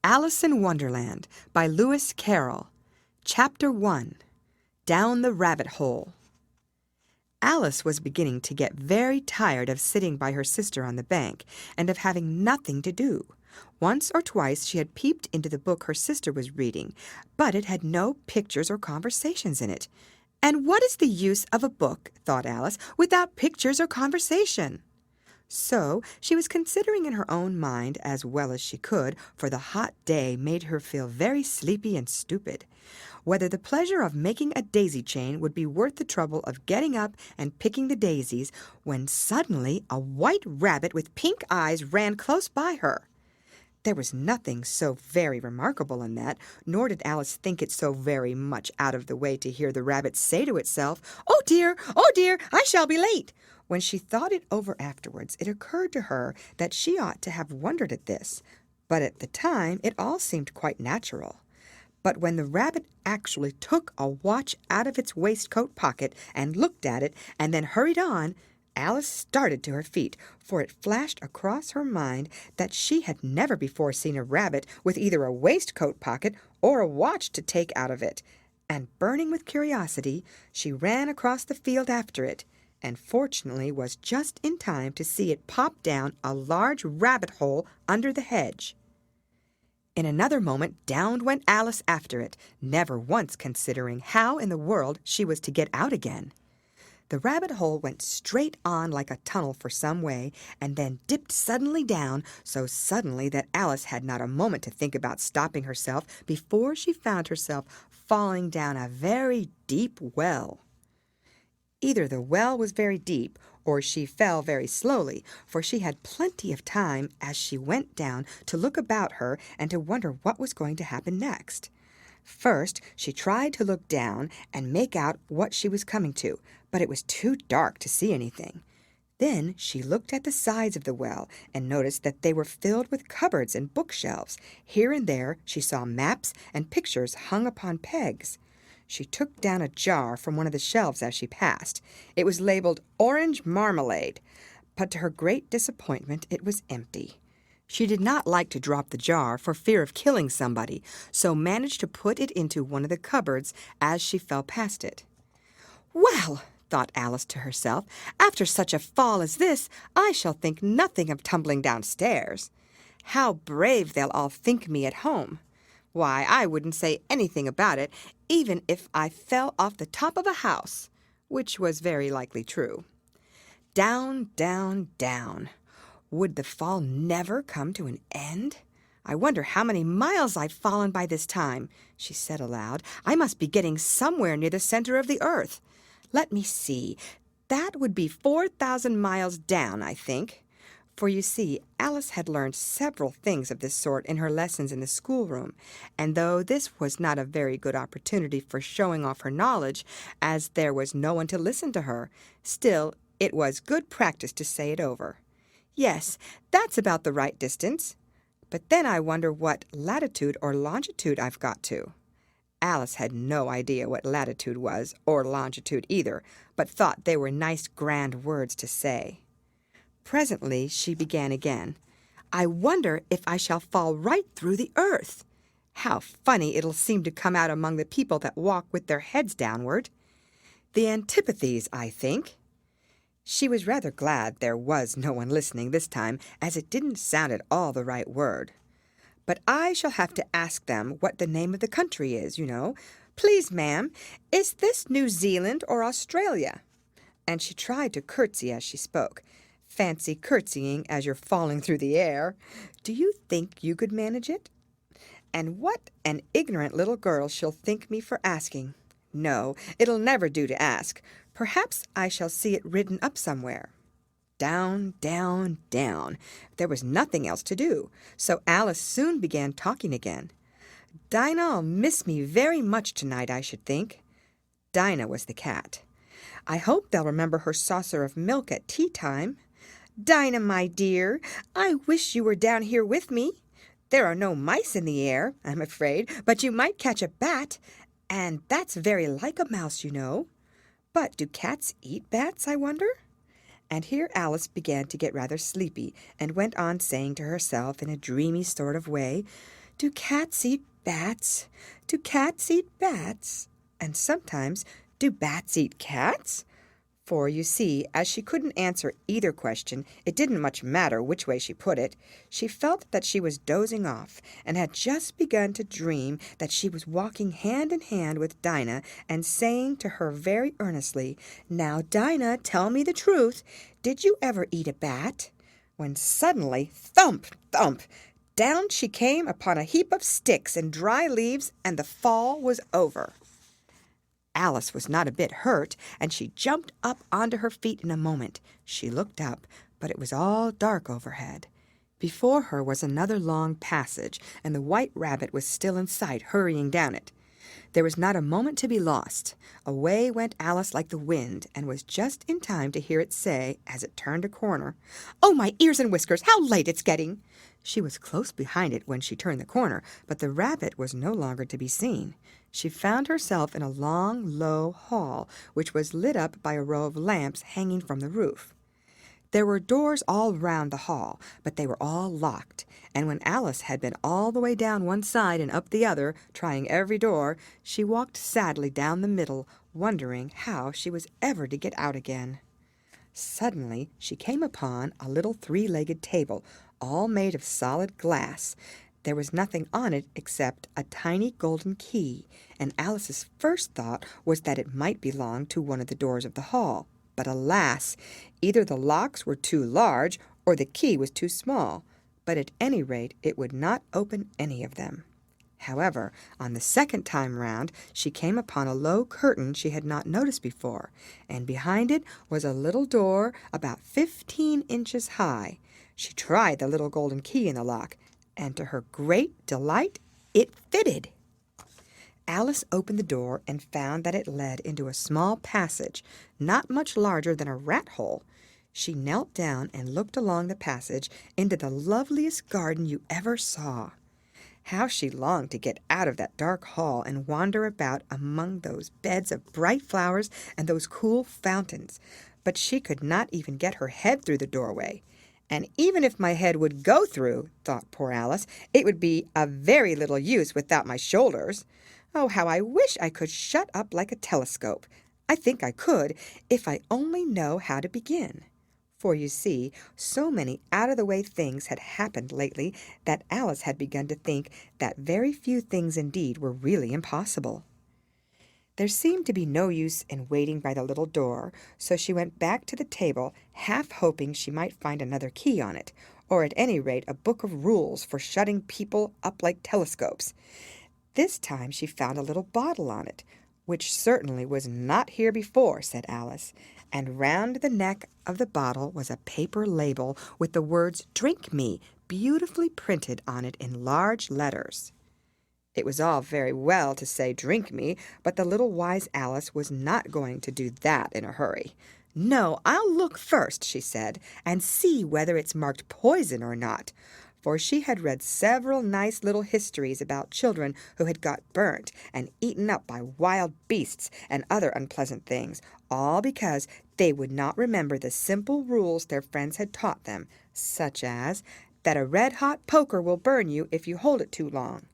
Alice in Wonderland by Lewis Carroll. Chapter 1. Down the Rabbit Hole. Alice was beginning to get very tired of sitting by her sister on the bank and of having nothing to do. Once or twice she had peeped into the book her sister was reading, but it had no pictures or conversations in it. And what is the use of a book, thought Alice, without pictures or conversation? So she was considering in her own mind as well as she could, for the hot day made her feel very sleepy and stupid, whether the pleasure of making a daisy chain would be worth the trouble of getting up and picking the daisies, when suddenly a white rabbit with pink eyes ran close by her. There was nothing so very remarkable in that, nor did Alice think it so very much out of the way to hear the rabbit say to itself, oh dear, I shall be late." When she thought it over afterwards, it occurred to her that she ought to have wondered at this, but at the time it all seemed quite natural. But when the rabbit actually took a watch out of its waistcoat pocket and looked at it and then hurried on, Alice started to her feet, for it flashed across her mind that she had never before seen a rabbit with either a waistcoat pocket or a watch to take out of it, and burning with curiosity, she ran across the field after it, and fortunately was just in time to see it pop down a large rabbit hole under the hedge. In another moment down went Alice after it, never once considering how in the world she was to get out again. The rabbit hole went straight on like a tunnel for some way, and then dipped suddenly down, so suddenly that Alice had not a moment to think about stopping herself before she found herself falling down a very deep well. Either the well was very deep, or she fell very slowly, for she had plenty of time as she went down to look about her and to wonder what was going to happen next. First, she tried to look down and make out what she was coming to, but it was too dark to see anything. Then she looked at the sides of the well and noticed that they were filled with cupboards and bookshelves. Here and there she saw maps and pictures hung upon pegs. She took down a jar from one of the shelves as she passed. It was labeled Orange Marmalade, but to her great disappointment it was empty. She did not like to drop the jar for fear of killing somebody, so managed to put it into one of the cupboards as she fell past it. "Well," thought Alice to herself, "after such a fall as this, I shall think nothing of tumbling downstairs. How brave they'll all think me at home! Why, I wouldn't say anything about it, even if I fell off the top of a house," which was very likely true. Down, down, down. Would the fall never come to an end? "I wonder how many miles I've fallen by this time," she said aloud. "I must be getting somewhere near the center of the earth. Let me see. That would be 4,000 miles down, I think." For you see, Alice had learned several things of this sort in her lessons in the schoolroom, and though this was not a very good opportunity for showing off her knowledge, as there was no one to listen to her, still it was good practice to say it over. "Yes, that's about the right distance. But then I wonder what latitude or longitude I've got to." Alice had no idea what latitude was, or longitude either, but thought they were nice grand words to say. Presently she began again. "I wonder if I shall fall right through the earth. How funny it'll seem to come out among the people that walk with their heads downward. The antipathies, I think." She was rather glad there was no one listening this time, as it didn't sound at all the right word. "But I shall have to ask them what the name of the country is, you know. Please, ma'am, is this New Zealand or Australia?" And she tried to curtsy as she spoke. Fancy curtsying as you're falling through the air. Do you think you could manage it? And what an ignorant little girl she'll think me for asking. No, it'll never do to ask. Perhaps I shall see it written up somewhere. Down, down, down. There was nothing else to do, so Alice soon began talking again. "Dinah'll miss me very much tonight, I should think." Dinah was the cat. "I hope they'll remember her saucer of milk at tea time. Dinah, my dear, I wish you were down here with me. There are no mice in the air, I'm afraid, but you might catch a bat, and that's very like a mouse, you know. But do cats eat bats, I wonder?" And here Alice began to get rather sleepy, and went on saying to herself in a dreamy sort of way, "Do cats eat bats? Do cats eat bats?" And sometimes, "Do bats eat cats?" For, you see, as she couldn't answer either question, it didn't much matter which way she put it. She felt that she was dozing off, and had just begun to dream that she was walking hand in hand with Dinah and saying to her very earnestly, "Now, Dinah, tell me the truth. Did you ever eat a bat?" When suddenly, thump, thump, down she came upon a heap of sticks and dry leaves, and the fall was over. Alice was not a bit hurt, and she jumped up onto her feet in a moment. She looked up, but it was all dark overhead. Before her was another long passage, and the White Rabbit was still in sight, hurrying down it. There was not a moment to be lost. Away went Alice like the wind, and was just in time to hear it say, as it turned a corner, "Oh, my ears and whiskers, how late it's getting!" She was close behind it when she turned the corner, but the rabbit was no longer to be seen. She found herself in a long, low hall, which was lit up by a row of lamps hanging from the roof. There were doors all round the hall, but they were all locked, and when Alice had been all the way down one side and up the other, trying every door, she walked sadly down the middle, wondering how she was ever to get out again. Suddenly she came upon a little three-legged table, all made of solid glass. There was nothing on it except a tiny golden key, and Alice's first thought was that it might belong to one of the doors of the hall. But alas! Either the locks were too large or the key was too small, but at any rate it would not open any of them. However, on the second time round she came upon a low curtain she had not noticed before, and behind it was a little door about 15 inches high. She tried the little golden key in the lock, and to her great delight it fitted. Alice opened the door and found that it led into a small passage, not much larger than a rat-hole. She knelt down and looked along the passage into the loveliest garden you ever saw. How she longed to get out of that dark hall and wander about among those beds of bright flowers and those cool fountains. But she could not even get her head through the doorway. "And even if my head would go through," thought poor Alice, "it would be of very little use without my shoulders. Oh, how I wish I could shut up like a telescope. I think I could, if I only know how to begin." For, you see, so many out-of-the-way things had happened lately that Alice had begun to think that very few things indeed were really impossible. There seemed to be no use in waiting by the little door, so she went back to the table, half hoping she might find another key on it, or at any rate a book of rules for shutting people up like telescopes. This time she found a little bottle on it, which certainly was not here before, said Alice, and round the neck of the bottle was a paper label with the words "Drink Me" beautifully printed on it in large letters. It was all very well to say "Drink me," but the little wise Alice was not going to do that in a hurry. "No, I'll look first," she said, "and see whether it's marked poison or not." For she had read several nice little histories about children who had got burnt and eaten up by wild beasts and other unpleasant things, all because they would not remember the simple rules their friends had taught them, such as that a red-hot poker will burn you if you hold it too long,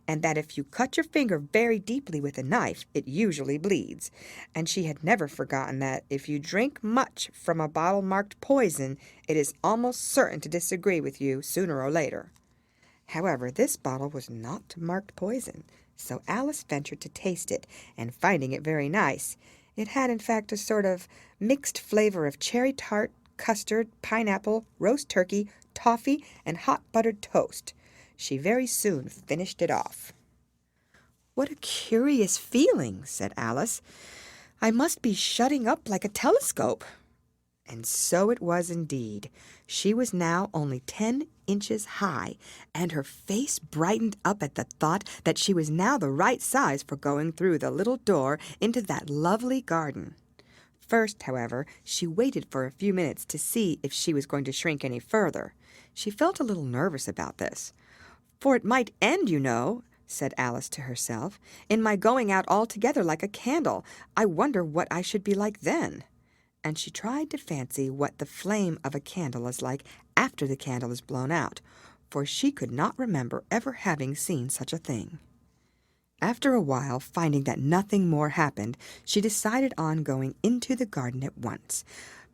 and that if you cut your finger very deeply with a knife, it usually bleeds. And she had never forgotten that if you drink much from a bottle marked poison, it is almost certain to disagree with you sooner or later. However, this bottle was not marked poison, so Alice ventured to taste it, and finding it very nice, it had in fact a sort of mixed flavor of cherry tart, custard, pineapple, roast turkey, toffee, and hot buttered toast. She very soon finished it off. "What a curious feeling," said Alice. "I must be shutting up like a telescope." And so it was indeed. She was now only 10 inches high, and her face brightened up at the thought that she was now the right size for going through the little door into that lovely garden. First, however, she waited for a few minutes to see if she was going to shrink any further. She felt a little nervous about this. "For it might end, you know," said Alice to herself, "in my going out altogether like a candle. I wonder what I should be like then." And she tried to fancy what the flame of a candle is like after the candle is blown out. for she could not remember ever having seen such a thing. After a while, finding that nothing more happened, she decided on going into the garden at once.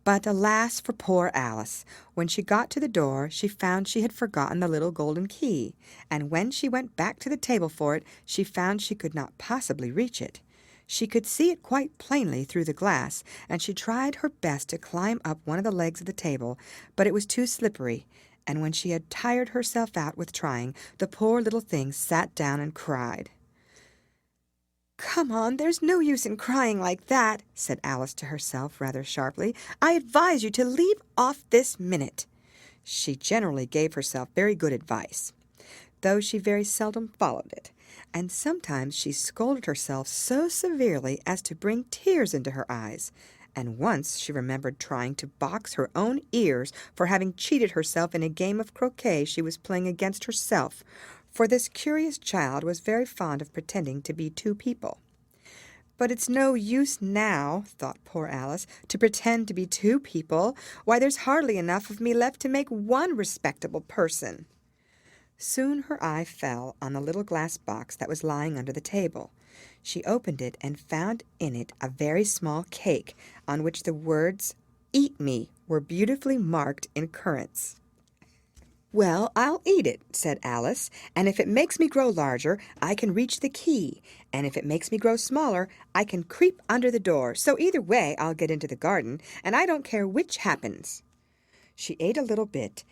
But alas for poor Alice! When she got to the door, she found she had forgotten the little golden key, and when she went back to the table for it, she found she could not possibly reach it. She could see it quite plainly through the glass, and she tried her best to climb up one of the legs of the table, but it was too slippery, and when she had tired herself out with trying, the poor little thing sat down and cried. "Come on, there's no use in crying like that," said Alice to herself rather sharply. "I advise you to leave off this minute." She generally gave herself very good advice, though she very seldom followed it, and sometimes she scolded herself so severely as to bring tears into her eyes, and once she remembered trying to box her own ears for having cheated herself in a game of croquet she was playing against herself, for this curious child was very fond of pretending to be two people. "But it's no use now," thought poor Alice, "to pretend to be two people. Why, there's hardly enough of me left to make one respectable person." Soon her eye fell on the little glass box that was lying under the table. She opened it and found in it a very small cake, on which the words, "Eat me," were beautifully marked in currants. "Well, I'll eat it," said Alice, "and if it makes me grow larger, I can reach the key, and if it makes me grow smaller, I can creep under the door, so either way I'll get into the garden, and I don't care which happens." She ate a little bit,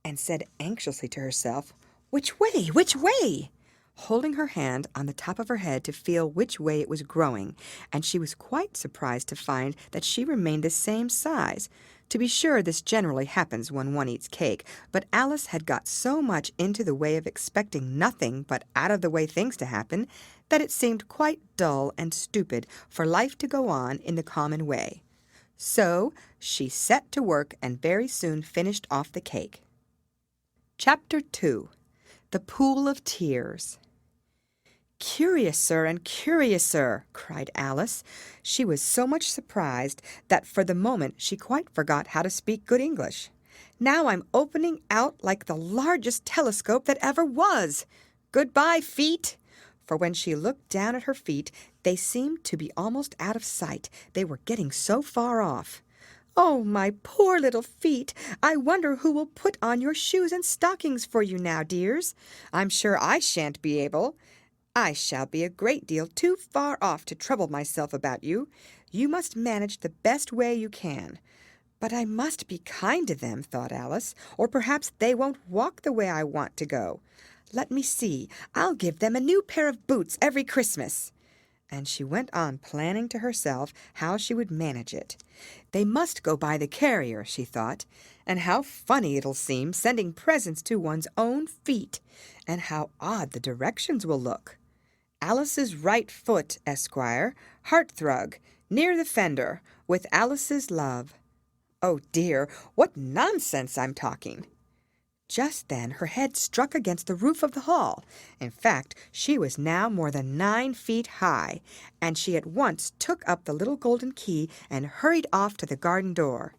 and said anxiously to herself, "Which way? Which way?" holding her hand on the top of her head to feel which way it was growing, and she was quite surprised to find that she remained the same size. To be sure, this generally happens when one eats cake, but Alice had got so much into the way of expecting nothing but out-of-the-way things to happen that it seemed quite dull and stupid for life to go on in the common way. So she set to work and very soon finished off the cake. Chapter 2. The Pool of Tears. "Curiouser and curiouser!" cried Alice. She was so much surprised that for the moment she quite forgot how to speak good English. "Now I'm opening out like the largest telescope that ever was. Goodbye, feet!" For when she looked down at her feet, they seemed to be almost out of sight. They were getting so far off. "Oh, my poor little feet! I wonder who will put on your shoes and stockings for you now, dears. I'm sure I shan't be able. I shall be a great deal too far off to trouble myself about you. You must manage the best way you can." "But I must be kind to them," thought Alice, "or perhaps they won't walk the way I want to go. Let me see, I'll give them a new pair of boots every Christmas." And she went on planning to herself how she would manage it. "They must go by the carrier," she thought, "and how funny it'll seem sending presents to one's own feet, and how odd the directions will look. Alice's right foot, Esquire, hearthrug, near the fender, with Alice's love. Oh dear, what nonsense I'm talking!" Just then her head struck against the roof of the hall. In fact, she was now more than 9 feet high, and she at once took up the little golden key and hurried off to the garden door.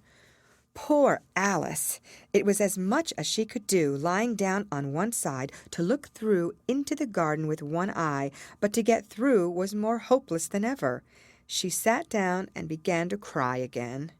Poor Alice! It was as much as she could do, lying down on one side, to look through into the garden with one eye, but to get through was more hopeless than ever. She sat down and began to cry again.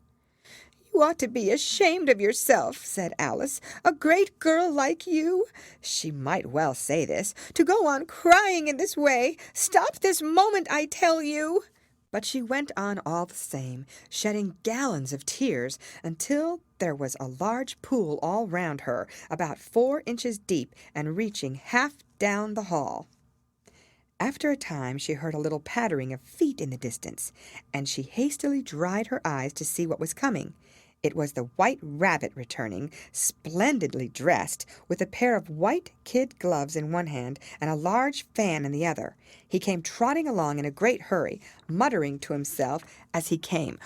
"You ought to be ashamed of yourself," said Alice. "A great girl like you," she might well say this, "to go on crying in this way. Stop this moment, I tell you." But she went on all the same, shedding gallons of tears, until there was a large pool all round her, about 4 inches deep and reaching half down the hall. After a time she heard a little pattering of feet in the distance, and she hastily dried her eyes to see what was coming. It was the White Rabbit returning, splendidly dressed, with a pair of white kid gloves in one hand and a large fan in the other. He came trotting along in a great hurry, muttering to himself as he came,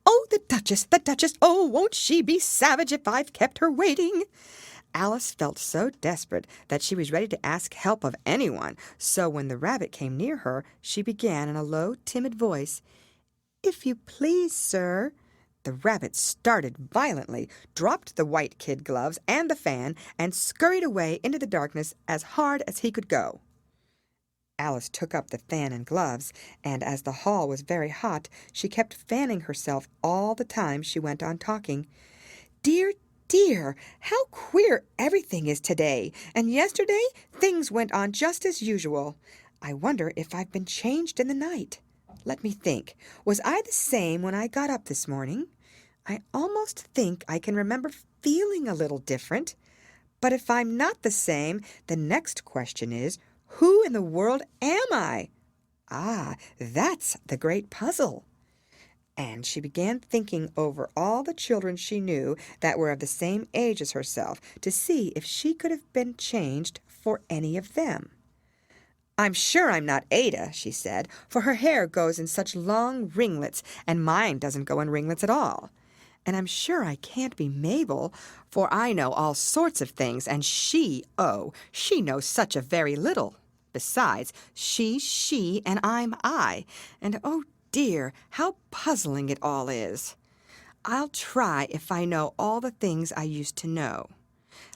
"Oh, the Duchess, the Duchess! Oh, won't she be savage if I've kept her waiting?" Alice felt so desperate that she was ready to ask help of anyone, so when the rabbit came near her, she began in a low, timid voice, "If you please, sir." The rabbit started violently, dropped the white kid gloves and the fan, and scurried away into the darkness as hard as he could go. Alice took up the fan and gloves, and as the hall was very hot, she kept fanning herself all the time she went on talking. "Dear, dear, how queer everything is today, and yesterday things went on just as usual. I wonder if I've been changed in the night. Let me think. Was I the same when I got up this morning? I almost think I can remember feeling a little different. But if I'm not the same, the next question is, who in the world am I? Ah, that's the great puzzle." And she began thinking over all the children she knew that were of the same age as herself to see if she could have been changed for any of them. "I'm sure I'm not Ada," she said, "for her hair goes in such long ringlets, and mine doesn't go in ringlets at all. And I'm sure I can't be Mabel, for I know all sorts of things, and she knows such a very little. Besides, she's she, and I'm I, and oh dear, how puzzling it all is. I'll try if I know all the things I used to know.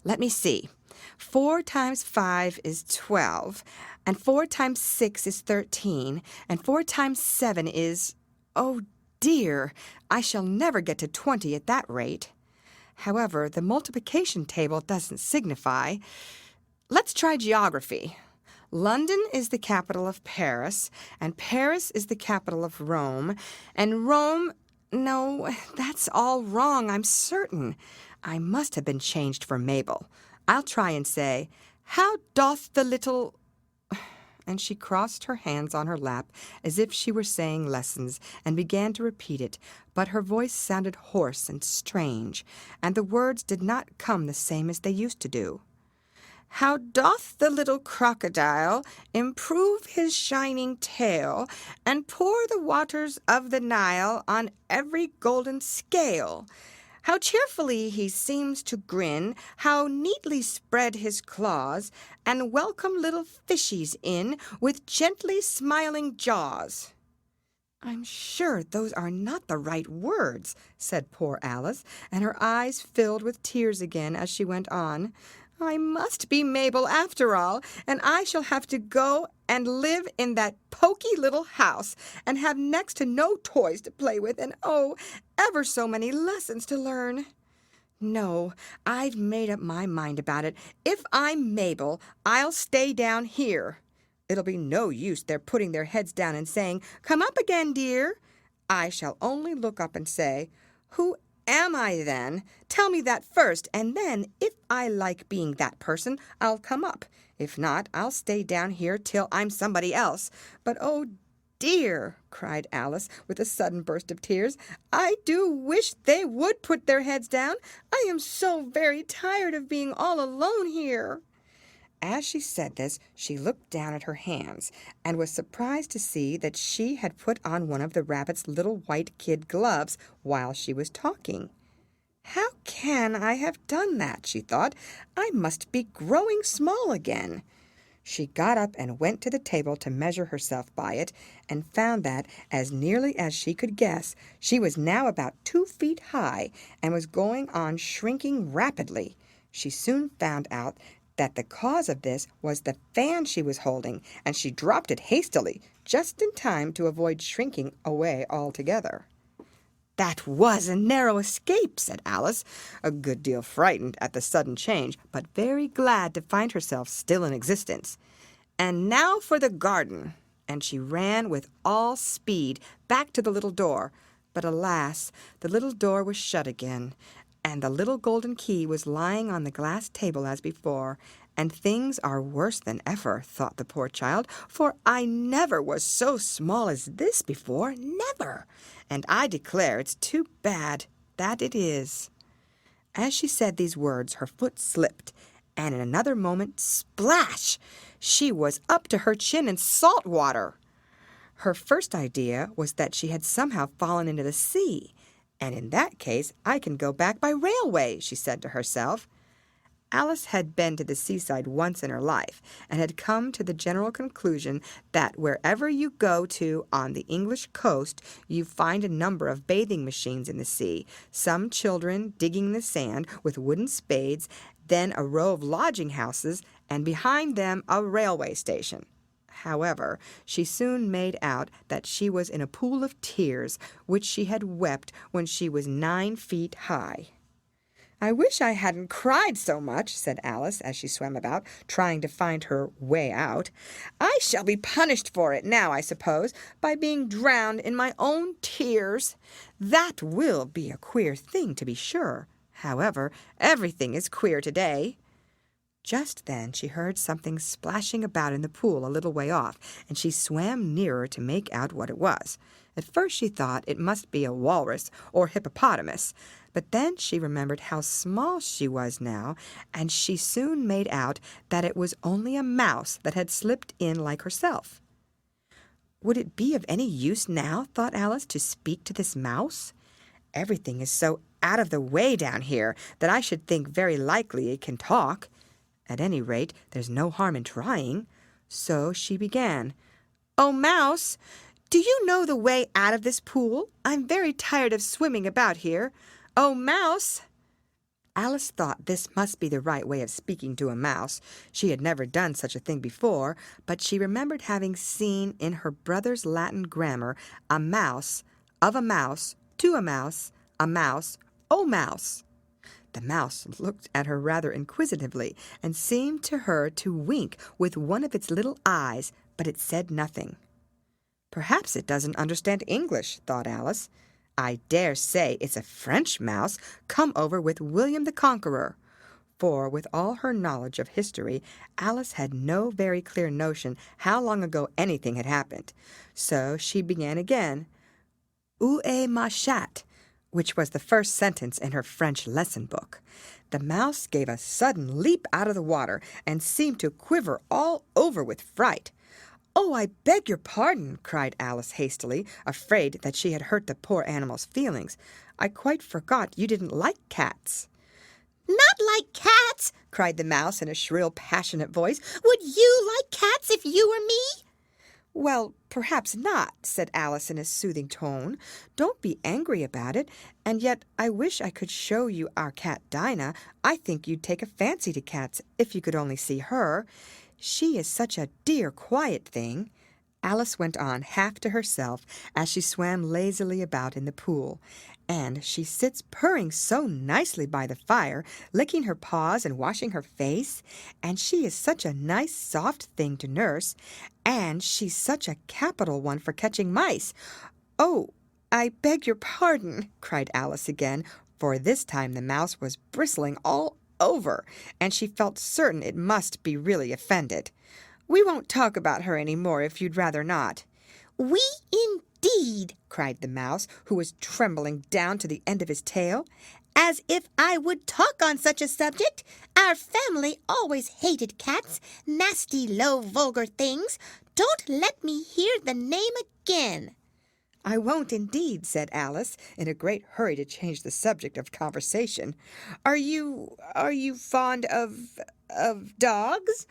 Let me see. 4 times 5 is 12, and 4 times 6 is 13, and 4 times 7 is, oh dear, I shall never get to 20 at that rate. However, the multiplication table doesn't signify. Let's try geography. London is the capital of Paris, and Paris is the capital of Rome, and Rome, no, that's all wrong, I'm certain. I must have been changed for Mabel. I'll try and say, how doth the little... And she crossed her hands on her lap as if she were saying lessons and began to repeat it, but her voice sounded hoarse and strange, and the words did not come the same as they used to do. How doth the little crocodile improve his shining tail and pour the waters of the Nile on every golden scale? How cheerfully he seems to grin, how neatly spread his claws, and welcome little fishies in with gently smiling jaws." "I'm sure those are not the right words," said poor Alice, and her eyes filled with tears again as she went on. "I must be Mabel after all, and I shall have to go and live in that poky little house, and have next to no toys to play with, and oh, ever so many lessons to learn. No, I've made up my mind about it. If I'm Mabel, I'll stay down here. It'll be no use their putting their heads down and saying, 'Come up again, dear.' I shall only look up and say, 'Who am I then? Tell me that first, and then, if I like being that person, I'll come up. If not, I'll stay down here till I'm somebody else. But oh dear," cried Alice, with a sudden burst of tears, "I do wish they would put their heads down. I am so very tired of being all alone here." As she said this, she looked down at her hands, and was surprised to see that she had put on one of the rabbit's little white kid gloves while she was talking. "How can I have done that?" she thought. "I must be growing small again." She got up and went to the table to measure herself by it, and found that, as nearly as she could guess, she was now about 2 feet high, and was going on shrinking rapidly. She soon found out that the cause of this was the fan she was holding, and she dropped it hastily, just in time to avoid shrinking away altogether. "That was a narrow escape," said Alice, a good deal frightened at the sudden change, but very glad to find herself still in existence. "And now for the garden." And she ran with all speed back to the little door. But alas, the little door was shut again, and the little golden key was lying on the glass table as before. And things are worse than ever, thought the poor child, for I never was so small as this before, never. And I declare it's too bad, that it is. As she said these words, her foot slipped, and in another moment, splash! She was up to her chin in salt water. Her first idea was that she had somehow fallen into the sea, and in that case I can go back by railway, she said to herself. Alice had been to the seaside once in her life and had come to the general conclusion that wherever you go to on the English coast, you find a number of bathing machines in the sea, some children digging the sand with wooden spades, then a row of lodging houses, and behind them a railway station. However, she soon made out that she was in a pool of tears, which she had wept when she was 9 feet high. "I wish I hadn't cried so much," said Alice as she swam about, trying to find her way out. "I shall be punished for it now, I suppose, by being drowned in my own tears. That will be a queer thing, to be sure. However, everything is queer today." Just then she heard something splashing about in the pool a little way off, and she swam nearer to make out what it was. At first she thought it must be a walrus or hippopotamus, but then she remembered how small she was now, and she soon made out that it was only a mouse that had slipped in like herself. Would it be of any use now, thought Alice, to speak to this mouse? Everything is so out of the way down here that I should think very likely it can talk. At any rate, there's no harm in trying. So she began. "Oh, Mouse, do you know the way out of this pool? I'm very tired of swimming about here. Oh, Mouse!" Alice thought this must be the right way of speaking to a mouse. She had never done such a thing before, but she remembered having seen in her brother's Latin grammar a mouse, of a mouse, to a mouse, oh mouse. The mouse looked at her rather inquisitively and seemed to her to wink with one of its little eyes, but it said nothing. "Perhaps it doesn't understand English," thought Alice. "I dare say it's a French mouse come over with William the Conqueror." For with all her knowledge of history, Alice had no very clear notion how long ago anything had happened. So she began again. "Où est ma chatte?" which was the first sentence in her French lesson book. The mouse gave a sudden leap out of the water and seemed to quiver all over with fright. "Oh, I beg your pardon," cried Alice hastily, afraid that she had hurt the poor animal's feelings. "I quite forgot you didn't like cats." "Not like cats!" cried the mouse in a shrill, passionate voice. "Would you like cats if you were me?" "Well, perhaps not," said Alice in a soothing tone. "Don't be angry about it. And yet I wish I could show you our cat Dinah. I think you'd take a fancy to cats if you could only see her. She is such a dear, quiet thing." Alice went on half to herself as she swam lazily about in the pool. "And she sits purring so nicely by the fire, licking her paws and washing her face. And she is such a nice, soft thing to nurse. And she's such a capital one for catching mice. Oh, I beg your pardon," cried Alice again, for this time the mouse was bristling all over, and she felt certain it must be really offended. "We won't talk about her any more if you'd rather not." "We indeed!" cried the mouse, who was trembling down to the end of his tail. "As if I would talk on such a subject! Our family always hated cats, nasty, low, vulgar things. Don't let me hear the name again." "I won't indeed," said Alice, in a great hurry to change the subject of conversation. Are you fond of dogs?"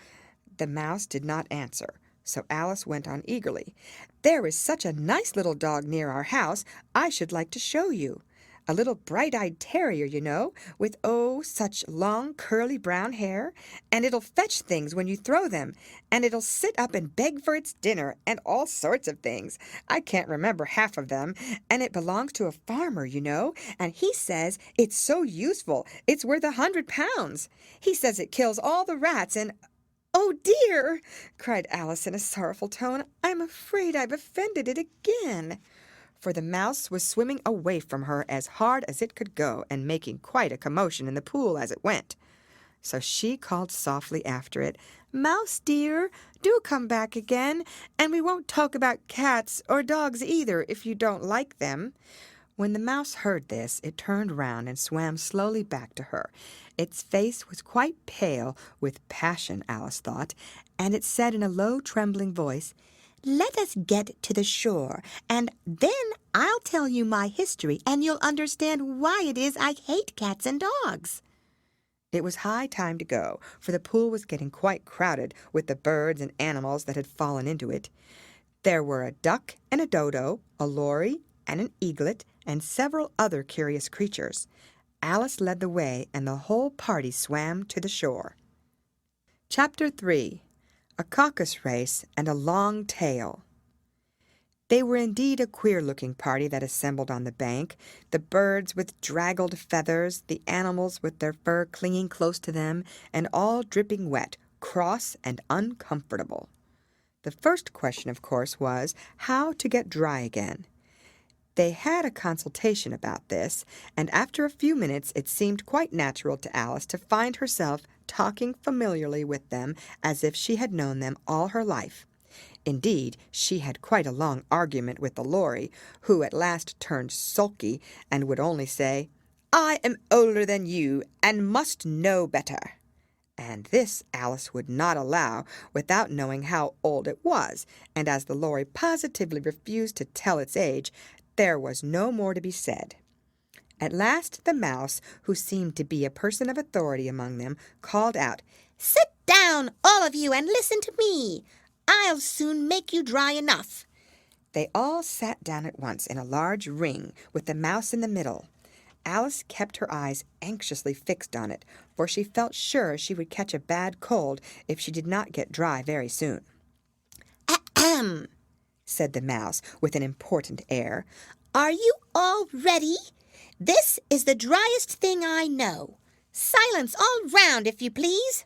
The mouse did not answer, so Alice went on eagerly. "There is such a nice little dog near our house, I should like to show you. A little bright-eyed terrier, you know, with, oh, such long, curly brown hair. And it'll fetch things when you throw them. And it'll sit up and beg for its dinner, and all sorts of things. I can't remember half of them. And it belongs to a farmer, you know, and he says it's so useful, it's worth 100 pounds. He says it kills all the rats and—" "Oh, dear!" cried Alice in a sorrowful tone. "I'm afraid I've offended it again." For the mouse was swimming away from her as hard as it could go and making quite a commotion in the pool as it went. So she called softly after it, "Mouse dear, do come back again, and we won't talk about cats or dogs either if you don't like them." When the mouse heard this, it turned round and swam slowly back to her. Its face was quite pale with passion, Alice thought, and it said in a low, trembling voice, "Let us get to the shore, and then I'll tell you my history, and you'll understand why it is I hate cats and dogs." It was high time to go, for the pool was getting quite crowded with the birds and animals that had fallen into it. There were a duck and a dodo, a lory and an eaglet, and several other curious creatures. Alice led the way, and the whole party swam to the shore. Chapter 3. A Caucus Race and a Long Tail. They were indeed a queer-looking party that assembled on the bank, the birds with draggled feathers, the animals with their fur clinging close to them, and all dripping wet, cross and uncomfortable. The first question, of course, was how to get dry again. They had a consultation about this, and after a few minutes it seemed quite natural to Alice to find herself talking familiarly with them as if she had known them all her life. Indeed, she had quite a long argument with the lory, who at last turned sulky and would only say, "I am older than you and must know better." And this Alice would not allow without knowing how old it was, and as the lory positively refused to tell its age, there was no more to be said. At last the mouse, who seemed to be a person of authority among them, called out, "Sit down, all of you, and listen to me. I'll soon make you dry enough." They all sat down at once in a large ring, with the mouse in the middle. Alice kept her eyes anxiously fixed on it, for she felt sure she would catch a bad cold if she did not get dry very soon. "Ahem," said the mouse with an important air. "Are you all ready? This is the driest thing I know. Silence all round, if you please."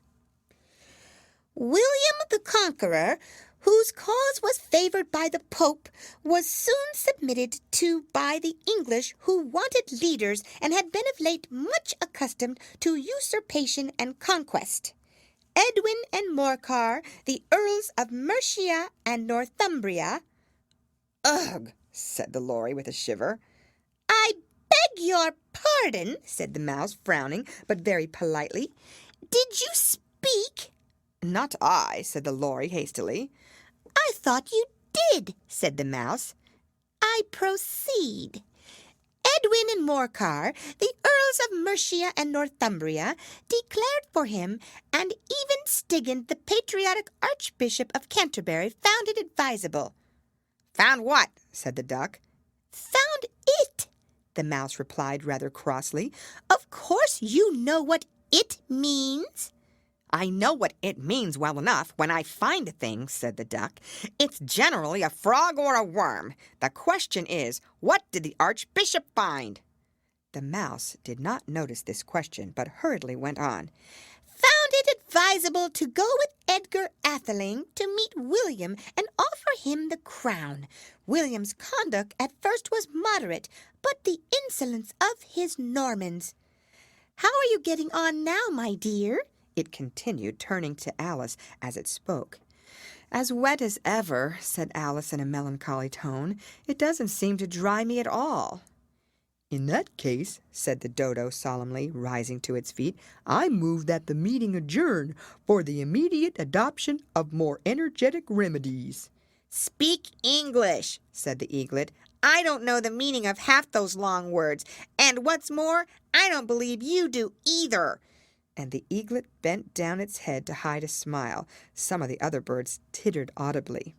William the Conqueror, whose cause was favored by the Pope, was soon submitted to by the English, who wanted leaders and had been of late much accustomed to usurpation and conquest. Edwin and Morcar, the Earls of Mercia and Northumbria— "Ugh!" said the lory with a shiver. "I beg your pardon," said the mouse, frowning, but very politely. "Did you speak?" "Not I," said the lory hastily. "I thought you did," said the mouse. "I proceed. Edwin and Morcar, the Earls of Mercia and Northumbria, declared for him, and even Stigand, the patriotic Archbishop of Canterbury, found it advisable." "Found what?" said the duck. "Found it," the mouse replied rather crossly. "Of course you know what it means." "I know what it means well enough when I find a thing," said the duck. "It's generally a frog or a worm. The question is, what did the Archbishop find?" The mouse did not notice this question, but hurriedly went on. "Found it advisable to go with Edgar Atheling to meet William and offer him the crown. William's conduct at first was moderate, but the insolence of his Normans. How are you getting on now, my dear?" it continued, turning to Alice as it spoke. "As wet as ever," said Alice in a melancholy tone. "It doesn't seem to dry me at all." "In that case," said the dodo solemnly, rising to its feet, "I move that the meeting adjourn for the immediate adoption of more energetic remedies." "Speak English," said the eaglet. "I don't know the meaning of half those long words, and what's more, I don't believe you do either." And the eaglet bent down its head to hide a smile. Some of the other birds tittered audibly.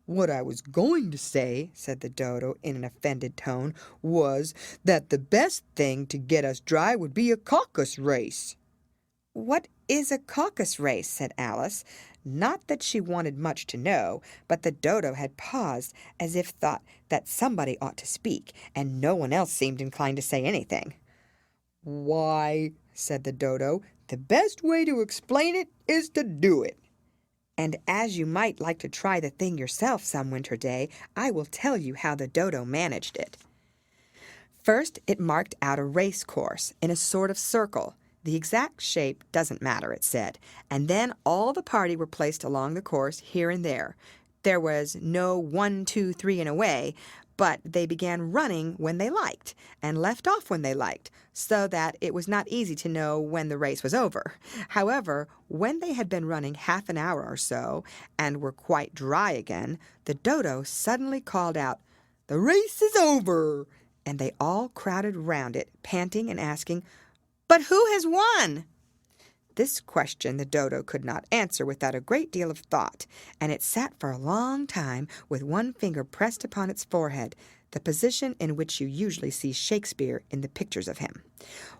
"What I was going to say," said the dodo in an offended tone, "was that the best thing to get us dry would be a caucus race." "What is a caucus race?" said Alice. Not that she wanted much to know, but the dodo had paused as if thought that somebody ought to speak, and no one else seemed inclined to say anything. "Why," said the dodo, "the best way to explain it is to do it. And as you might like to try the thing yourself some winter day, I will tell you how the dodo managed it. First, it marked out a race course in a sort of circle. The exact shape doesn't matter, it said, and then all the party were placed along the course here and there. There was no 1, 2, 3 and away, but they began running when they liked and left off when they liked, so that it was not easy to know when the race was over. However, when they had been running half an hour or so and were quite dry again, the dodo suddenly called out, "The race is over!" and they all crowded round it, panting and asking, "But who has won?" This question the dodo could not answer without a great deal of thought, and it sat for a long time with one finger pressed upon its forehead, the position in which you usually see Shakespeare in the pictures of him,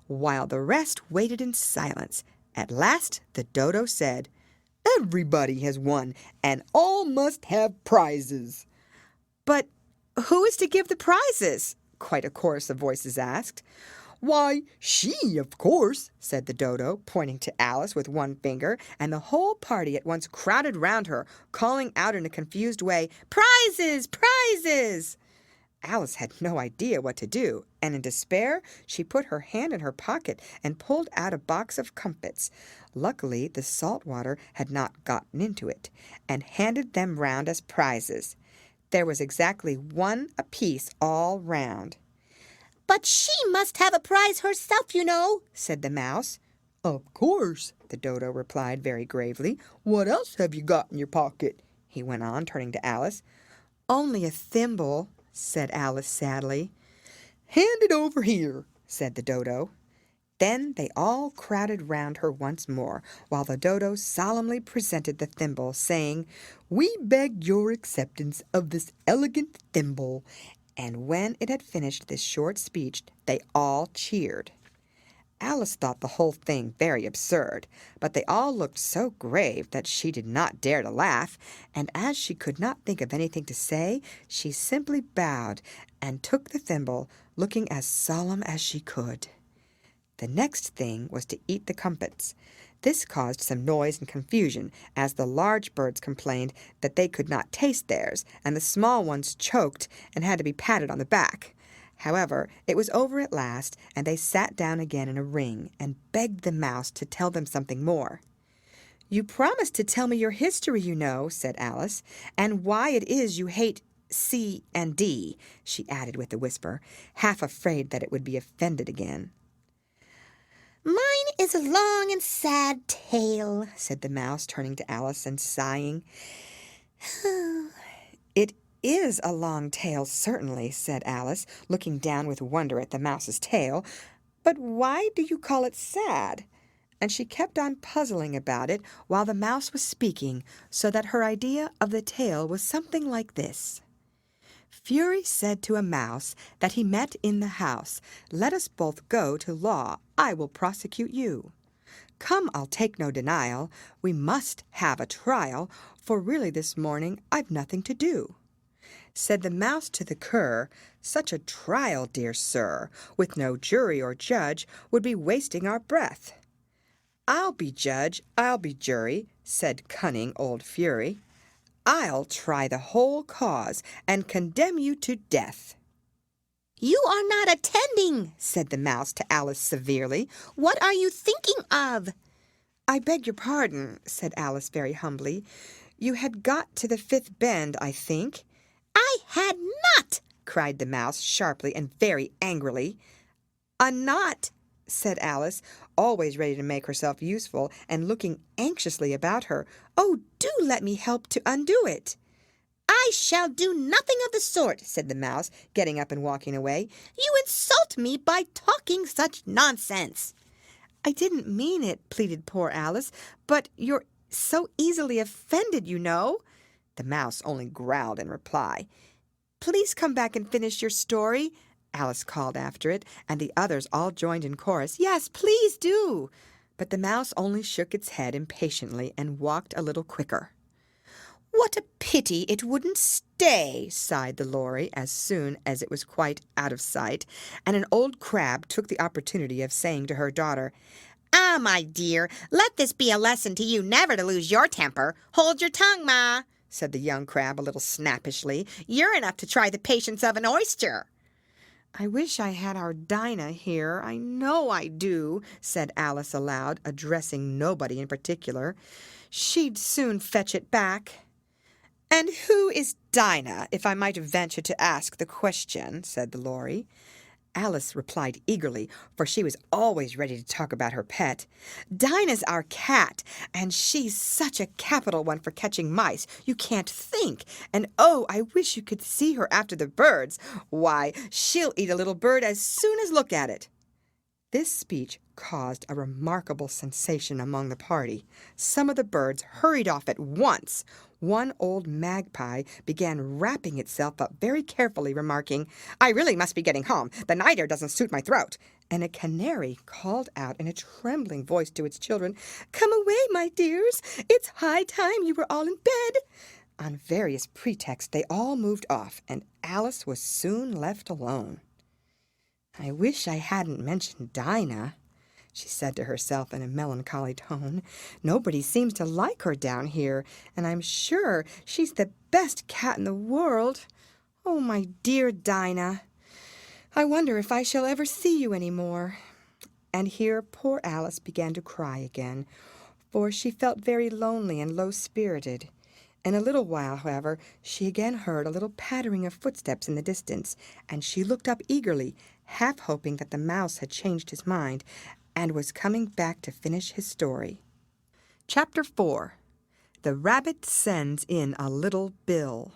while the rest waited in silence. At last the dodo said, "Everybody has won, and all must have prizes." "But who is to give the prizes?" quite a chorus of voices asked. "Why, she, of course," said the dodo, pointing to Alice with one finger, and the whole party at once crowded round her, calling out in a confused way, "Prizes! Prizes!" Alice had no idea what to do, and in despair she put her hand in her pocket and pulled out a box of comfits. Luckily, the salt water had not gotten into it, and handed them round as prizes. There was exactly one apiece all round. "But she must have a prize herself, you know," said the mouse. "Of course," the dodo replied very gravely. "What else have you got in your pocket?" he went on, turning to Alice. "Only a thimble," said Alice sadly. "Hand it over here," said the dodo. Then they all crowded round her once more, while the dodo solemnly presented the thimble, saying, "We beg your acceptance of this elegant thimble." And when it had finished this short speech, they all cheered. Alice thought the whole thing very absurd, but they all looked so grave that she did not dare to laugh, and as she could not think of anything to say, she simply bowed and took the thimble, looking as solemn as she could. The next thing was to eat the comfits. This caused some noise and confusion, as the large birds complained that they could not taste theirs, and the small ones choked and had to be patted on the back. However, it was over at last, and they sat down again in a ring and begged the mouse to tell them something more. "You promised to tell me your history, you know," said Alice, "and why it is you hate C and D," she added with a whisper, half afraid that it would be offended again. "Mine is a long and sad tale," said the mouse, turning to Alice and sighing. "It is a long tale, certainly," said Alice, looking down with wonder at the mouse's tail. "But why do you call it sad?" And she kept on puzzling about it while the mouse was speaking, so that her idea of the tale was something like this. Fury said to a mouse that he met in the house, "Let us both go to law, I will prosecute you." "Come, I'll take no denial, we must have a trial, for really this morning I've nothing to do." Said the mouse to the cur, "Such a trial, dear sir, with no jury or judge, would be wasting our breath." "I'll be judge, I'll be jury," said cunning old Fury. "I'll try the whole cause and condemn you to death." "You are not attending," said the mouse to Alice severely. "What are you thinking of?" "I beg your pardon," said Alice very humbly. "You had got to the fifth bend, I think." "I had not," cried the mouse sharply and very angrily. "A knot," said Alice, always ready to make herself useful and looking anxiously about her. "Oh, do let me help to undo it." "I shall do nothing of the sort," said the mouse, getting up and walking away. "You insult me by talking such nonsense." "I didn't mean it," pleaded poor Alice, "but you're so easily offended, you know." The mouse only growled in reply. "Please come back and finish your story," Alice called after it, and the others all joined in chorus. "Yes, please do." But the mouse only shook its head impatiently and walked a little quicker. "What a pity it wouldn't stay," sighed the lory as soon as it was quite out of sight, and an old crab took the opportunity of saying to her daughter, "Ah, my dear, let this be a lesson to you never to lose your temper. Hold your tongue, Ma," said the young crab a little snappishly. "You're enough to try the patience of an oyster." "I wish I had our Dinah here, I know I do," said Alice aloud, addressing nobody in particular. "She'd soon fetch it back." "And who is Dinah, if I might venture to ask the question?" said the lory. Alice replied eagerly, for she was always ready to talk about her pet. "Dinah's our cat, and she's such a capital one for catching mice, you can't think. And oh, I wish you could see her after the birds. Why, she'll eat a little bird as soon as look at it." This speech caused a remarkable sensation among the party. Some of the birds hurried off at once. One old magpie began wrapping itself up very carefully, remarking, "I really must be getting home. The night air doesn't suit my throat." And a canary called out in a trembling voice to its children, "Come away, my dears. It's high time you were all in bed." On various pretexts, they all moved off, and Alice was soon left alone. "I wish I hadn't mentioned Dinah," she said to herself in a melancholy tone. "Nobody seems to like her down here, and I'm sure she's the best cat in the world. Oh, my dear Dinah, I wonder if I shall ever see you any more." And here poor Alice began to cry again, for she felt very lonely and low-spirited. In a little while, however, she again heard a little pattering of footsteps in the distance, and she looked up eagerly, half hoping that the mouse had changed his mind and was coming back to finish his story. Chapter 4. The Rabbit Sends in a Little Bill.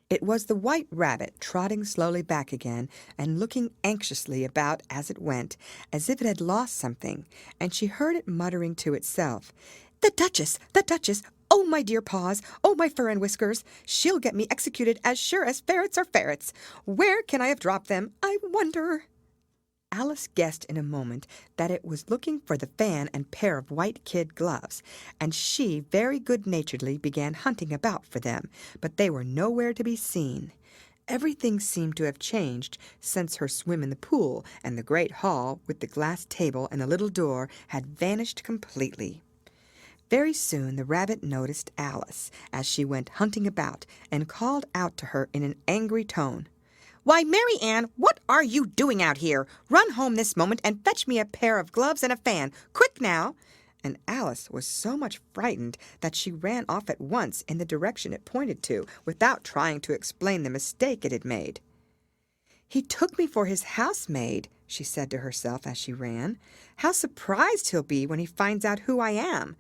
It was the White Rabbit trotting slowly back again and looking anxiously about as it went, as if it had lost something, and she heard it muttering to itself, "The Duchess! The Duchess! Oh, my dear paws! Oh, my fur and whiskers! She'll get me executed as sure as ferrets are ferrets! Where can I have dropped them, I wonder?" Alice guessed in a moment that it was looking for the fan and pair of white kid gloves, and she very good-naturedly began hunting about for them, but they were nowhere to be seen. Everything seemed to have changed since her swim in the pool, and the great hall, with the glass table and the little door, had vanished completely. Very soon the rabbit noticed Alice as she went hunting about, and called out to her in an angry tone, "Why, Mary Ann, what are you doing out here? Run home this moment and fetch me a pair of gloves and a fan. Quick now!" And Alice was so much frightened that she ran off at once in the direction it pointed to, without trying to explain the mistake it had made. "He took me for his housemaid," she said to herself as she ran. "How surprised he'll be when he finds out who I am!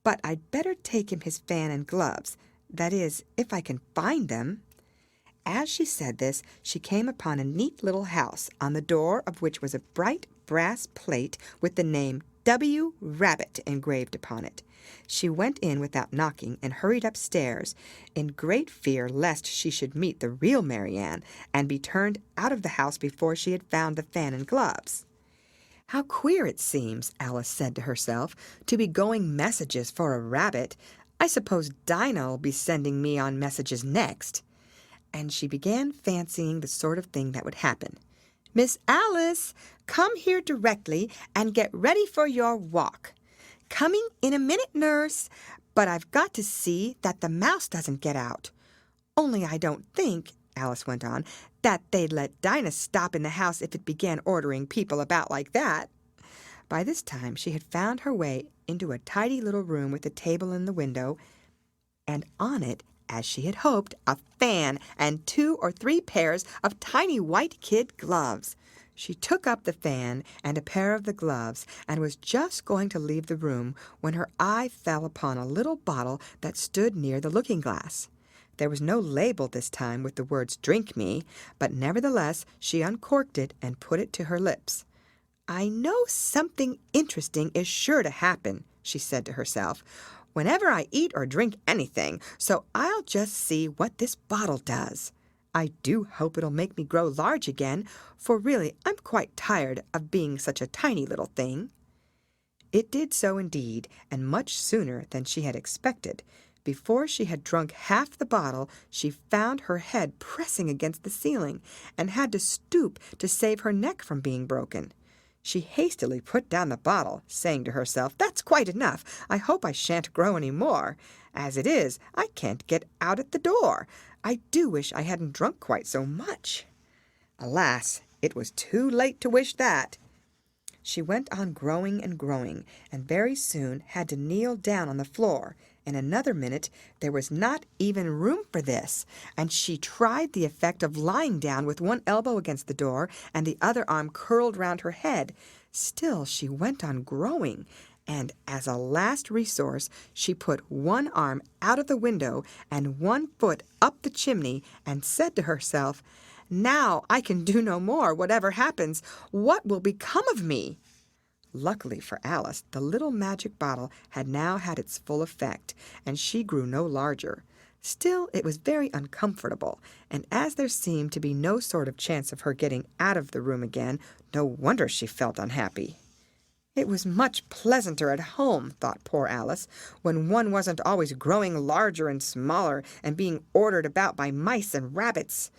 But I'd better take him his fan and gloves, that is, if I can find them." As she said this, she came upon a neat little house, on the door of which was a bright brass plate with the name W. Rabbit engraved upon it. She went in without knocking and hurried upstairs, in great fear lest she should meet the real Mary Ann and be turned out of the house before she had found the fan and gloves. "How queer it seems," Alice said to herself, "to be going messages for a rabbit. I suppose Dinah'll be sending me on messages next." And she began fancying the sort of thing that would happen. "Miss Alice, come here directly and get ready for your walk." "Coming in a minute, nurse, but I've got to see that the mouse doesn't get out. Only I don't think," Alice went on, "that they'd let Dinah stop in the house if it began ordering people about like that." By this time she had found her way into a tidy little room with a table in the window, and on it, as she had hoped, a fan and 2 or 3 pairs of tiny white kid gloves. She took up the fan and a pair of the gloves and was just going to leave the room when her eye fell upon a little bottle that stood near the looking-glass. There was no label this time with the words "Drink me," but nevertheless she uncorked it and put it to her lips. "I know something interesting is sure to happen," she said to herself, "whenever I eat or drink anything, so I'll just see what this bottle does. I do hope it'll make me grow large again, for really I'm quite tired of being such a tiny little thing." It did so indeed, and much sooner than she had expected. Before she had drunk half the bottle, she found her head pressing against the ceiling, and had to stoop to save her neck from being broken. She hastily put down the bottle, saying to herself, "That's quite enough. I hope I shan't grow any more. As it is, I can't get out at the door. I do wish I hadn't drunk quite so much." Alas, it was too late to wish that. She went on growing and growing, and very soon had to kneel down on the floor. In another minute there was not even room for this, and she tried the effect of lying down with one elbow against the door and the other arm curled round her head. Still she went on growing, and as a last resource she put one arm out of the window and one foot up the chimney, and said to herself, Now I can do no more, whatever happens. What will become of me?" Luckily for Alice, the little magic bottle had now had its full effect, and she grew no larger. Still, it was very uncomfortable, and as there seemed to be no sort of chance of her getting out of the room again, no wonder she felt unhappy. It was much pleasanter at home, thought poor Alice, when one wasn't always growing larger and smaller and being ordered about by mice and rabbits.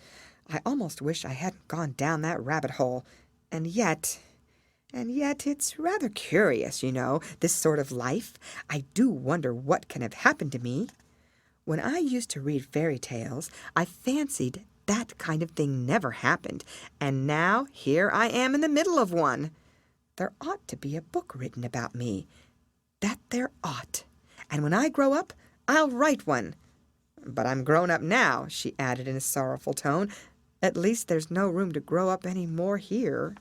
I almost wish I hadn't gone down that rabbit hole. And yet it's rather curious, this sort of life. I do wonder what can have happened to me. When I used to read fairy tales, I fancied that kind of thing never happened, and now here I am in the middle of one. There ought to be a book written about me. That there ought. And when I grow up, I'll write one. But I'm grown up now, she added in a sorrowful tone. At least there's no room to grow up any more here.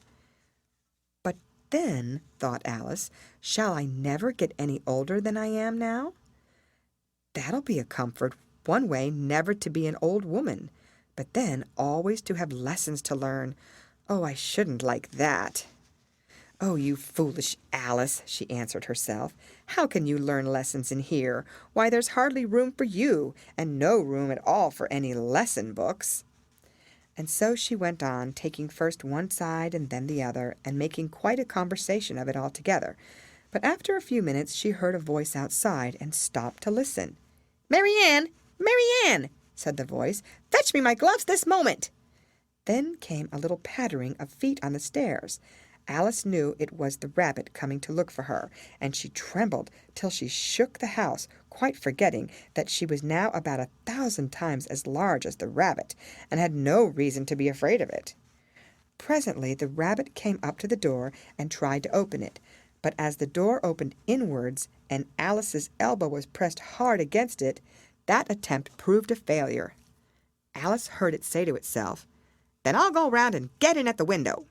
But then, thought Alice, shall I never get any older than I am now? That'll be a comfort, one way never to be an old woman, but then always to have lessons to learn. Oh, I shouldn't like that. "Oh, you foolish Alice," she answered herself. "How can you learn lessons in here? Why, there's hardly room for you, and no room at all for any lesson books." And so she went on, taking first one side and then the other, and making quite a conversation of it altogether. But after a few minutes she heard a voice outside and stopped to listen. "Mary Ann! Mary Ann!" said the voice. "Fetch me my gloves this moment!" Then came a little pattering of feet on the stairs. Alice knew it was the rabbit coming to look for her, and she trembled till she shook the house, quite forgetting that she was now about 1,000 times as large as the rabbit, and had no reason to be afraid of it. Presently the rabbit came up to the door and tried to open it, but as the door opened inwards and Alice's elbow was pressed hard against it, that attempt proved a failure. Alice heard it say to itself, "Then I'll go round and get in at the window."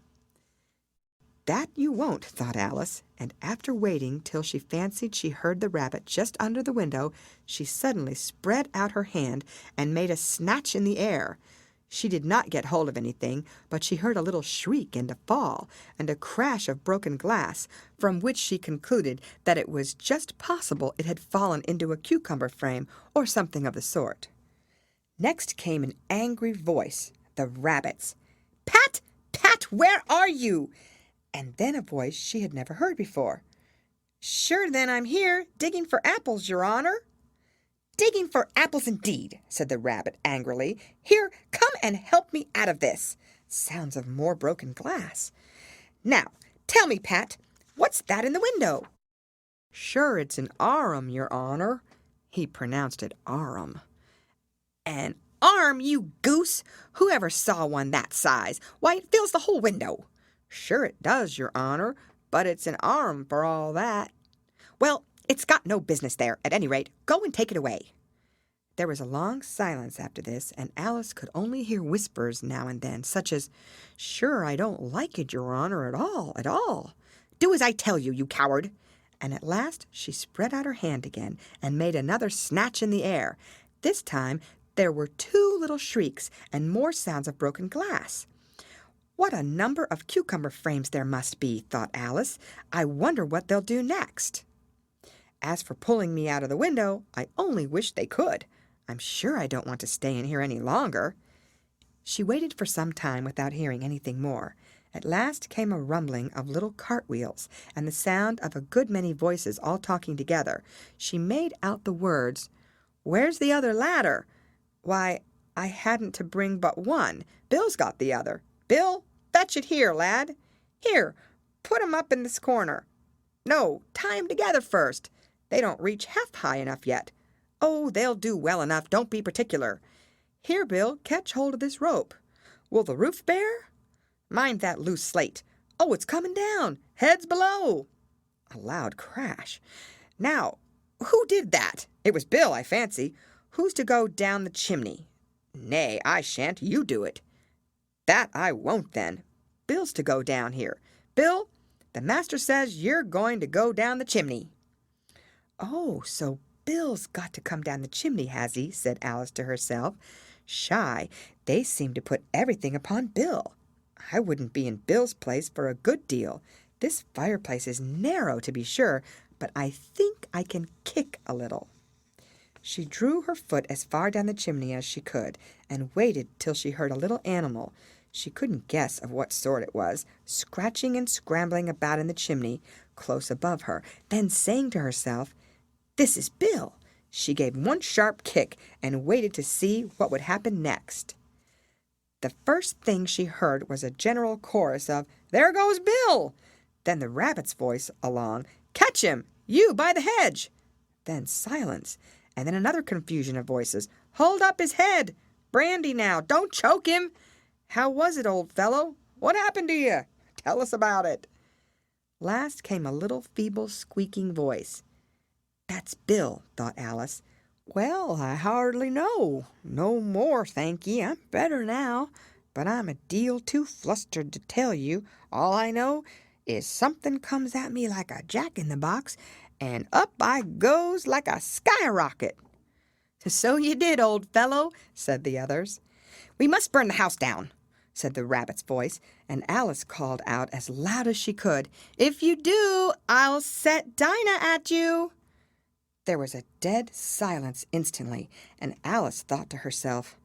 "That you won't," thought Alice, and after waiting till she fancied she heard the rabbit just under the window, she suddenly spread out her hand and made a snatch in the air. She did not get hold of anything, but she heard a little shriek and a fall, and a crash of broken glass, from which she concluded that it was just possible it had fallen into a cucumber frame or something of the sort. Next came an angry voice, the rabbit's. "Pat! Pat, where are you?" And then a voice she had never heard before. "Sure then I'm here, digging for apples, your honor." "Digging for apples indeed," said the rabbit angrily. "Here, come and help me out of this." Sounds of more broken glass. "Now, tell me, Pat, what's that in the window?" "Sure, it's an arum, your honor." He pronounced it arum. "An arm, you goose! Who ever saw one that size? Why, it fills the whole window." "Sure it does, your honor, but it's an arm for all that." "Well, it's got no business there, at any rate. Go and take it away." There was a long silence after this, and Alice could only hear whispers now and then, such as, "Sure, I don't like it, your honor, at all, at all." "Do as I tell you, you coward." And at last she spread out her hand again and made another snatch in the air. This time there were 2 little shrieks and more sounds of broken glass. "What a number of cucumber frames there must be," thought Alice. "I wonder what they'll do next. As for pulling me out of the window, I only wish they could. I'm sure I don't want to stay in here any longer." She waited for some time without hearing anything more. At last came a rumbling of little cartwheels and the sound of a good many voices all talking together. She made out the words, "Where's the other ladder? Why, I hadn't to bring but one. Bill's got the other. Bill, fetch it here, lad. Here, put 'em up in this corner. No, tie 'em together first. They don't reach half high enough yet. Oh, they'll do well enough, don't be particular. Here, Bill, catch hold of this rope. Will the roof bear? Mind that loose slate. Oh, it's coming down. Heads below." A loud crash. "Now, who did that? It was Bill, I fancy. Who's to go down the chimney?" "Nay, I shan't. You do it." "That I won't, then. Bill's to go down here. Bill, the master says you're going to go down the chimney." "Oh, so Bill's got to come down the chimney, has he?" said Alice to herself. Shy, they seemed to put everything upon Bill. I wouldn't be in Bill's place for a good deal. This fireplace is narrow, to be sure, but I think I can kick a little. She drew her foot as far down the chimney as she could, and waited till she heard a little animal, she couldn't guess of what sort it was, scratching and scrambling about in the chimney, close above her. Then saying to herself, "This is Bill," she gave one sharp kick, and waited to see what would happen next. The first thing she heard was a general chorus of, "There goes Bill!" Then the rabbit's voice along, "Catch him, you by the hedge!" Then silence, and then another confusion of voices, "Hold up his head! Brandy now, don't choke him! How was it, old fellow? What happened to you? Tell us about it." Last came a little feeble squeaking voice. "That's Bill," thought Alice. "Well, I hardly know. No more, thank ye. I'm better now. But I'm a deal too flustered to tell you. All I know is something comes at me like a jack-in-the-box, and up I goes like a skyrocket." "So you did, old fellow," said the others. "We must burn the house down," said the rabbit's voice, and Alice called out as loud as she could, "If you do, I'll set Dinah at you." There was a dead silence instantly, and Alice thought to herself,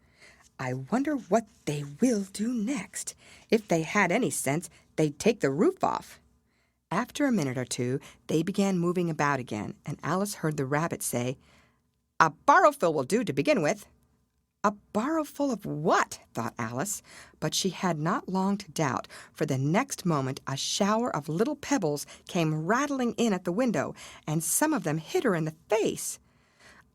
"I wonder what they will do next. If they had any sense, they'd take the roof off." After a minute or two, they began moving about again, and Alice heard the rabbit say, "A barrowful will do to begin with." A barrowful of what? thought Alice, but she had not long to doubt, for the next moment a shower of little pebbles came rattling in at the window, and some of them hit her in the face.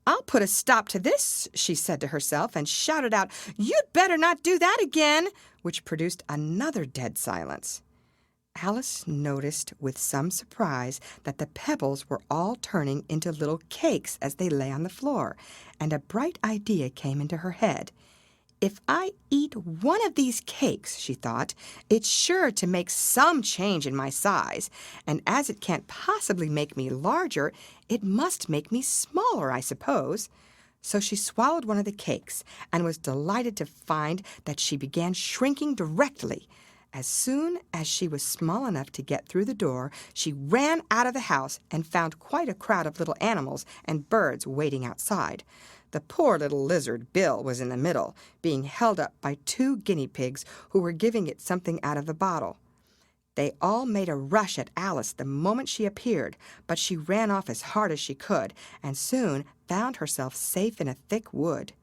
"I'll put a stop to this," she said to herself, and shouted out, "You'd better not do that again," which produced another dead silence. Alice noticed with some surprise that the pebbles were all turning into little cakes as they lay on the floor, and a bright idea came into her head. "If I eat one of these cakes," she thought, "it's sure to make some change in my size, and as it can't possibly make me larger, it must make me smaller, I suppose." So she swallowed one of the cakes, and was delighted to find that she began shrinking directly. As soon as she was small enough to get through the door, she ran out of the house and found quite a crowd of little animals and birds waiting outside. The poor little lizard, Bill, was in the middle, being held up by 2 guinea pigs who were giving it something out of the bottle. They all made a rush at Alice the moment she appeared, but she ran off as hard as she could, and soon found herself safe in a thick wood.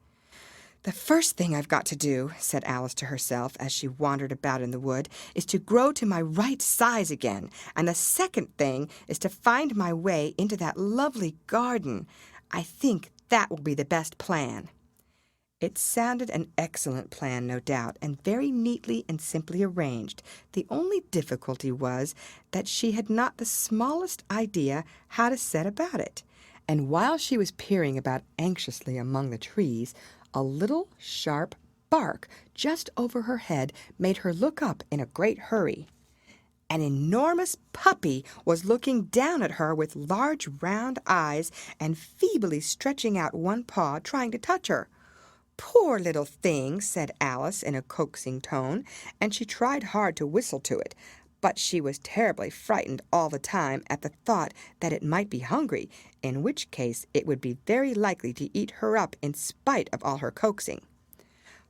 "The first thing I've got to do," said Alice to herself as she wandered about in the wood, "is to grow to my right size again, and the second thing is to find my way into that lovely garden. I think that will be the best plan." It sounded an excellent plan, no doubt, and very neatly and simply arranged. The only difficulty was that she had not the smallest idea how to set about it. And while she was peering about anxiously among the trees, a little sharp bark just over her head made her look up in a great hurry. An enormous puppy was looking down at her with large round eyes and feebly stretching out one paw, trying to touch her. "Poor little thing," said Alice in a coaxing tone, and she tried hard to whistle to it, but she was terribly frightened all the time at the thought that it might be hungry, in which case it would be very likely to eat her up in spite of all her coaxing.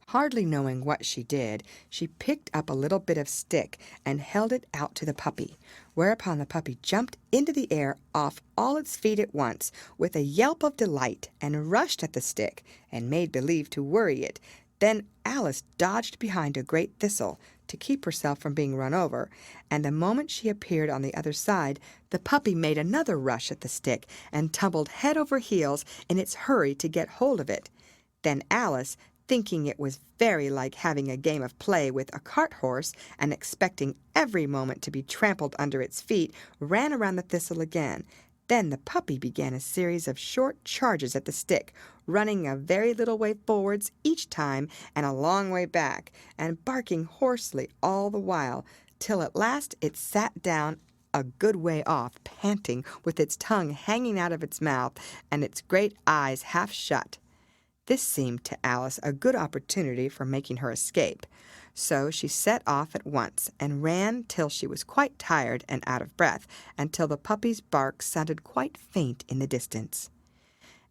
Hardly knowing what she did, she picked up a little bit of stick and held it out to the puppy, whereupon the puppy jumped into the air off all its feet at once with a yelp of delight and rushed at the stick and made believe to worry it. Then Alice dodged behind a great thistle to keep herself from being run over, and the moment she appeared on the other side, the puppy made another rush at the stick and tumbled head over heels in its hurry to get hold of it. Then Alice, thinking it was very like having a game of play with a cart horse, and expecting every moment to be trampled under its feet, ran around the thistle again. Then the puppy began a series of short charges at the stick, running a very little way forwards each time and a long way back, and barking hoarsely all the while, till at last it sat down a good way off, panting, with its tongue hanging out of its mouth and its great eyes half shut. This seemed to Alice a good opportunity for making her escape, so she set off at once and ran till she was quite tired and out of breath, and till the puppy's bark sounded quite faint in the distance.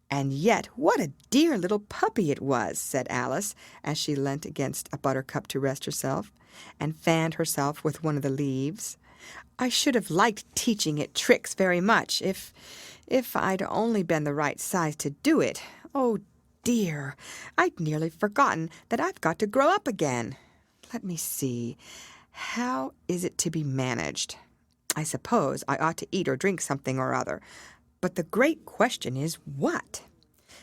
"And yet what a dear little puppy it was," said Alice, as she leant against a buttercup to rest herself, and fanned herself with one of the leaves. "I should have liked teaching it tricks very much, if I'd only been the right size to do it. Oh, dear, I'd nearly forgotten that I've got to grow up again. Let me see. How is it to be managed? I suppose I ought to eat or drink something or other. But the great question is what?"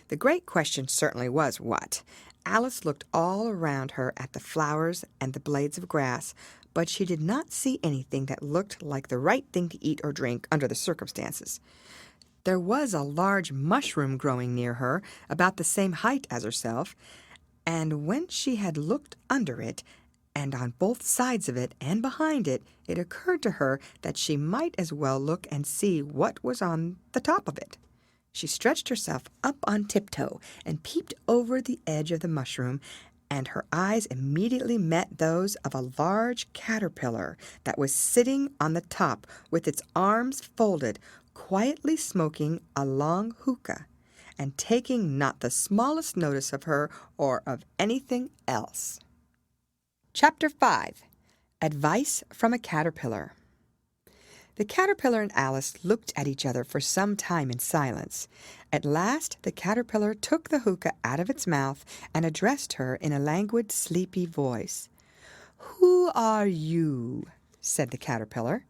The great question certainly was what. Alice looked all around her at the flowers and the blades of grass, but she did not see anything that looked like the right thing to eat or drink under the circumstances. There was a large mushroom growing near her, about the same height as herself, and when she had looked under it, and on both sides of it and behind it, it occurred to her that she might as well look and see what was on the top of it. She stretched herself up on tiptoe and peeped over the edge of the mushroom, and her eyes immediately met those of a large caterpillar that was sitting on the top with its arms folded, quietly smoking a long hookah, and taking not the smallest notice of her or of anything else. Chapter 5. Advice from a Caterpillar. The caterpillar and Alice looked at each other for some time in silence. At last the caterpillar took the hookah out of its mouth and addressed her in a languid, sleepy voice. "Who are you?" said the caterpillar.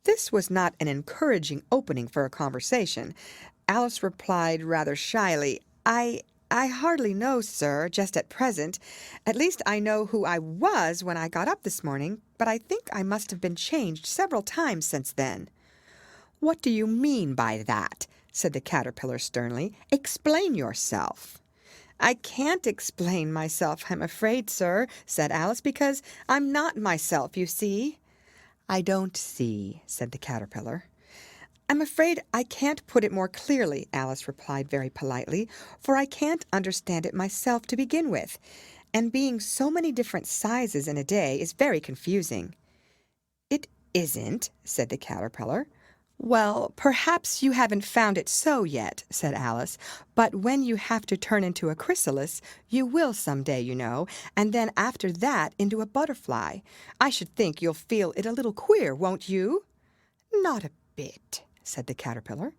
This was not an encouraging opening for a conversation. Alice replied rather shyly, I hardly know, sir, just at present. At least I know who I was when I got up this morning, but I think I must have been changed several times since then." "What do you mean by that?" said the caterpillar sternly. "Explain yourself." "I can't explain myself, I'm afraid, sir," said Alice, "because I'm not myself, you see." "I don't see," said the caterpillar. "I'm afraid I can't put it more clearly," Alice replied very politely, "for I can't understand it myself to begin with, and being so many different sizes in a day is very confusing." "It isn't," said the caterpillar. "Well, perhaps you haven't found it so yet," said Alice, "but when you have to turn into a chrysalis, you will some day, you know, and then after that into a butterfly. I should think you'll feel it a little queer, won't you?" "Not a bit," said the caterpillar.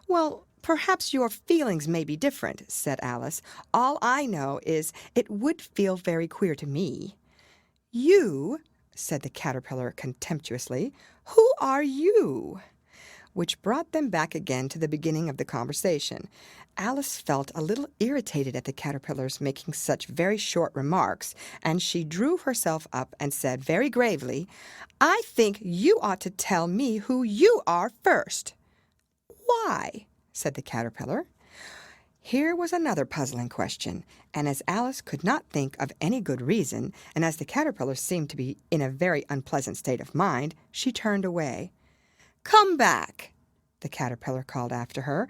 "Well, perhaps your feelings may be different," said Alice. "All I know is it would feel very queer to me." "You?" said the caterpillar contemptuously. "Who are you?" Which brought them back again to the beginning of the conversation. Alice felt a little irritated at the caterpillar's making such very short remarks, and she drew herself up and said very gravely, "I think you ought to tell me who you are first." "Why?" said the caterpillar. Here was another puzzling question, and as Alice could not think of any good reason, and as the caterpillar seemed to be in a very unpleasant state of mind, she turned away. "Come back," the caterpillar called after her.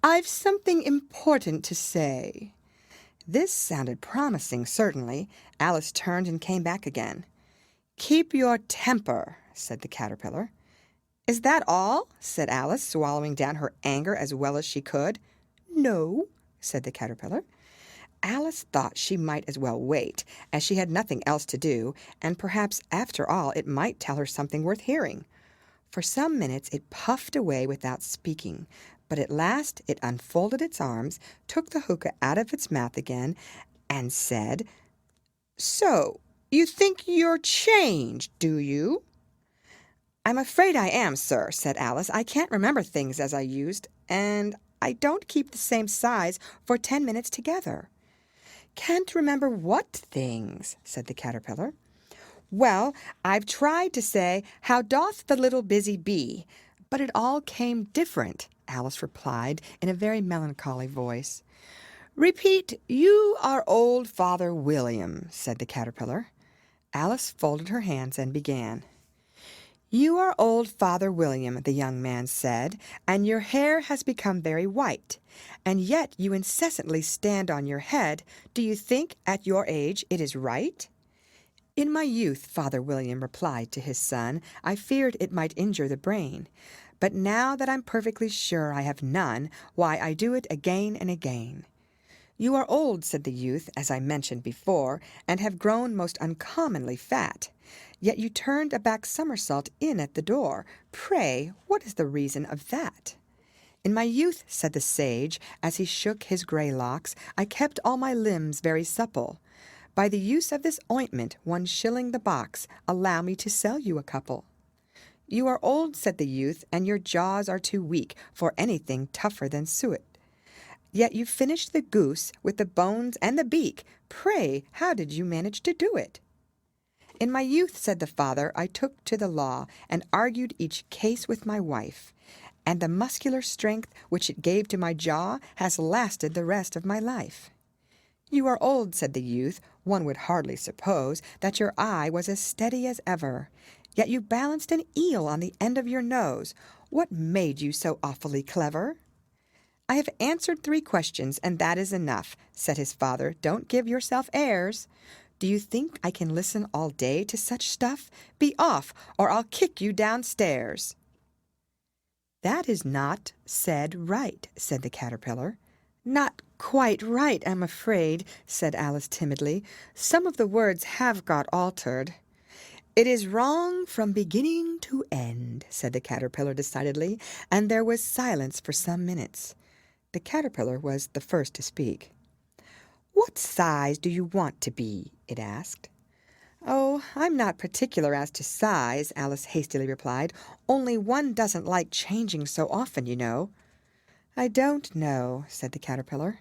"I've something important to say." This sounded promising, certainly. Alice turned and came back again. "Keep your temper," said the caterpillar. "Is that all?" said Alice, swallowing down her anger as well as she could. "No," said the caterpillar. Alice thought she might as well wait, as she had nothing else to do, and perhaps after all it might tell her something worth hearing. For some minutes it puffed away without speaking, but at last it unfolded its arms, took the hookah out of its mouth again, and said, "So, you think you're changed, do you?" "I'm afraid I am, sir," said Alice. "I can't remember things as I used, and I don't keep the same size for 10 minutes together." "Can't remember what things?" said the caterpillar. "Well, I've tried to say, 'How doth the little busy bee?' but it all came different," Alice replied in a very melancholy voice. "Repeat, 'You are old Father William,'" said the caterpillar. Alice folded her hands and began. "You are old, Father William," the young man said, "and your hair has become very white, and yet you incessantly stand on your head. Do you think, at your age, it is right?" "In my youth," Father William replied to his son, "I feared it might injure the brain. But now that I'm perfectly sure I have none, why, I do it again and again." "You are old," said the youth, "as I mentioned before, and have grown most uncommonly fat. Yet you turned a back somersault in at the door. Pray, what is the reason of that?" "In my youth," said the sage, as he shook his gray locks, "I kept all my limbs very supple. By the use of this ointment, 1 shilling the box, allow me to sell you a couple." "You are old," said the youth, "and your jaws are too weak for anything tougher than suet. Yet you finished the goose with the bones and the beak. Pray, how did you manage to do it?" "In my youth," said the father, "I took to the law, and argued each case with my wife, and the muscular strength which it gave to my jaw has lasted the rest of my life." "You are old," said the youth. "One would hardly suppose that your eye was as steady as ever. Yet you balanced an eel on the end of your nose. What made you so awfully clever?" "I have answered 3 questions, and that is enough," said his father. "Don't give yourself airs. Do you think I can listen all day to such stuff? Be off, or I'll kick you downstairs." "That is not said right," said the caterpillar. "Not quite right, I'm afraid," said Alice timidly. "Some of the words have got altered." "It is wrong from beginning to end," said the caterpillar decidedly, and there was silence for some minutes. The caterpillar was the first to speak. "What size do you want to be?" it asked. "Oh, I'm not particular as to size," Alice hastily replied. "Only one doesn't like changing so often, you know." "I don't know," said the caterpillar.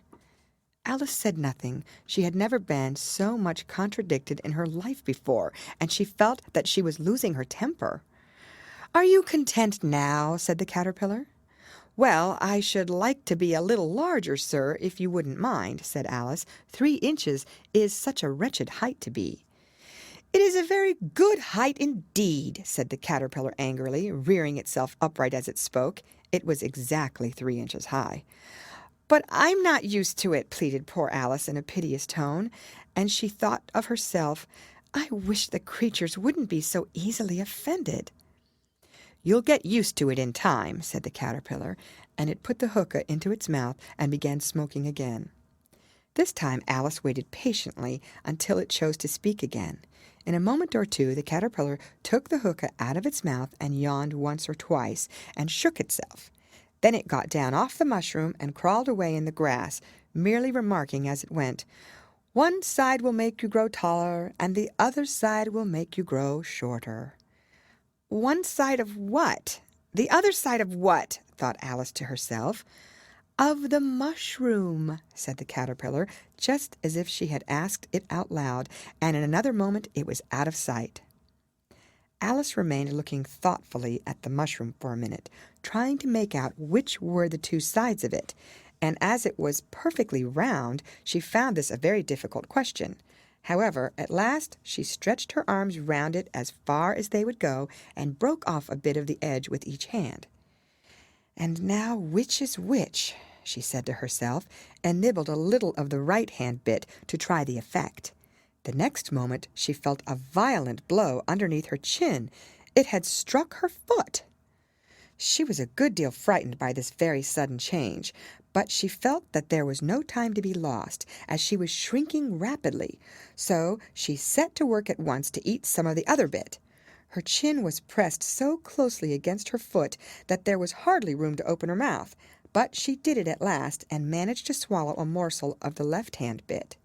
Alice said nothing. She had never been so much contradicted in her life before, and she felt that she was losing her temper. "Are you content now?" said the caterpillar. "Well, I should like to be a little larger, sir, if you wouldn't mind," said Alice. 3 inches is such a wretched height to be." "It is a very good height indeed," said the caterpillar angrily, rearing itself upright as it spoke. It was exactly 3 inches high. "But I'm not used to it," pleaded poor Alice in a piteous tone, and she thought of herself, "I wish the creatures wouldn't be so easily offended." "You'll get used to it in time," said the caterpillar, and it put the hookah into its mouth and began smoking again. This time Alice waited patiently until it chose to speak again. In a moment or two the caterpillar took the hookah out of its mouth and yawned once or twice and shook itself. Then it got down off the mushroom and crawled away in the grass, merely remarking as it went, "One side will make you grow taller, and the other side will make you grow shorter." "One side of what? The other side of what?" thought Alice to herself. "Of the mushroom," said the caterpillar, just as if she had asked it out loud, and in another moment it was out of sight. Alice remained looking thoughtfully at the mushroom for a minute, trying to make out which were the 2 sides of it, and as it was perfectly round, she found this a very difficult question. However, at last she stretched her arms round it as far as they would go, and broke off a bit of the edge with each hand. "And now which is which?" she said to herself, and nibbled a little of the right-hand bit to try the effect. The next moment she felt a violent blow underneath her chin. It had struck her foot. She was a good deal frightened by this very sudden change, but she felt that there was no time to be lost, as she was shrinking rapidly, so she set to work at once to eat some of the other bit. Her chin was pressed so closely against her foot that there was hardly room to open her mouth, but she did it at last and managed to swallow a morsel of the left-hand bit.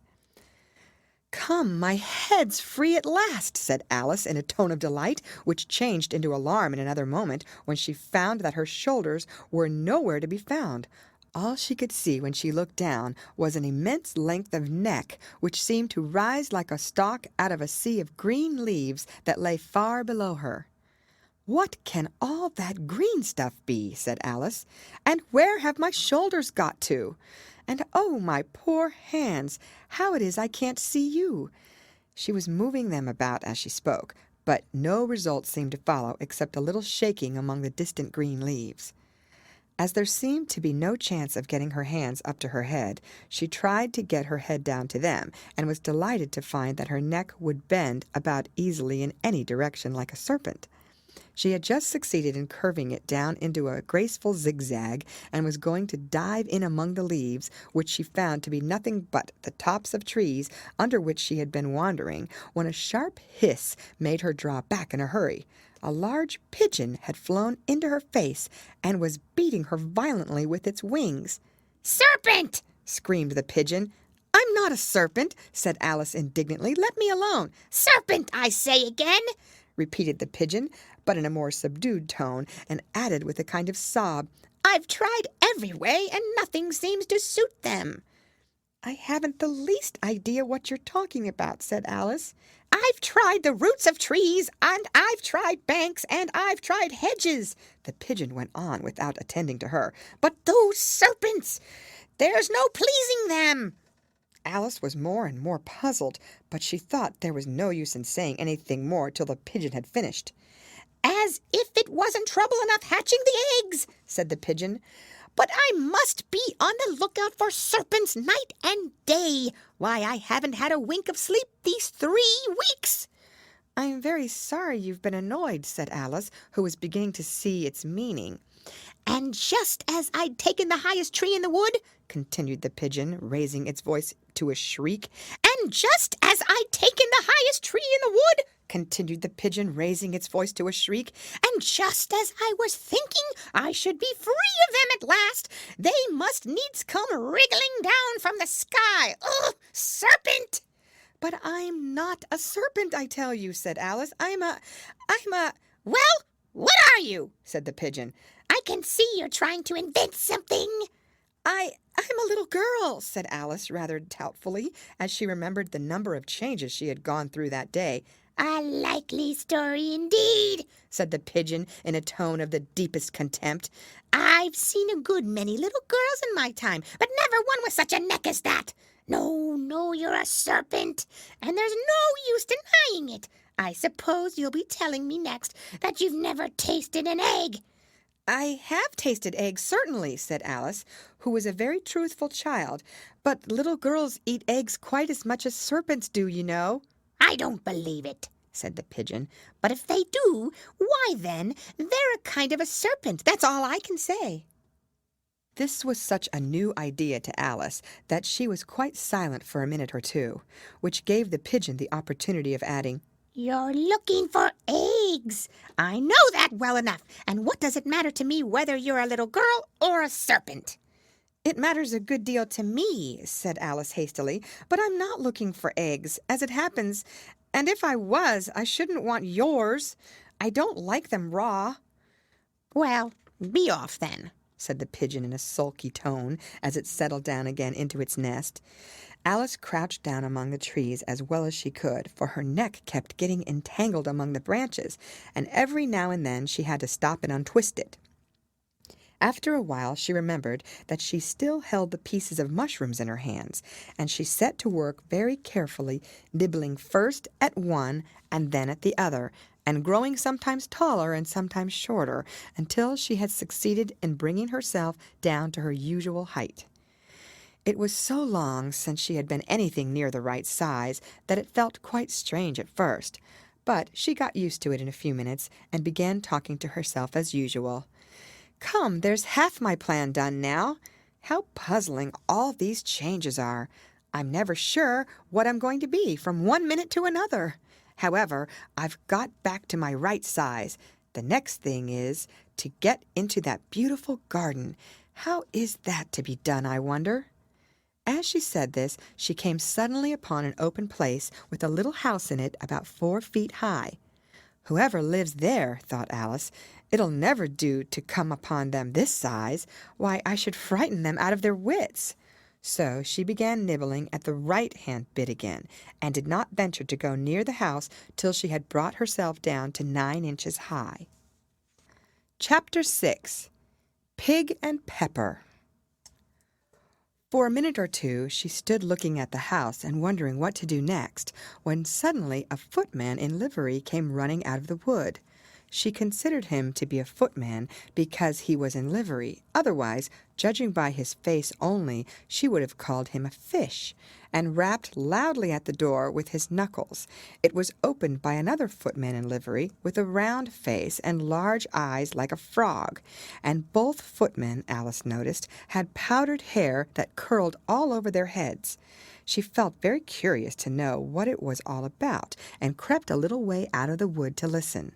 "Come, my head's free at last," said Alice in a tone of delight, which changed into alarm in another moment when she found that her shoulders were nowhere to be found. All she could see when she looked down was an immense length of neck, which seemed to rise like a stalk out of a sea of green leaves that lay far below her. "What can all that green stuff be?" said Alice. "And where have my shoulders got to? And oh, my poor hands, how it is I can't see you!" She was moving them about as she spoke, but no result seemed to follow except a little shaking among the distant green leaves. As there seemed to be no chance of getting her hands up to her head, she tried to get her head down to them, and was delighted to find that her neck would bend about easily in any direction like a serpent. She had just succeeded in curving it down into a graceful zigzag, and was going to dive in among the leaves, which she found to be nothing but the tops of trees under which she had been wandering, when a sharp hiss made her draw back in a hurry. A large pigeon had flown into her face and was beating her violently with its wings. "Serpent!" screamed the pigeon. "I'm not a serpent," said Alice indignantly. "Let me alone." "Serpent, I say again!" repeated the pigeon, but in a more subdued tone, and added with a kind of sob, "I've tried every way, and nothing seems to suit them." "I haven't the least idea what you're talking about," said Alice. "I've tried the roots of trees, and I've tried banks, and I've tried hedges," the pigeon went on without attending to her. "but those serpents, there's no pleasing them." Alice was more and more puzzled, but she thought there was no use in saying anything more till the pigeon had finished. "As if it wasn't trouble enough hatching the eggs," said the pigeon. "But I must be on the lookout for serpents night and day. Why, I haven't had a wink of sleep these 3 weeks." "I am very sorry you've been annoyed," said Alice, who was beginning to see its meaning. "And just as I'd taken the highest tree in the wood," continued the pigeon, raising its voice to a shriek. "and just as I'd taken the highest tree in the wood," continued the pigeon, raising its voice to a shriek. "and just as I was thinking I should be free of them at last, they must needs come wriggling down from the sky. Ugh, serpent!" "But I'm not a serpent, I tell you," said Alice. I'm a... "Well, what are you?" said the pigeon. "I can see you're trying to invent something." I'm a little girl," said Alice rather doubtfully, as she remembered the number of changes she had gone through that day. "A likely story indeed," said the pigeon in a tone of the deepest contempt. "I've seen a good many little girls in my time, but never one with such a neck as that. No, you're a serpent, and there's no use denying it. I suppose you'll be telling me next that you've never tasted an egg." "I have tasted eggs, certainly," said Alice, who was a very truthful child, "but little girls eat eggs quite as much as serpents do, you know." "I don't believe it," said the pigeon. "But if they do, why then, they're a kind of a serpent. That's all I can say." This was such a new idea to Alice that she was quite silent for a minute or two, which gave the pigeon the opportunity of adding, "You're looking for eggs. I know that well enough. And what does it matter to me whether you're a little girl or a serpent?" "It matters a good deal to me," said Alice hastily, "but I'm not looking for eggs, as it happens, and if I was, I shouldn't want yours. I don't like them raw." "Well, be off then," said the pigeon in a sulky tone as it settled down again into its nest. Alice crouched down among the trees as well as she could, for her neck kept getting entangled among the branches, and every now and then she had to stop and untwist it. After a while she remembered that she still held the pieces of mushrooms in her hands, and she set to work very carefully, nibbling first at one and then at the other, and growing sometimes taller and sometimes shorter, until she had succeeded in bringing herself down to her usual height. It was so long since she had been anything near the right size that it felt quite strange at first, but she got used to it in a few minutes and began talking to herself as usual. "Come, there's half my plan done now. How puzzling all these changes are. I'm never sure what I'm going to be from one minute to another. However, I've got back to my right size. The next thing is to get into that beautiful garden. How is that to be done, I wonder?" As she said this, she came suddenly upon an open place with a little house in it about 4 feet high. "Whoever lives there," thought Alice, "it'll never do to come upon them this size. Why, I should frighten them out of their wits." So she began nibbling at the right-hand bit again, and did not venture to go near the house till she had brought herself down to 9 inches high. Chapter 6. Pig and Pepper. For a minute or two she stood looking at the house and wondering what to do next, when suddenly a footman in livery came running out of the wood. She considered him to be a footman because he was in livery. Otherwise, judging by his face only, she would have called him a fish, and rapped loudly at the door with his knuckles. It was opened by another footman in livery, with a round face and large eyes like a frog, and both footmen, Alice noticed, had powdered hair that curled all over their heads. She felt very curious to know what it was all about, and crept a little way out of the wood to listen.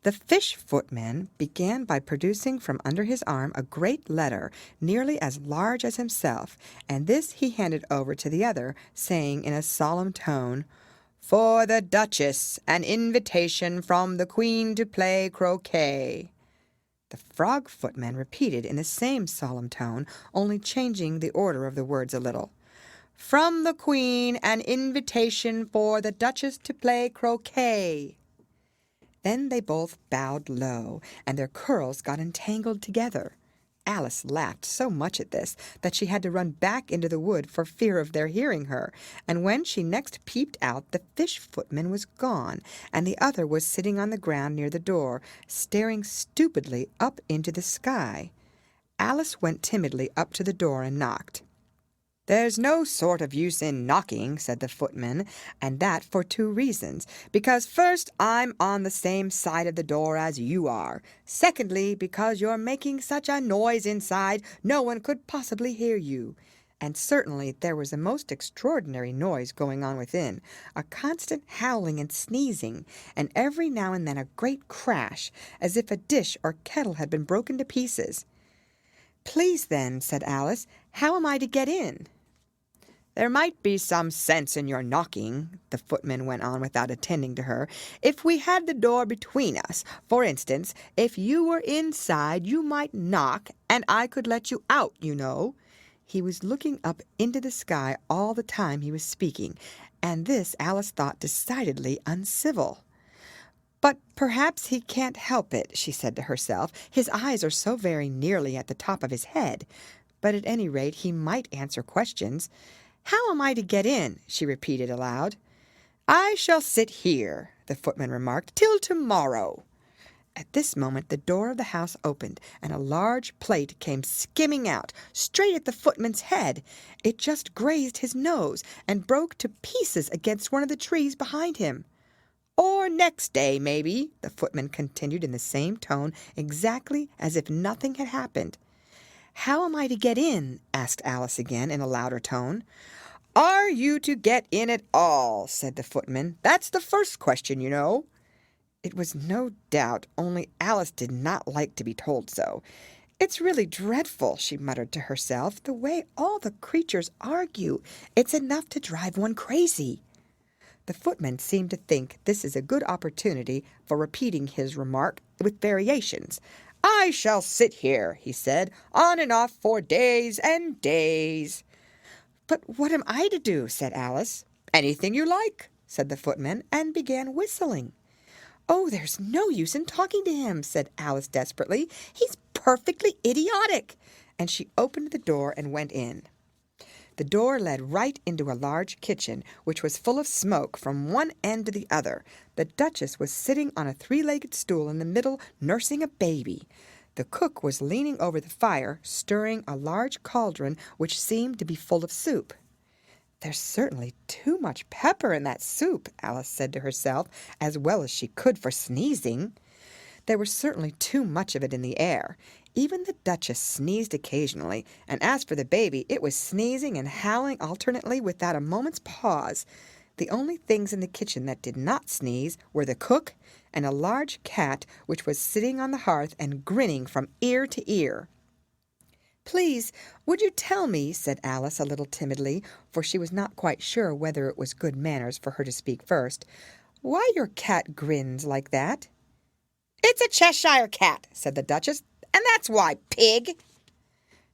The fish footman began by producing from under his arm a great letter nearly as large as himself, and this he handed over to the other, saying in a solemn tone, "For the Duchess, an invitation from the Queen to play croquet." The frog footman repeated in the same solemn tone, only changing the order of the words a little. "From the Queen, an invitation for the Duchess to play croquet." Then they both bowed low, and their curls got entangled together. Alice laughed so much at this that she had to run back into the wood for fear of their hearing her, and when she next peeped out the fish footman was gone, and the other was sitting on the ground near the door, staring stupidly up into the sky. Alice went timidly up to the door and knocked. "There's no sort of use in knocking," said the footman, "and that for two reasons. Because first, I'm on the same side of the door as you are. Secondly, because you're making such a noise inside, no one could possibly hear you." And certainly there was a most extraordinary noise going on within, a constant howling and sneezing, and every now and then a great crash, as if a dish or kettle had been broken to pieces. "Please, then," said Alice, "how am I to get in?" "There might be some sense in your knocking," the footman went on without attending to her, "if we had the door between us. For instance, if you were inside you might knock, and I could let you out, you know." He was looking up into the sky all the time he was speaking, and this Alice thought decidedly uncivil. "But perhaps he can't help it," she said to herself. "His eyes are so very nearly at the top of his head. But at any rate he might answer questions. How am I to get in?" she repeated aloud. "I shall sit here," the footman remarked, "till tomorrow." At this moment the door of the house opened, and a large plate came skimming out, straight at the footman's head. It just grazed his nose, and broke to pieces against one of the trees behind him. "Or next day, maybe," the footman continued in the same tone, exactly as if nothing had happened. "How am I to get in?" asked Alice again in a louder tone. "Are you to get in at all?" said the footman. "That's the first question, you know." It was no doubt, only Alice did not like to be told so. "It's really dreadful," she muttered to herself, "the way all the creatures argue. It's enough to drive one crazy." The footman seemed to think this is a good opportunity for repeating his remark with variations. "I shall sit here," he said, "on and off for days and days." "But what am I to do?" said Alice. "Anything you like," said the footman, and began whistling. "Oh, there's no use in talking to him," said Alice desperately. "He's perfectly idiotic." And she opened the door and went in. The door led right into a large kitchen, which was full of smoke from one end to the other. The Duchess was sitting on a three-legged stool in the middle, nursing a baby. The cook was leaning over the fire, stirring a large cauldron which seemed to be full of soup. "There's certainly too much pepper in that soup," Alice said to herself, as well as she could for sneezing. There was certainly too much of it in the air. Even the Duchess sneezed occasionally, and as for the baby, it was sneezing and howling alternately without a moment's pause. The only things in the kitchen that did not sneeze were the cook and a large cat which was sitting on the hearth and grinning from ear to ear. "Please, would you tell me," said Alice a little timidly, for she was not quite sure whether it was good manners for her to speak first, "why your cat grins like that?" "It's a Cheshire cat," said the Duchess, "and that's why, pig."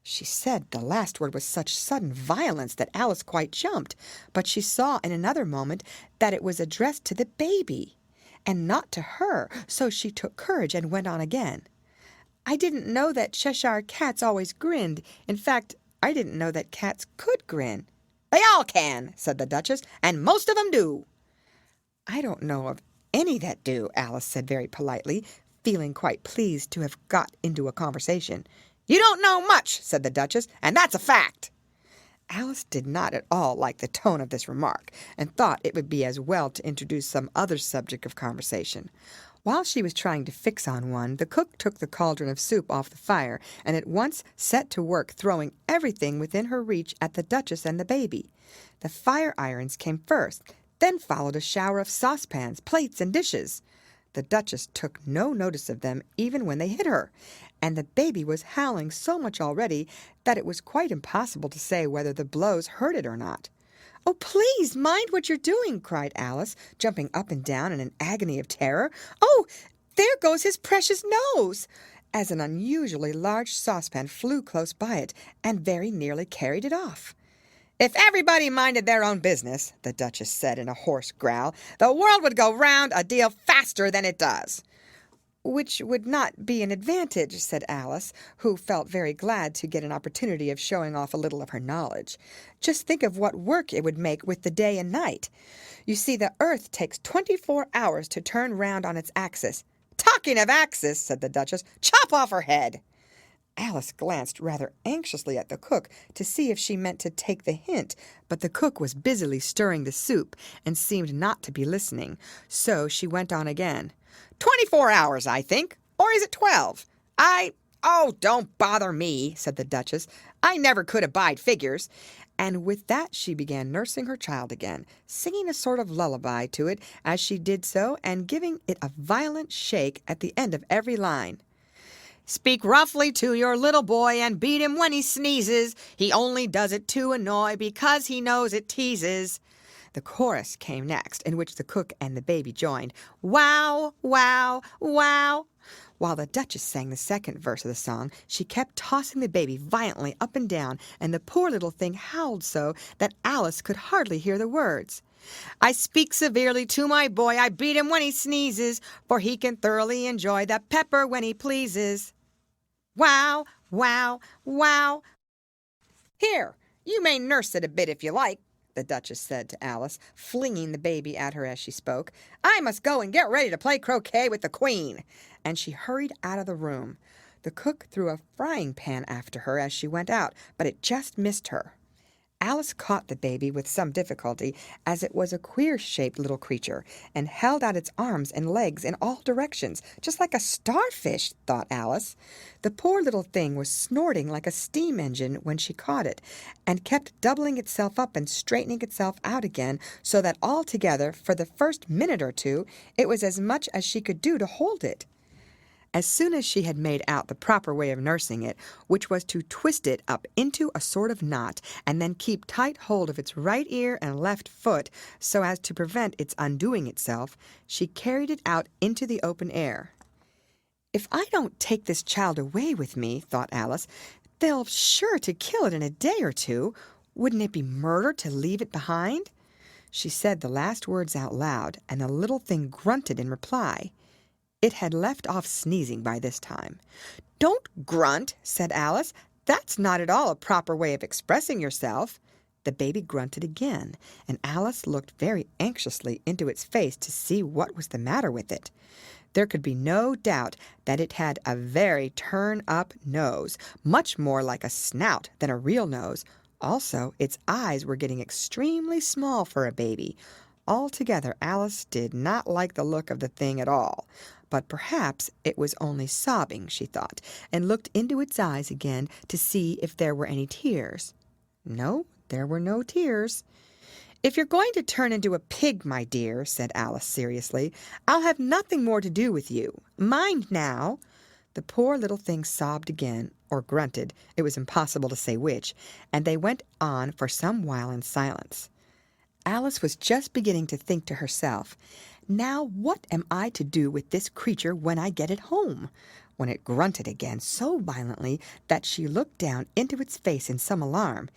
She said the last word with such sudden violence that Alice quite jumped, but she saw in another moment that it was addressed to the baby, and not to her, so she took courage and went on again. "I didn't know that Cheshire cats always grinned. In fact, I didn't know that cats could grin." "They all can," said the Duchess, "and most of them do." "I don't know of any that do," Alice said very politely, feeling quite pleased to have got into a conversation. "You don't know much," said the Duchess, "and that's a fact." Alice did not at all like the tone of this remark, and thought it would be as well to introduce some other subject of conversation. While she was trying to fix on one, the cook took the cauldron of soup off the fire and at once set to work throwing everything within her reach at the Duchess and the baby. The fire irons came first, then followed a shower of saucepans, plates, and dishes. The Duchess took no notice of them even when they hit her, and the baby was howling so much already that it was quite impossible to say whether the blows hurt it or not. "Oh, please, mind what you're doing," cried Alice, jumping up and down in an agony of terror. "Oh, there goes his precious nose!" as an unusually large saucepan flew close by it and very nearly carried it off. "If everybody minded their own business," the Duchess said in a hoarse growl, "the world would go round a deal faster than it does." "Which would not be an advantage," said Alice, who felt very glad to get an opportunity of showing off a little of her knowledge. "Just think of what work it would make with the day and night. You see, the earth takes 24 hours to turn round on its axis." "Talking of axis," said the Duchess, "chop off her head." Alice glanced rather anxiously at the cook to see if she meant to take the hint, but the cook was busily stirring the soup and seemed not to be listening, so she went on again. 24 hours, I think. Or is it 12? Oh, don't bother me," said the Duchess. "I never could abide figures." And with that she began nursing her child again, singing a sort of lullaby to it as she did so and giving it a violent shake at the end of every line. "Speak roughly to your little boy and beat him when he sneezes. He only does it to annoy because he knows it teases." The chorus came next, in which the cook and the baby joined. "Wow, wow, wow." While the Duchess sang the second verse of the song, she kept tossing the baby violently up and down, and the poor little thing howled so that Alice could hardly hear the words. "I speak severely to my boy, I beat him when he sneezes, for he can thoroughly enjoy the pepper when he pleases." Wow, wow, wow. "Here, you may nurse it a bit if you like," the Duchess said to Alice, flinging the baby at her as she spoke. "I must go and get ready to play croquet with the Queen." And she hurried out of the room. The cook threw a frying pan after her as she went out, but it just missed her. Alice caught the baby with some difficulty, as it was a queer-shaped little creature, and held out its arms and legs in all directions, just like a starfish, thought Alice. The poor little thing was snorting like a steam engine when she caught it, and kept doubling itself up and straightening itself out again, so that altogether, for the first minute or two, it was as much as she could do to hold it. As soon as she had made out the proper way of nursing it, which was to twist it up into a sort of knot, and then keep tight hold of its right ear and left foot, so as to prevent its undoing itself, she carried it out into the open air. "If I don't take this child away with me," thought Alice, "they'll sure to kill it in a day or two. Wouldn't it be murder to leave it behind?" She said the last words out loud, and the little thing grunted in reply. It had left off sneezing by this time. "Don't grunt," said Alice. "That's not at all a proper way of expressing yourself." The baby grunted again, and Alice looked very anxiously into its face to see what was the matter with it. There could be no doubt that it had a very turn-up nose, much more like a snout than a real nose. Also, its eyes were getting extremely small for a baby. Altogether, Alice did not like the look of the thing at all. But perhaps it was only sobbing, she thought, and looked into its eyes again to see if there were any tears. No, there were no tears. "If you're going to turn into a pig, my dear," said Alice seriously, "I'll have nothing more to do with you. Mind now." The poor little thing sobbed again, or grunted, it was impossible to say which, and they went on for some while in silence. Alice was just beginning to think to herself, "Now what am I to do with this creature when I get it home?" when it grunted again so violently that she looked down into its face in some alarm.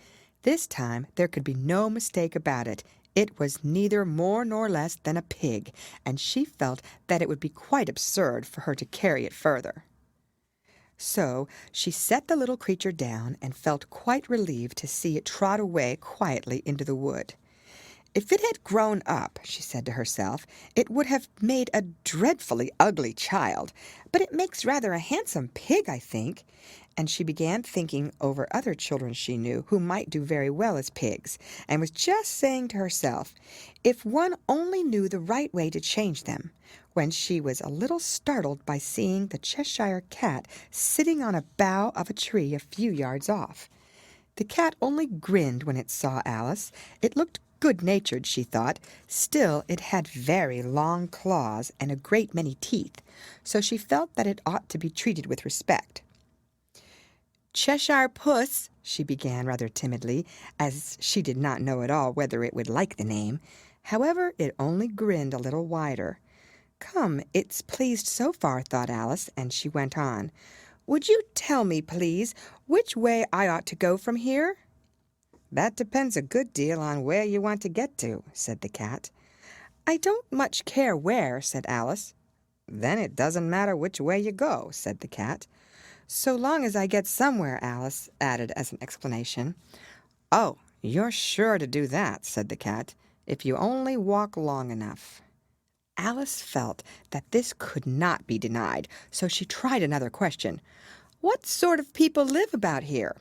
This time there could be no mistake about it. It was neither more nor less than a pig, and she felt that it would be quite absurd for her to carry it further. So she set the little creature down and felt quite relieved to see it trot away quietly into the wood. If it had grown up, she said to herself, it would have made a dreadfully ugly child, but it makes rather a handsome pig, I think. And she began thinking over other children she knew who might do very well as pigs, and was just saying to herself, if one only knew the right way to change them, when she was a little startled by seeing the Cheshire Cat sitting on a bough of a tree a few yards off. The cat only grinned when it saw Alice. It looked good-natured, she thought. Still, it had very long claws and a great many teeth, so she felt that it ought to be treated with respect. Cheshire Puss, she began rather timidly, as she did not know at all whether it would like the name. However, it only grinned a little wider. Come, it's pleased so far, thought Alice, and she went on. Would you tell me, please, which way I ought to go from here? That depends a good deal on where you want to get to, said the cat. I don't much care where, said Alice. Then it doesn't matter which way you go, said the cat. So long as I get somewhere, Alice added as an explanation. Oh, you're sure to do that, said the cat, if you only walk long enough. Alice felt that this could not be denied, so she tried another question. What sort of people live about here?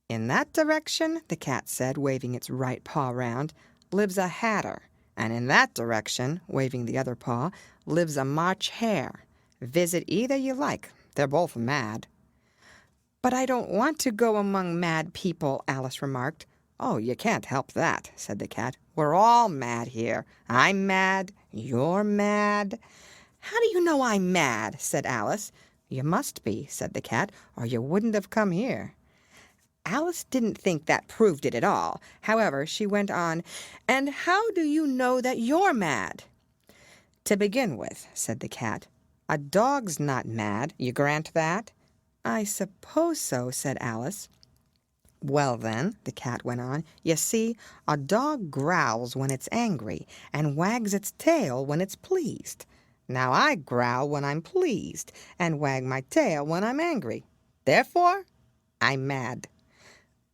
In that direction, the cat said, waving its right paw round, lives a hatter, and in that direction, waving the other paw, lives a March hare. Visit either you like. They're both mad. But I don't want to go among mad people, Alice remarked. Oh, you can't help that, said the cat. We're all mad here. I'm mad. You're mad. How do you know I'm mad? Said Alice. You must be, said the cat, or you wouldn't have come here. Alice didn't think that proved it at all. However, she went on, and how do you know that you're mad? To begin with, said the cat, a dog's not mad. You grant that? I suppose so, said Alice. Well, then, the cat went on, you see, a dog growls when it's angry and wags its tail when it's pleased. Now I growl when I'm pleased and wag my tail when I'm angry. Therefore, I'm mad.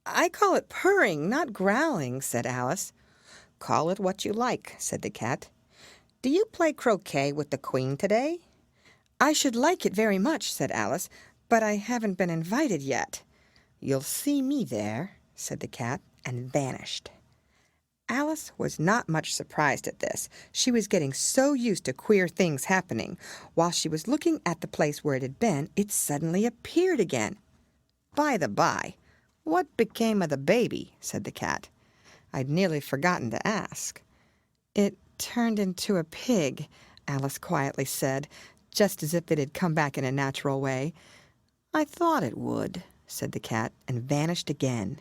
I call it purring, not growling, said Alice. Call it what you like, said the cat. Do you play croquet with the Queen today? I should like it very much, said Alice, but I haven't been invited yet. You'll see me there, said the cat, and vanished. Alice was not much surprised at this. She was getting so used to queer things happening. While she was looking at the place where it had been, it suddenly appeared again. By the by, what became of the baby? Said the cat. I'd nearly forgotten to ask. It turned into a pig, Alice quietly said, just as if it had come back in a natural way. I thought it would, said the cat, and vanished again.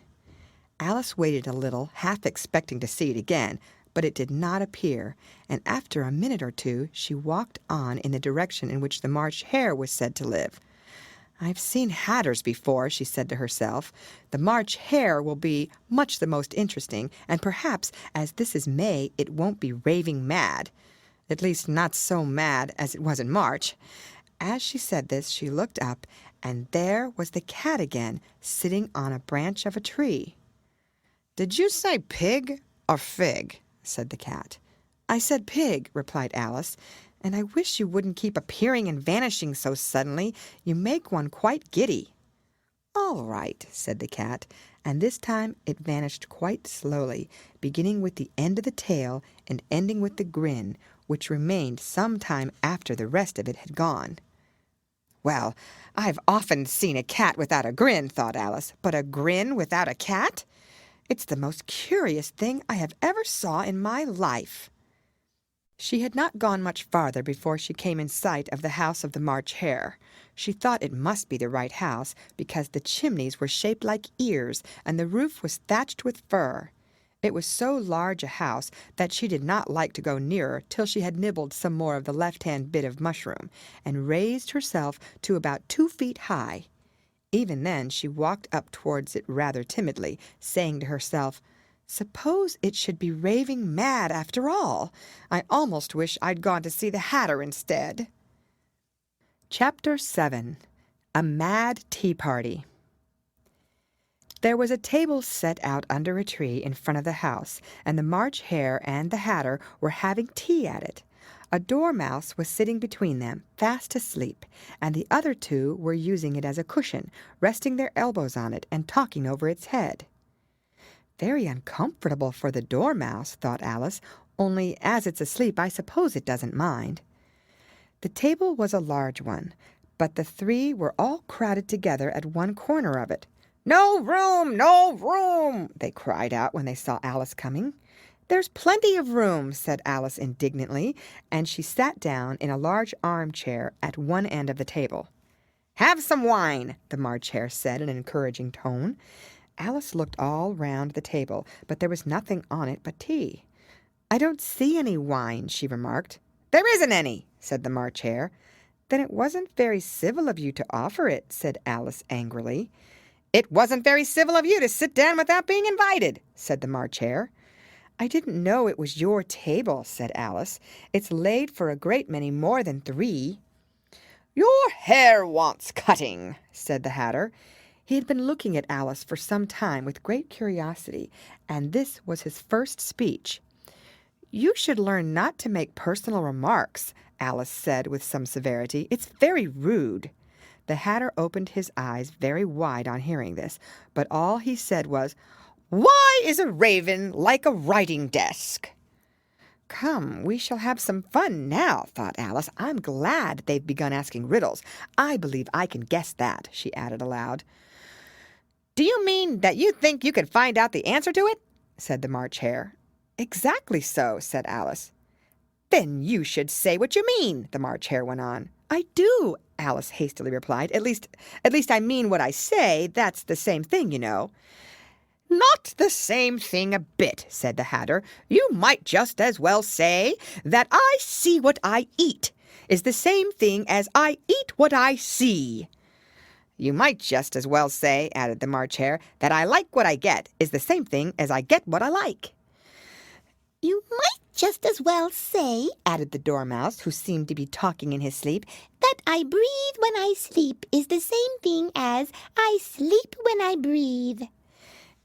Alice waited a little, half expecting to see it again, but it did not appear, and after a minute or two she walked on in the direction in which the March hare was said to live. I've seen hatters before, she said to herself. The March hare will be much the most interesting, and perhaps, as this is May, it won't be raving mad. At least not so mad as it was in March. As she said this, she looked up, and there was the cat again, sitting on a branch of a tree. Did you say pig or fig? Said the cat. I said pig, replied Alice, and I wish you wouldn't keep appearing and vanishing so suddenly. You make one quite giddy. All right, said the cat, and this time it vanished quite slowly, beginning with the end of the tail and ending with the grin, which remained some time after the rest of it had gone. Well, I've often seen a cat without a grin, thought Alice, but a grin without a cat? It's the most curious thing I have ever saw in my life. She had not gone much farther before she came in sight of the house of the March hare. She thought it must be the right house, because the chimneys were shaped like ears, and the roof was thatched with fur. It was so large a house that she did not like to go nearer till she had nibbled some more of the left-hand bit of mushroom, and raised herself to about 2 feet high. Even then she walked up towards it rather timidly, saying to herself, Suppose it should be raving mad after all. I almost wish I'd gone to see the hatter instead. Chapter 7. A Mad Tea Party. There was a table set out under a tree in front of the house, and the March Hare and the Hatter were having tea at it. A dormouse was sitting between them, fast asleep, and the other two were using it as a cushion, resting their elbows on it and talking over its head. Very uncomfortable for the dormouse, thought Alice, only as it's asleep I suppose it doesn't mind. The table was a large one, but the three were all crowded together at one corner of it. "No room! No room!" they cried out when they saw Alice coming. "There's plenty of room," said Alice indignantly, and she sat down in a large armchair at one end of the table. "Have some wine," the March Hare said in an encouraging tone. Alice looked all round the table, but there was nothing on it but tea. "I don't see any wine," she remarked. "There isn't any," said the March Hare. "Then it wasn't very civil of you to offer it," said Alice angrily. "It wasn't very civil of you to sit down without being invited," said the March Hare. "I didn't know it was your table," said Alice. "It's laid for a great many more than three." "Your hair wants cutting," said the Hatter. He had been looking at Alice for some time with great curiosity, and this was his first speech. "You should learn not to make personal remarks," Alice said with some severity. "It's very rude." The Hatter opened his eyes very wide on hearing this, but all he said was, "Why is a raven like a writing desk?" "Come, we shall have some fun now," thought Alice. "I'm glad they've begun asking riddles. I believe I can guess that," she added aloud. "Do you mean that you think you could find out the answer to it?" said the March Hare. "Exactly so," said Alice. "Then you should say what you mean," the March Hare went on. "I do," Alice hastily replied. At least I mean what I say. That's the same thing, you know." "Not the same thing a bit," said the Hatter. "You might just as well say that I see what I eat is the same thing as I eat what I see." "You might just as well say," added the March Hare, "that I like what I get is the same thing as I get what I like." You might just as well say, added the Dormouse, who seemed to be talking in his sleep, that I breathe when I sleep is the same thing as I sleep when I breathe.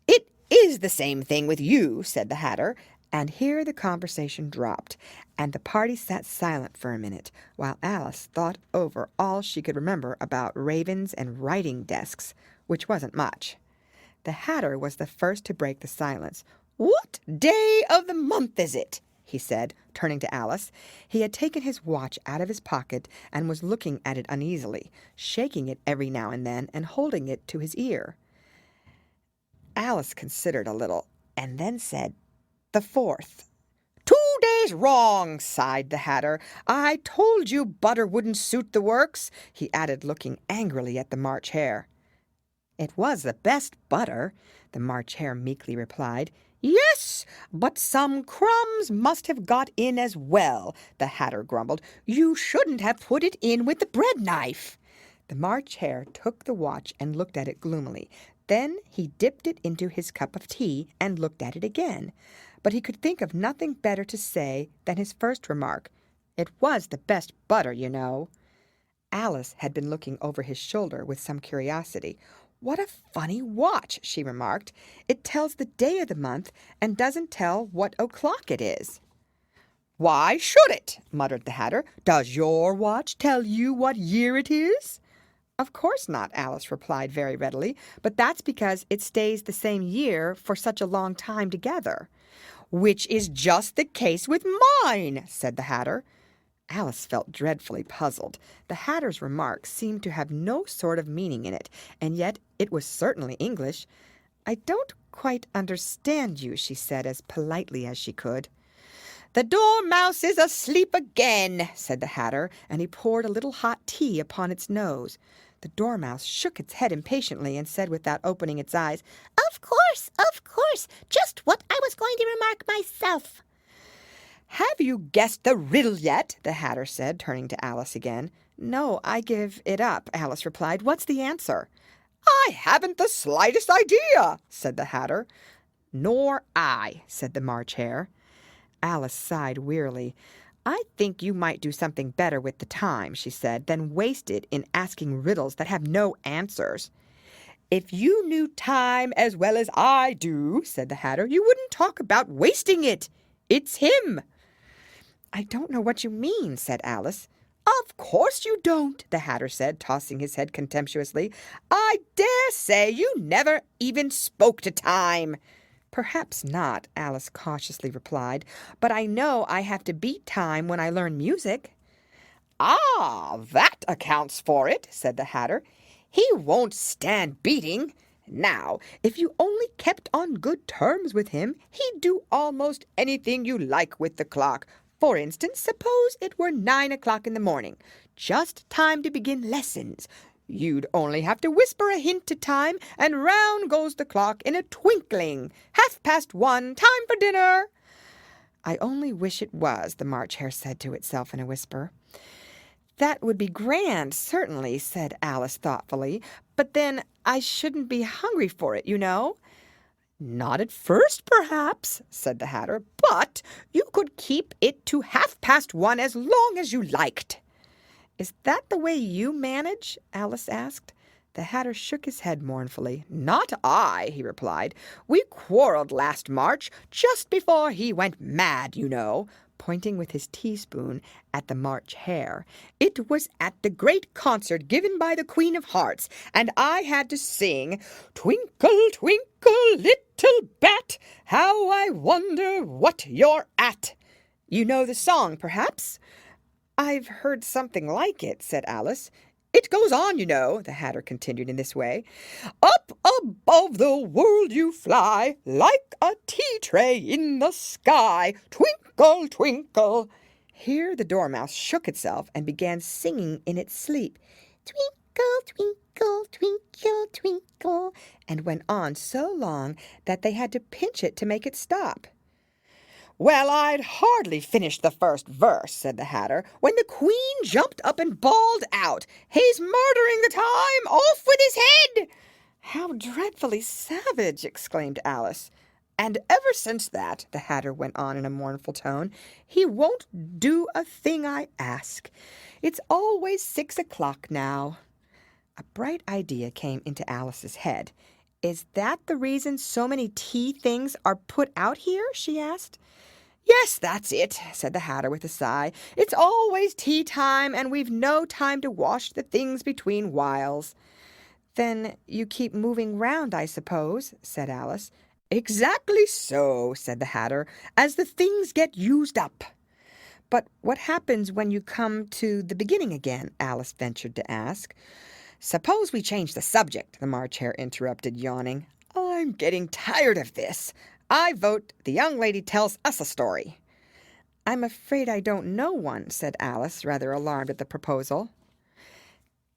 "It is the same thing with you," said the Hatter, and here the conversation dropped, and the party sat silent for a minute, while Alice thought over all she could remember about ravens and writing desks, which wasn't much. The Hatter was the first to break the silence. "What day of the month is it?" he said, turning to Alice. He had taken his watch out of his pocket and was looking at it uneasily, shaking it every now and then and holding it to his ear. Alice considered a little and then said, "The 4th." "2 days wrong," sighed the Hatter. "I told you butter wouldn't suit the works," he added, looking angrily at the March Hare. "It was the best butter," the March Hare meekly replied. "Yes, but some crumbs must have got in as well," the Hatter grumbled. "You shouldn't have put it in with the bread knife." The March Hare took the watch and looked at it gloomily. Then he dipped it into his cup of tea and looked at it again. But he could think of nothing better to say than his first remark. "It was the best butter, you know." Alice had been looking over his shoulder with some curiosity. "What a funny watch," she remarked. "It tells the day of the month and doesn't tell what o'clock it is." "Why should it?" muttered the Hatter. "Does your watch tell you what year it is?" "Of course not," Alice replied very readily, "but that's because it stays the same year for such a long time together." "Which is just the case with mine," said the Hatter. Alice felt dreadfully puzzled. The Hatter's remark seemed to have no sort of meaning in it, and yet it was certainly English. "I don't quite understand you," she said as politely as she could. "The Dormouse is asleep again," said the Hatter, and he poured a little hot tea upon its nose. The Dormouse shook its head impatiently and said without opening its eyes, Of course, just what I was going to remark myself." "Have you guessed the riddle yet?" the Hatter said, turning to Alice again. "No, I give it up," Alice replied. "What's the answer?" "I haven't the slightest idea," said the Hatter. "Nor I," said the March Hare. Alice sighed wearily. "I think you might do something better with the time," she said, "than waste it in asking riddles that have no answers." "If you knew time as well as I do," said the Hatter, "you wouldn't talk about wasting it. It's him." "I don't know what you mean," said Alice. "Of course you don't," the Hatter said, tossing his head contemptuously. "I dare say you never even spoke to time." "Perhaps not," Alice cautiously replied, "but I know I have to beat time when I learn music." "Ah, that accounts for it," said the Hatter. "He won't stand beating. Now, if you only kept on good terms with him, he'd do almost anything you like with the clock. For instance, suppose it were 9 o'clock in the morning, just time to begin lessons. You'd only have to whisper a hint to time, and round goes the clock in a twinkling. 1:30, time for dinner." "I only wish it was," the March Hare said to itself in a whisper. "That would be grand, certainly," said Alice thoughtfully. "But then I shouldn't be hungry for it, you know." "Not at first, perhaps," said the Hatter, "but you could keep it to 1:30 as long as you liked." "Is that the way you manage?" Alice asked. The Hatter shook his head mournfully. "Not I," he replied. "We quarreled last March, just before he went mad, you know," pointing with his teaspoon at the March Hare. "It was at the great concert given by the Queen of Hearts, and I had to sing, 'Twinkle, twinkle, little bat, how I wonder what you're at.' You know the song, perhaps?" "I've heard something like it," said Alice. "It goes on, you know," the Hatter continued in this way. "Up above the world you fly, like a tea-tray in the sky. Twinkle, twinkle." Here the Dormouse shook itself and began singing in its sleep, "Twinkle, twinkle, twinkle, twinkle," and went on so long that they had to pinch it to make it stop. "Well, I'd hardly finished the first verse," said the Hatter, "when the Queen jumped up and bawled out, 'He's murdering the time! Off with his head!'" "How dreadfully savage!" exclaimed Alice. "And ever since that," the Hatter went on in a mournful tone, "he won't do a thing I ask. It's always 6 o'clock now." A bright idea came into Alice's head. "Is that the reason so many tea things are put out here?" she asked. "Yes, that's it," said the Hatter with a sigh. "It's always tea time, and we've no time to wash the things between whiles." "Then you keep moving round, I suppose," said Alice. "Exactly so," said the Hatter, "as the things get used up." "But what happens when you come to the beginning again?" Alice ventured to ask. "Suppose we change the subject," the March Hare interrupted, yawning. "I'm getting tired of this. I vote the young lady tells us a story." "I'm afraid I don't know one," said Alice, rather alarmed at the proposal.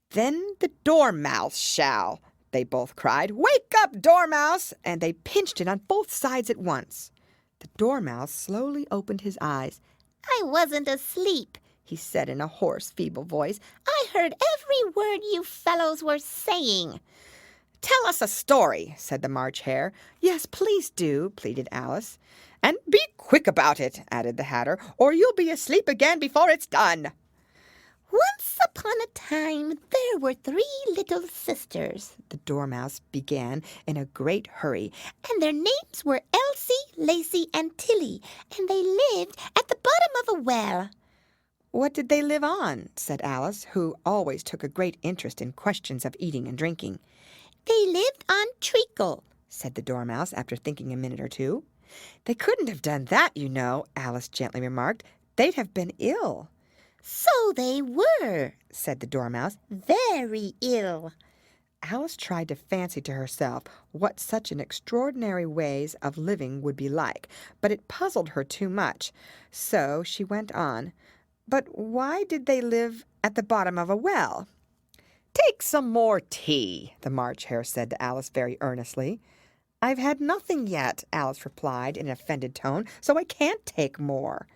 "Then the Dormouse shall," they both cried. "Wake up, Dormouse!" And they pinched it on both sides at once. The Dormouse slowly opened his eyes. "I wasn't asleep," he said in a hoarse, feeble voice. "I heard every word you fellows were saying." "Tell us a story," said the March Hare. "Yes, please do," pleaded Alice. "And be quick about it," added the Hatter, "or you'll be asleep again before it's done." "Once upon a time there were 3 little sisters," the Dormouse began in a great hurry, "and their names were Elsie, Lacie, and Tilly, and they lived at the bottom of a well." "What did they live on?" said Alice, who always took a great interest in questions of eating and drinking. "They lived on treacle," said the Dormouse after thinking a minute or two. "They couldn't have done that, you know," Alice gently remarked. "They'd have been ill." "So they were," said the Dormouse, "very ill." Alice tried to fancy to herself what such an extraordinary ways of living would be like, but it puzzled her too much. So she went on. "But why did they live at the bottom of a well?" "Take some more tea," the March Hare said to Alice very earnestly. "I've had nothing yet," Alice replied in an offended tone, "so I can't take more."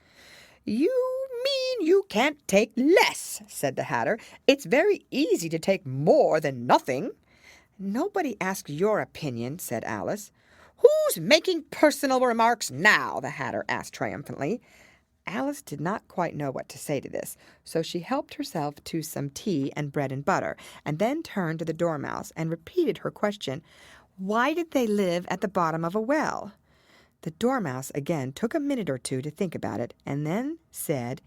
"You mean you can't take less," said the Hatter. "It's very easy to take more than nothing." "Nobody asked your opinion," said Alice. "Who's making personal remarks now?" the Hatter asked triumphantly. Alice did not quite know what to say to this, so she helped herself to some tea and bread and butter, and then turned to the Dormouse and repeated her question, "Why did they live at the bottom of a well?" The Dormouse again took a minute or two to think about it, and then said,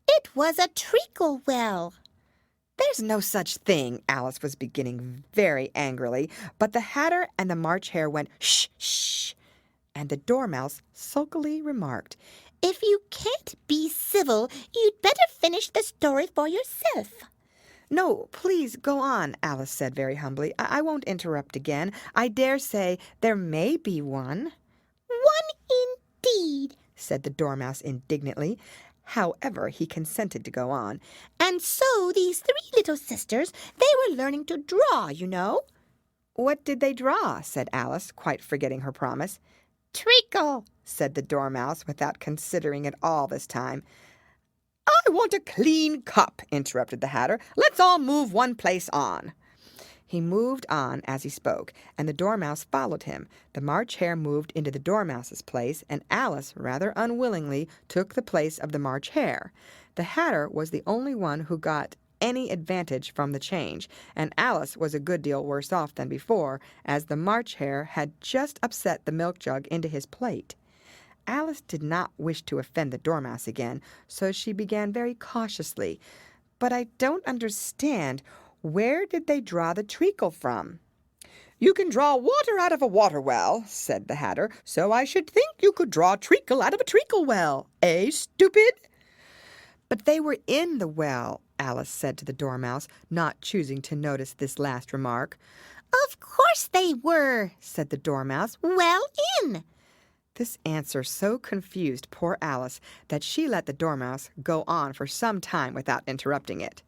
"It was a treacle well." "There's no such thing," Alice was beginning very angrily, but the Hatter and the March Hare went, "Shh, shh," and the Dormouse sulkily remarked, "If you can't be civil, you'd better finish the story for yourself." "No, please go on," Alice said very humbly. I won't interrupt again. I dare say there may be one." "One indeed," said the Dormouse indignantly. However, he consented to go on. "And so these three little sisters, they were learning to draw, you know." "What did they draw?" said Alice, quite forgetting her promise. "Treacle," said the Dormouse, without considering it all this time. "I want a clean cup," interrupted the Hatter. "Let's all move one place on." He moved on as he spoke, and the Dormouse followed him. The March Hare moved into the Dormouse's place, and Alice, rather unwillingly, took the place of the March Hare. The Hatter was the only one who got any advantage from the change, and Alice was a good deal worse off than before, as the March Hare had just upset the milk jug into his plate. Alice did not wish to offend the Dormouse again, so she began very cautiously. "But I don't understand. Where did they draw the treacle from?" "You can draw water out of a water well," said the Hatter, "so I should think you could draw treacle out of a treacle well. Eh, stupid?" "But they were in the well," Alice said to the Dormouse, not choosing to notice this last remark. "Of course they were," said the Dormouse. "Well in." This answer so confused poor Alice that she let the Dormouse go on for some time without interrupting it.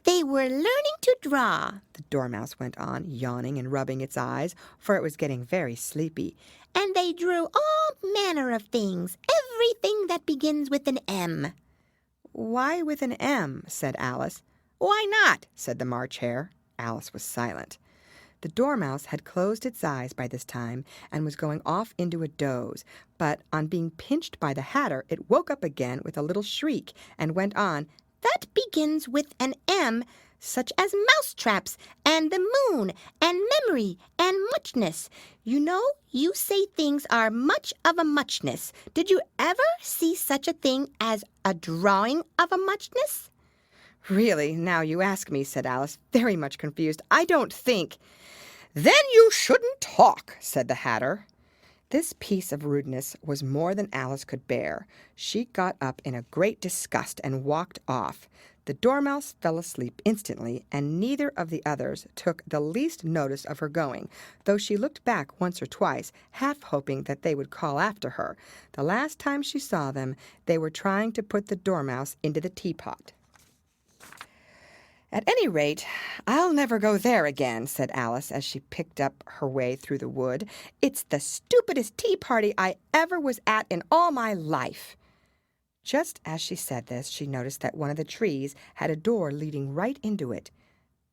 "They were learning to draw," the Dormouse went on, yawning and rubbing its eyes, for it was getting very sleepy. "and they drew all manner of things, everything that begins with an M." "Why with an M?" said Alice. "Why not?" said the March Hare. Alice was silent. The Dormouse had closed its eyes by this time and was going off into a doze, but on being pinched by the Hatter, it woke up again with a little shriek and went on, "That begins with an M, such as mousetraps, and the moon, and memory, and muchness. You know, you say things are much of a muchness. Did you ever see such a thing as a drawing of a muchness?" "Really, now you ask me," said Alice, very much confused. "I don't think—" "Then you shouldn't talk," said the Hatter. This piece of rudeness was more than Alice could bear. She got up in a great disgust and walked off. The Dormouse fell asleep instantly, and neither of the others took the least notice of her going, though she looked back once or twice, half hoping that they would call after her. The last time she saw them, they were trying to put the Dormouse into the teapot. "At any rate, I'll never go there again," said Alice as she picked up her way through the wood. "It's the stupidest tea party I ever was at in all my life." Just as she said this, she noticed that one of the trees had a door leading right into it.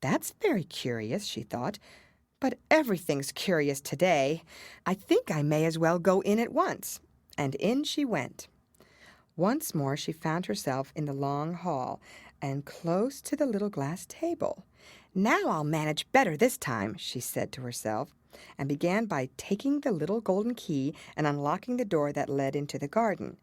"That's very curious," she thought, "but everything's curious today. I think I may as well go in at once." And in she went. Once more she found herself in the long hall, and close to the little glass table. "Now I'll manage better this time," she said to herself, and began by taking the little golden key and unlocking the door that led into the garden.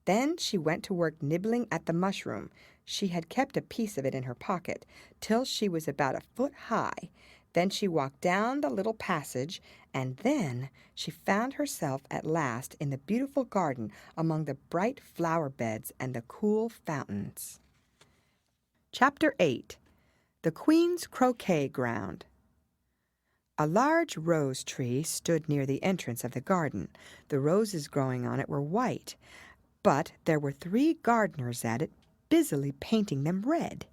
Then she went to work nibbling at the mushroom. She had kept a piece of it in her pocket, till she was about a foot high. Then she walked down the little passage, and then she found herself at last in the beautiful garden among the bright flower beds and the cool fountains. Chapter 8. The Queen's Croquet Ground. A large rose tree stood near the entrance of the garden. The roses growing on it were white, but there were 3 gardeners at it, busily painting them red.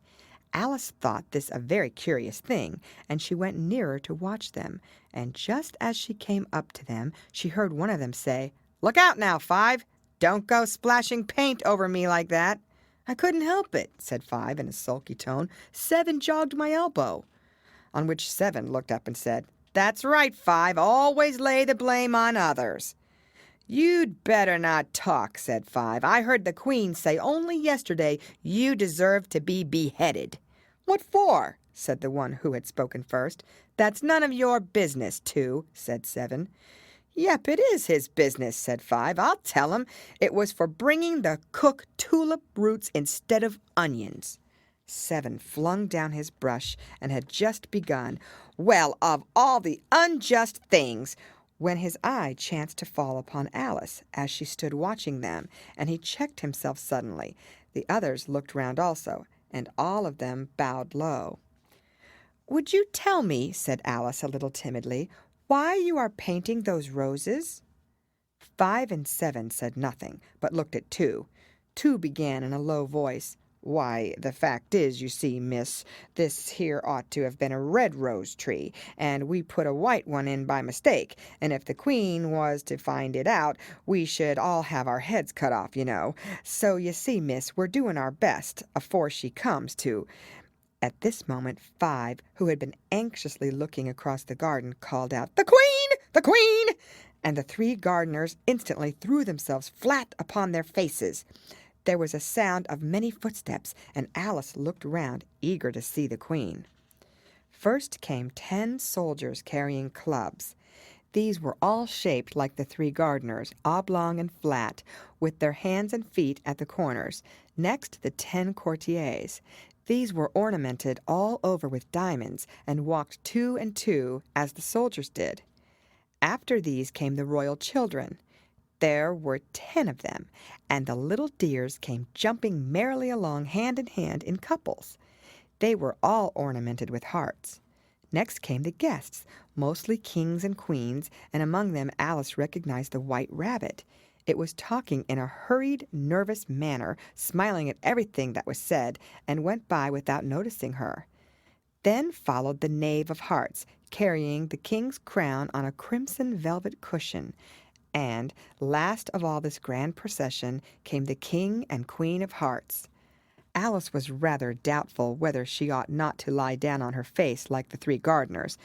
Alice thought this a very curious thing, and she went nearer to watch them, and just as she came up to them, she heard one of them say, "Look out now, Five! Don't go splashing paint over me like that." "I couldn't help it," said Five in a sulky tone. "Seven jogged my elbow." On which Seven looked up and said, "That's right, Five. Always lay the blame on others." "You'd better not talk," said 5. "I heard the Queen say only yesterday you deserved to be beheaded." "What for?" said the one who had spoken first. "That's none of your business, 2, said 7. "Yep, it is his business," said 5. "I'll tell him. It was for bringing the cook tulip roots instead of onions." 7 flung down his brush and had just begun, "Well, of all the unjust things," when his eye chanced to fall upon Alice as she stood watching them, and he checked himself suddenly. The others looked round also, and all of them bowed low. "Would you tell me," said Alice a little timidly, "why you are painting those roses?" 5 and 7 said nothing, but looked at 2. 2 began in a low voice. "Why, the fact is, you see, miss, this here ought to have been a red rose tree, and we put a white one in by mistake, and if the Queen was to find it out, we should all have our heads cut off, you know. So, you see, miss, we're doing our best, afore she comes to—" At this moment 5, who had been anxiously looking across the garden, called out, "The Queen! The Queen!" and the 3 gardeners instantly threw themselves flat upon their faces. There was a sound of many footsteps, and Alice looked round, eager to see the Queen. First came 10 soldiers carrying clubs. These were all shaped like the 3 gardeners, oblong and flat, with their hands and feet at the corners. Next, the 10 courtiers. These were ornamented all over with diamonds, and walked 2 and 2, as the soldiers did. After these came the royal children. There were 10 of them, and the little dears came jumping merrily along hand in hand in couples. They were all ornamented with hearts. Next came the guests, mostly kings and queens, and among them Alice recognized the white rabbit. It was talking in a hurried, nervous manner, smiling at everything that was said, and went by without noticing her. Then followed the knave of hearts, carrying the king's crown on a crimson velvet cushion. And, last of all this grand procession, came the King and Queen of Hearts. Alice was rather doubtful whether she ought not to lie down on her face like the 3 gardeners,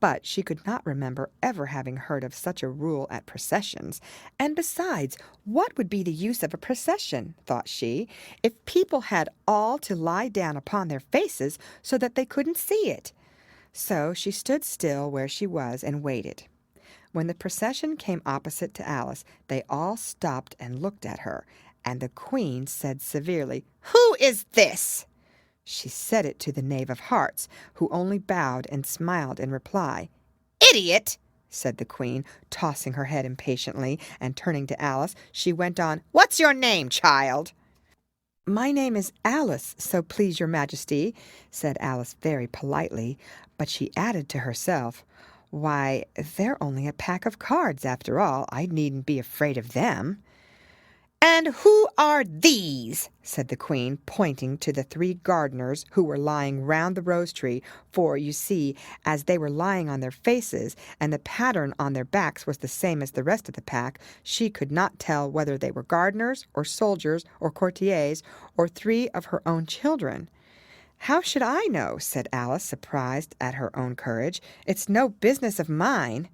but she could not remember ever having heard of such a rule at processions. And besides, what would be the use of a procession, thought she, if people had all to lie down upon their faces so that they couldn't see it? So she stood still where she was and waited. When the procession came opposite to Alice, they all stopped and looked at her, and the Queen said severely, "Who is this?" She said it to the Knave of Hearts, who only bowed and smiled in reply. "Idiot!" said the Queen, tossing her head impatiently, and turning to Alice, she went on, "What's your name, child?" "My name is Alice, so please your Majesty," said Alice very politely, but she added to herself, "Why, they're only a pack of cards, after all. I needn't be afraid of them." "And who are these?" said the Queen, pointing to the 3 gardeners who were lying round the rose tree, for, you see, as they were lying on their faces, and the pattern on their backs was the same as the rest of the pack, she could not tell whether they were gardeners, or soldiers, or courtiers, or 3 of her own children. "How should I know?" said Alice, surprised at her own courage. "It's no business of mine."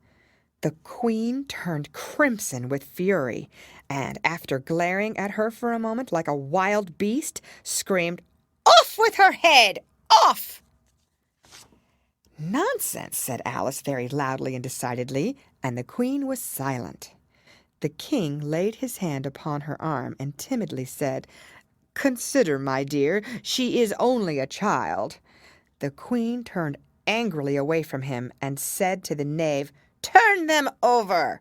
The Queen turned crimson with fury, and, after glaring at her for a moment like a wild beast, screamed, "Off with her head! Off!" "Nonsense," said Alice very loudly and decidedly, and the Queen was silent. The King laid his hand upon her arm and timidly said, "Consider, my dear, she is only a child." The Queen turned angrily away from him and said to the knave, "Turn them over."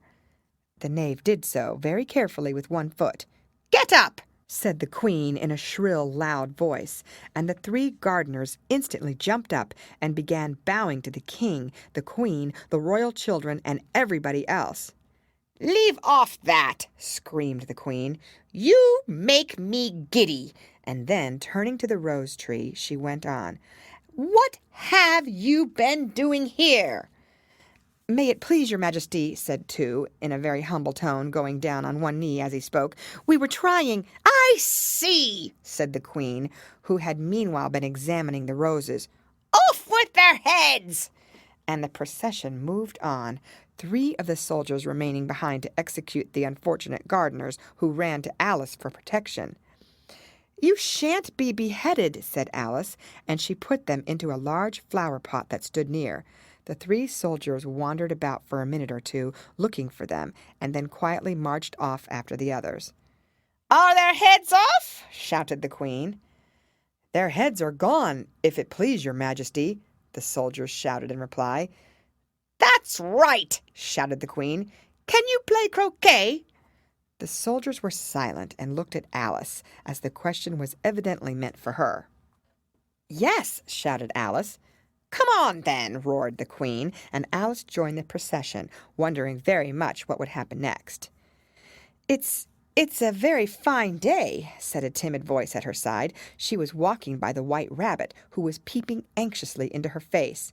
The knave did so, very carefully with one foot. "Get up," said the Queen in a shrill, loud voice, and the 3 gardeners instantly jumped up and began bowing to the King, the Queen, the royal children, and everybody else. "Leave off that," screamed the Queen. "You make me giddy." And then, turning to the rose tree, she went on, "What have you been doing here?" "May it please your Majesty," said 2, in a very humble tone, going down on one knee as he spoke, "we were trying—" "I see," said the Queen, who had meanwhile been examining the roses. "Off with their heads!" And the procession moved on, 3 of the soldiers remaining behind to execute the unfortunate gardeners who ran to Alice for protection. "You shan't be beheaded," said Alice, and she put them into a large flower pot that stood near. The 3 soldiers wandered about for a minute or two, looking for them, and then quietly marched off after the others. "Are their heads off?" shouted the Queen. "Their heads are gone, if it please your Majesty," the soldiers shouted in reply. "That's right," shouted the Queen. "Can you play croquet?" The soldiers were silent and looked at Alice, as the question was evidently meant for her. "Yes," shouted Alice. "Come on, then," roared the Queen, and Alice joined the procession, wondering very much what would happen next. It's a very fine day," said a timid voice at her side. She was walking by the White Rabbit, who was peeping anxiously into her face.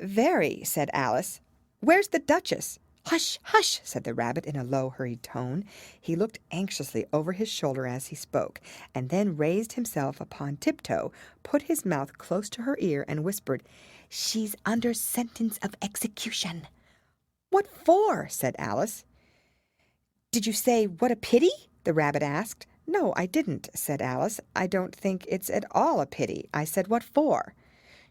"Very," said Alice. "Where's the Duchess?" "Hush, hush," said the Rabbit in a low, hurried tone. He looked anxiously over his shoulder as he spoke, and then raised himself upon tiptoe, put his mouth close to her ear, and whispered, "She's under sentence of execution." "What for?" said Alice. "Did you say, 'What a pity'?" the Rabbit asked. "No, I didn't," said Alice. "I don't think it's at all a pity. I said, 'What for?'"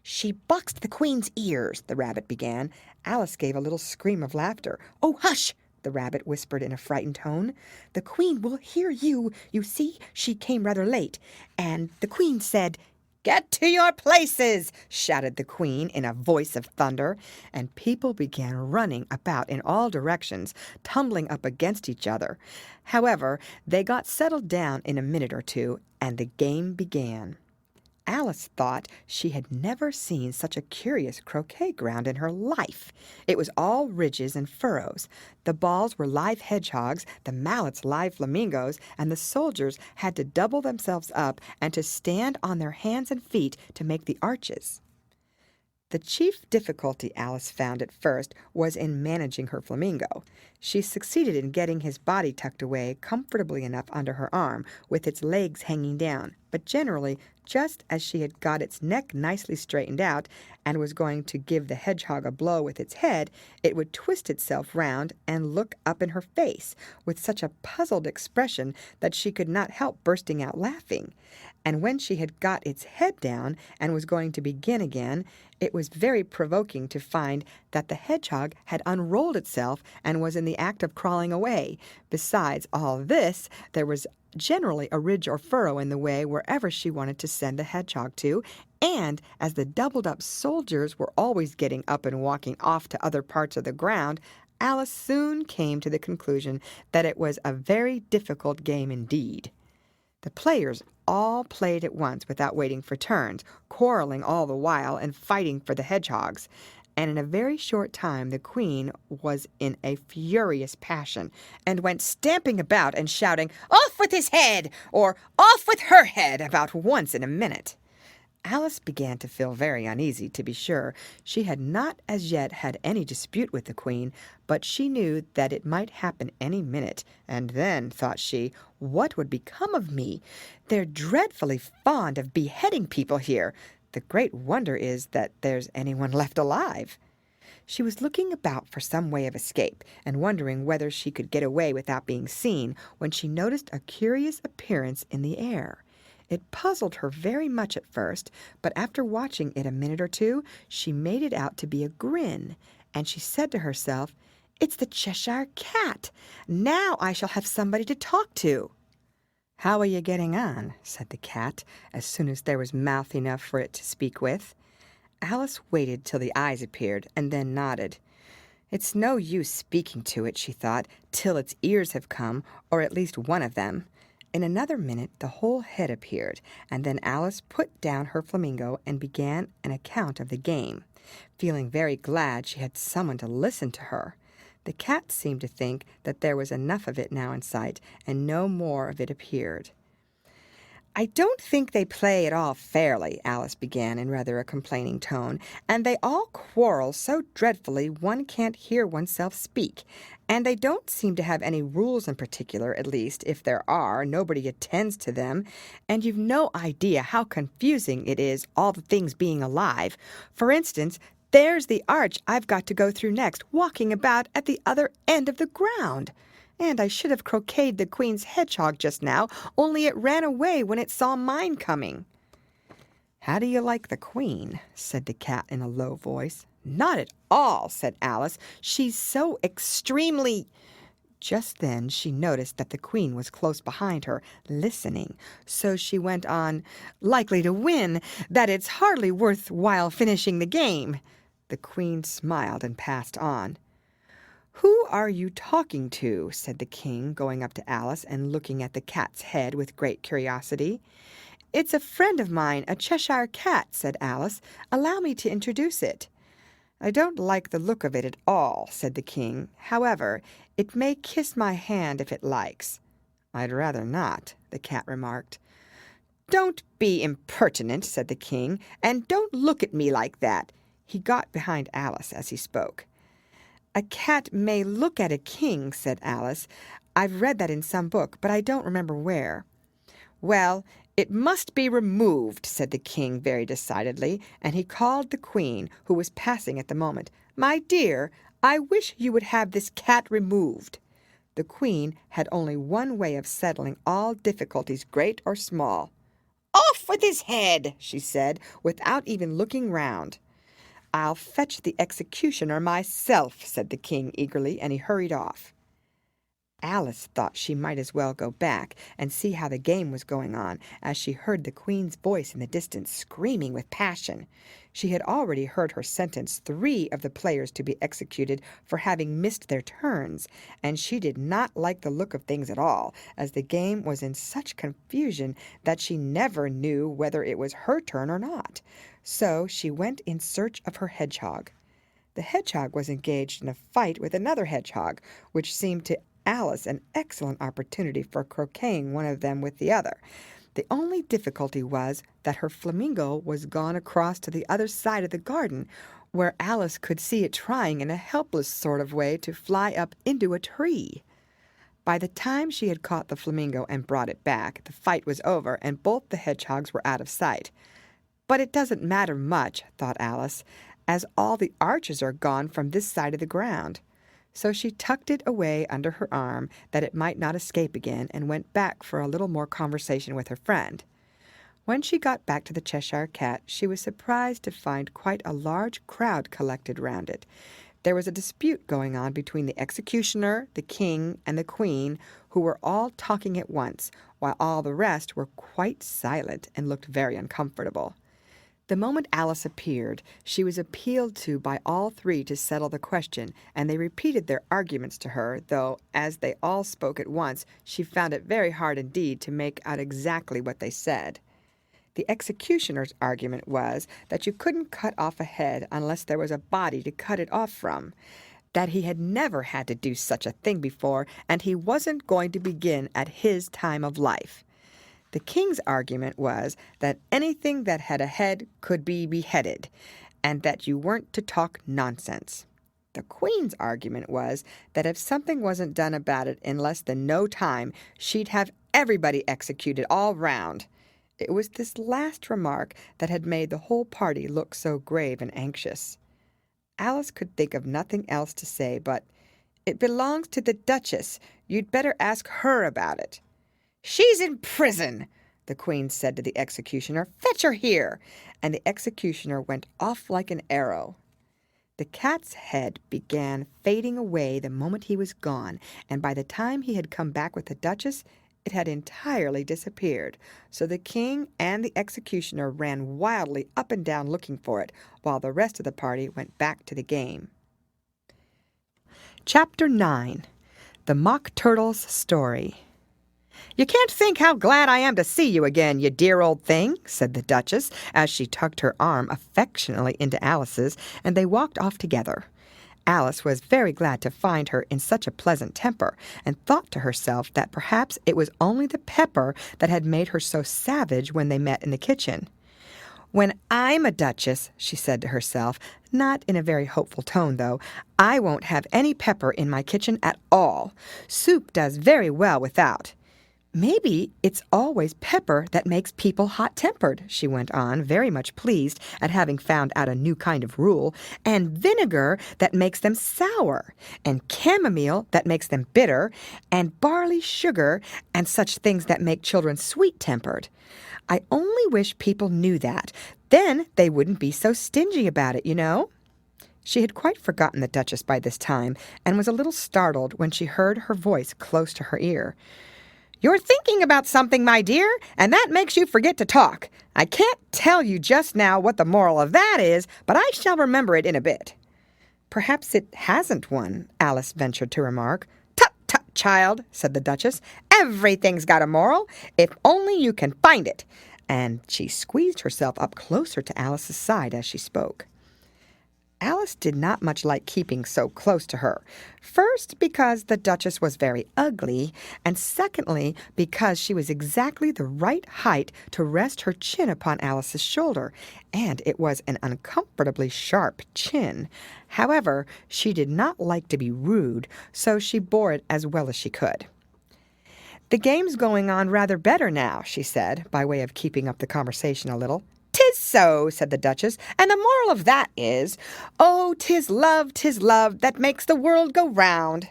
"She boxed the Queen's ears," the Rabbit began. Alice gave a little scream of laughter. "Oh, hush!" the Rabbit whispered in a frightened tone. "The Queen will hear you. You see, she came rather late, and the Queen said—" "Get to your places!" shouted the Queen in a voice of thunder, and people began running about in all directions, tumbling up against each other. However, they got settled down in a minute or two, and the game began. Alice thought she had never seen such a curious croquet ground in her life. It was all ridges and furrows. The balls were live hedgehogs, the mallets live flamingos, and the soldiers had to double themselves up and to stand on their hands and feet to make the arches. The chief difficulty Alice found at first was in managing her flamingo. She succeeded in getting his body tucked away comfortably enough under her arm, with its legs hanging down, but generally, just as she had got its neck nicely straightened out and was going to give the hedgehog a blow with its head, it would twist itself round and look up in her face with such a puzzled expression that she could not help bursting out laughing. And when she had got its head down and was going to begin again, it was very provoking to find that the hedgehog had unrolled itself and was in the act of crawling away. Besides all this, there was generally a ridge or furrow in the way wherever she wanted to send the hedgehog to, and as the doubled-up soldiers were always getting up and walking off to other parts of the ground, Alice soon came to the conclusion that it was a very difficult game indeed. The players all played at once without waiting for turns, quarreling all the while and fighting for the hedgehogs. And in a very short time the Queen was in a furious passion, and went stamping about and shouting, "Off with his head!" or "Off with her head!" about once in a minute. Alice began to feel very uneasy, to be sure. She had not as yet had any dispute with the Queen, but she knew that it might happen any minute, and then, thought she, what would become of me? They're dreadfully fond of beheading people here. The great wonder is that there's anyone left alive. She was looking about for some way of escape, and wondering whether she could get away without being seen, when she noticed a curious appearance in the air. It puzzled her very much at first, but after watching it a minute or two, she made it out to be a grin, and she said to herself, "It's the Cheshire Cat. Now I shall have somebody to talk to." "How are you getting on?" said the cat, as soon as there was mouth enough for it to speak with. Alice waited till the eyes appeared, and then nodded. "It's no use speaking to it," she thought, "till its ears have come, or at least one of them." In another minute the whole head appeared, and then Alice put down her flamingo and began an account of the game, feeling very glad she had someone to listen to her. The cat seemed to think that there was enough of it now in sight, and no more of it appeared. "I don't think they play at all fairly," Alice began in rather a complaining tone, "and they all quarrel so dreadfully one can't hear oneself speak. And they don't seem to have any rules in particular, at least, if there are, nobody attends to them. And you've no idea how confusing it is, all the things being alive. For instance, There's the arch I've got to go through next, walking about at the other end of the ground. And I should have croqueted the Queen's hedgehog just now, only it ran away when it saw mine coming." "How do you like the Queen?" said the cat in a low voice. "Not at all," said Alice. "She's so extremely—" Just then she noticed that the Queen was close behind her, listening, so she went on, "Likely to win, that it's hardly worth while finishing the game." The Queen smiled and passed on. "Who are you talking to?" said the King, going up to Alice and looking at the cat's head with great curiosity. "It's a friend of mine, a Cheshire cat," said Alice. "Allow me to introduce it." "I don't like the look of it at all," said the King. "However, it may kiss my hand if it likes." "I'd rather not," the cat remarked. "Don't be impertinent," said the King, "and don't look at me like that." He got behind Alice as he spoke. "A cat may look at a king," said Alice. "I've read that in some book, but I don't remember where." "Well, it must be removed," said the King very decidedly, and he called the Queen, who was passing at the moment. "My dear, I wish you would have this cat removed." The Queen had only one way of settling all difficulties, great or small. "Off with his head," she said, without even looking round. "I'll fetch the executioner myself," said the King eagerly, and he hurried off. Alice thought she might as well go back and see how the game was going on, as she heard the Queen's voice in the distance screaming with passion. She had already heard her sentence 3 of the players to be executed for having missed their turns, and she did not like the look of things at all, as the game was in such confusion that she never knew whether it was her turn or not. So she went in search of her hedgehog. The hedgehog was engaged in a fight with another hedgehog, which seemed to Alice an excellent opportunity for croqueting one of them with the other. The only difficulty was that her flamingo was gone across to the other side of the garden, where Alice could see it trying in a helpless sort of way to fly up into a tree. By the time she had caught the flamingo and brought it back, the fight was over, and both the hedgehogs were out of sight. "But it doesn't matter much," thought Alice, "as all the arches are gone from this side of the ground." So she tucked it away under her arm that it might not escape again, and went back for a little more conversation with her friend. When she got back to the Cheshire Cat, she was surprised to find quite a large crowd collected round it. There was a dispute going on between the executioner, the King, and the Queen, who were all talking at once, while all the rest were quite silent and looked very uncomfortable. The moment Alice appeared, she was appealed to by all 3 to settle the question, and they repeated their arguments to her, though, as they all spoke at once, she found it very hard indeed to make out exactly what they said. The executioner's argument was that you couldn't cut off a head unless there was a body to cut it off from, that he had never had to do such a thing before, and he wasn't going to begin at his time of life. The King's argument was that anything that had a head could be beheaded, and that you weren't to talk nonsense. The Queen's argument was that if something wasn't done about it in less than no time, she'd have everybody executed all round. It was this last remark that had made the whole party look so grave and anxious. Alice could think of nothing else to say but, "It belongs to the Duchess. You'd better ask her about it." "She's in prison," the Queen said to the executioner. "Fetch her here." And the executioner went off like an arrow. The cat's head began fading away the moment he was gone, and by the time he had come back with the Duchess, it had entirely disappeared. So the King and the executioner ran wildly up and down looking for it, while the rest of the party went back to the game. Chapter 9. The Mock Turtle's Story. "You can't think how glad I am to see you again, you dear old thing," said the Duchess, as she tucked her arm affectionately into Alice's, and they walked off together. Alice was very glad to find her in such a pleasant temper, and thought to herself that perhaps it was only the pepper that had made her so savage when they met in the kitchen. "When I'm a Duchess," she said to herself, not in a very hopeful tone, though, "I won't have any pepper in my kitchen at all. Soup does very well without. Maybe it's always pepper that makes people hot-tempered, she went on, very much pleased at having found out a new kind of rule, and vinegar that makes them sour, and chamomile that makes them bitter, and barley sugar, and such things that make children sweet-tempered. I only wish people knew that. Then they wouldn't be so stingy about it, you know. She had quite forgotten the Duchess by this time, and was a little startled when she heard her voice close to her ear. "You're thinking about something, my dear, and that makes you forget to talk. I can't tell you just now what the moral of that is, but I shall remember it in a bit." "Perhaps it hasn't one," Alice ventured to remark. "Tut, tut, child," said the Duchess. "Everything's got a moral, if only you can find it." And she squeezed herself up closer to Alice's side as she spoke. Alice did not much like keeping so close to her. First, because the Duchess was very ugly, and secondly, because she was exactly the right height to rest her chin upon Alice's shoulder, and it was an uncomfortably sharp chin. However, she did not like to be rude, so she bore it as well as she could. "The game's going on rather better now," she said, by way of keeping up the conversation a little. "'Tis so," said the Duchess, "and the moral of that is, 'Oh, 'tis love, that makes the world go round.'"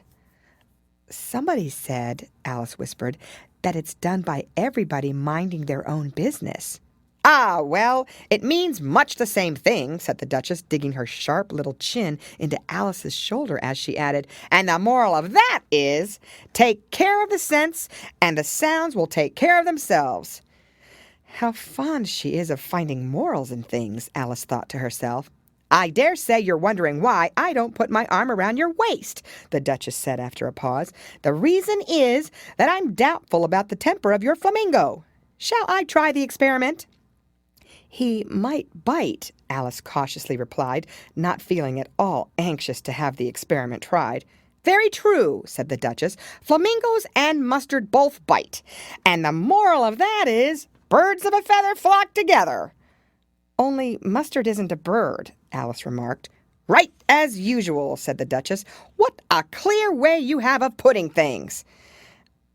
"Somebody said," Alice whispered, "that it's done by everybody minding their own business." "Ah, well, it means much the same thing," said the Duchess, digging her sharp little chin into Alice's shoulder as she added, "and the moral of that is, take care of the scents, and the sounds will take care of themselves." "How fond she is of finding morals in things," Alice thought to herself. "I dare say you're wondering why I don't put my arm around your waist," the Duchess said after a pause. "The reason is that I'm doubtful about the temper of your flamingo. Shall I try the experiment?" "He might bite," Alice cautiously replied, not feeling at all anxious to have the experiment tried. "Very true," said the Duchess. "Flamingos and mustard both bite. And the moral of that is, birds of a feather flock together." "Only mustard isn't a bird," Alice remarked. "Right as usual," said the Duchess. "What a clear way you have of putting things."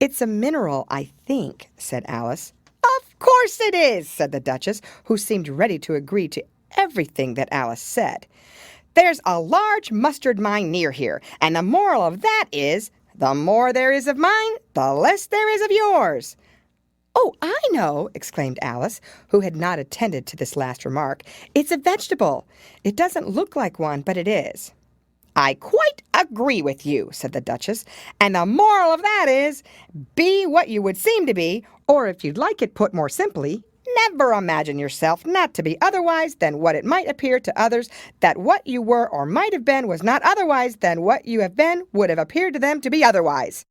"It's a mineral, I think," said Alice. "Of course it is," said the Duchess, who seemed ready to agree to everything that Alice said. "There's a large mustard mine near here, and the moral of that is, the more there is of mine, the less there is of yours." "Oh, I know," exclaimed Alice, who had not attended to this last remark. "It's a vegetable. It doesn't look like one, but it is." "I quite agree with you," said the Duchess, "and the moral of that is, be what you would seem to be, or if you'd like it put more simply, never imagine yourself not to be otherwise than what it might appear to others that what you were or might have been was not otherwise than what you have been would have appeared to them to be otherwise."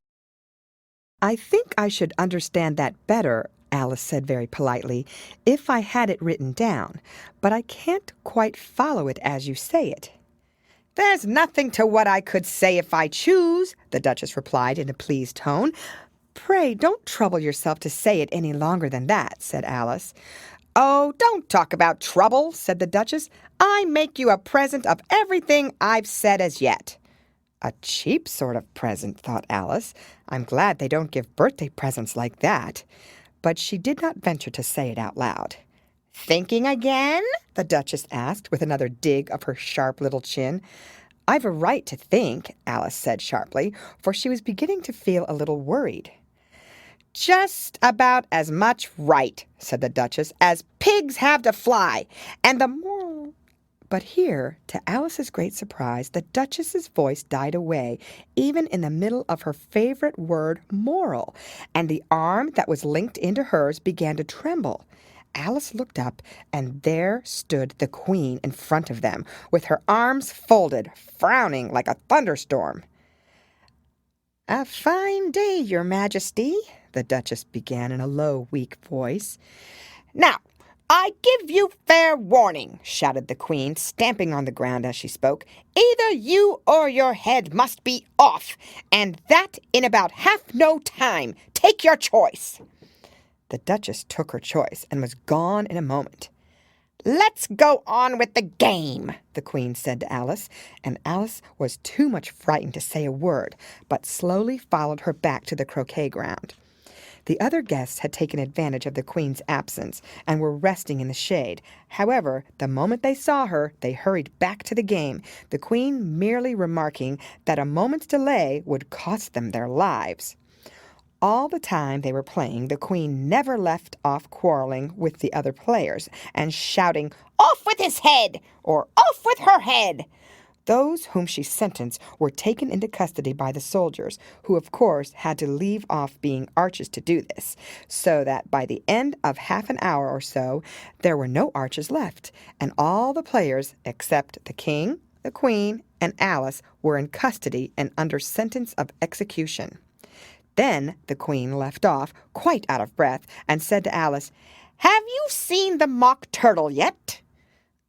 "I think I should understand that better," Alice said very politely, "if I had it written down, but I can't quite follow it as you say it." "There's nothing to what I could say if I choose," the Duchess replied in a pleased tone. "Pray don't trouble yourself to say it any longer than that," said Alice. "Oh, don't talk about trouble," said the Duchess. "I make you a present of everything I've said as yet." "A cheap sort of present," thought Alice. "I'm glad they don't give birthday presents like that." But she did not venture to say it out loud. "Thinking again?" the Duchess asked, with another dig of her sharp little chin. "I've a right to think," Alice said sharply, for she was beginning to feel a little worried. "Just about as much right," said the Duchess, "as pigs have to fly. And the moral—" But here, to Alice's great surprise, the Duchess's voice died away, even in the middle of her favorite word, moral, and the arm that was linked into hers began to tremble. Alice looked up, and there stood the Queen in front of them, with her arms folded, frowning like a thunderstorm. "A fine day, Your Majesty," the Duchess began in a low, weak voice. "Now, I give you fair warning," shouted the Queen, stamping on the ground as she spoke. "Either you or your head must be off, and that in about half no time. Take your choice." The Duchess took her choice and was gone in a moment. "Let's go on with the game," the Queen said to Alice, and Alice was too much frightened to say a word, but slowly followed her back to the croquet ground. The other guests had taken advantage of the Queen's absence and were resting in the shade. However, the moment they saw her, they hurried back to the game, the Queen merely remarking that a moment's delay would cost them their lives. All the time they were playing, the Queen never left off quarreling with the other players and shouting, "Off with his head!" or "Off with her head!" Those whom she sentenced were taken into custody by the soldiers, who of course had to leave off being archers to do this, so that by the end of half an hour or so there were no archers left, and all the players except the King, the Queen, and Alice were in custody and under sentence of execution. Then the Queen left off, quite out of breath, and said to Alice, "Have you seen the Mock Turtle yet?"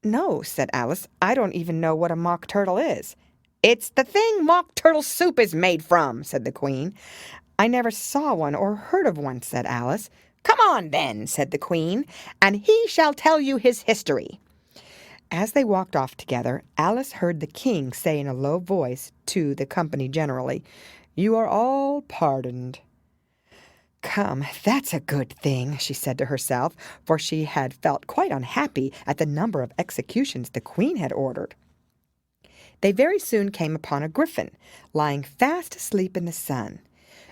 "No," said Alice. "I don't even know what a mock turtle is." "It's the thing mock turtle soup is made from," said the Queen. "I never saw one or heard of one," said Alice. "Come on, then," said the Queen, "and he shall tell you his history." As they walked off together, Alice heard the King say in a low voice to the company generally, "You are all pardoned." "Come, that's a good thing," she said to herself, for she had felt quite unhappy at the number of executions the Queen had ordered. They very soon came upon a griffin, lying fast asleep in the sun.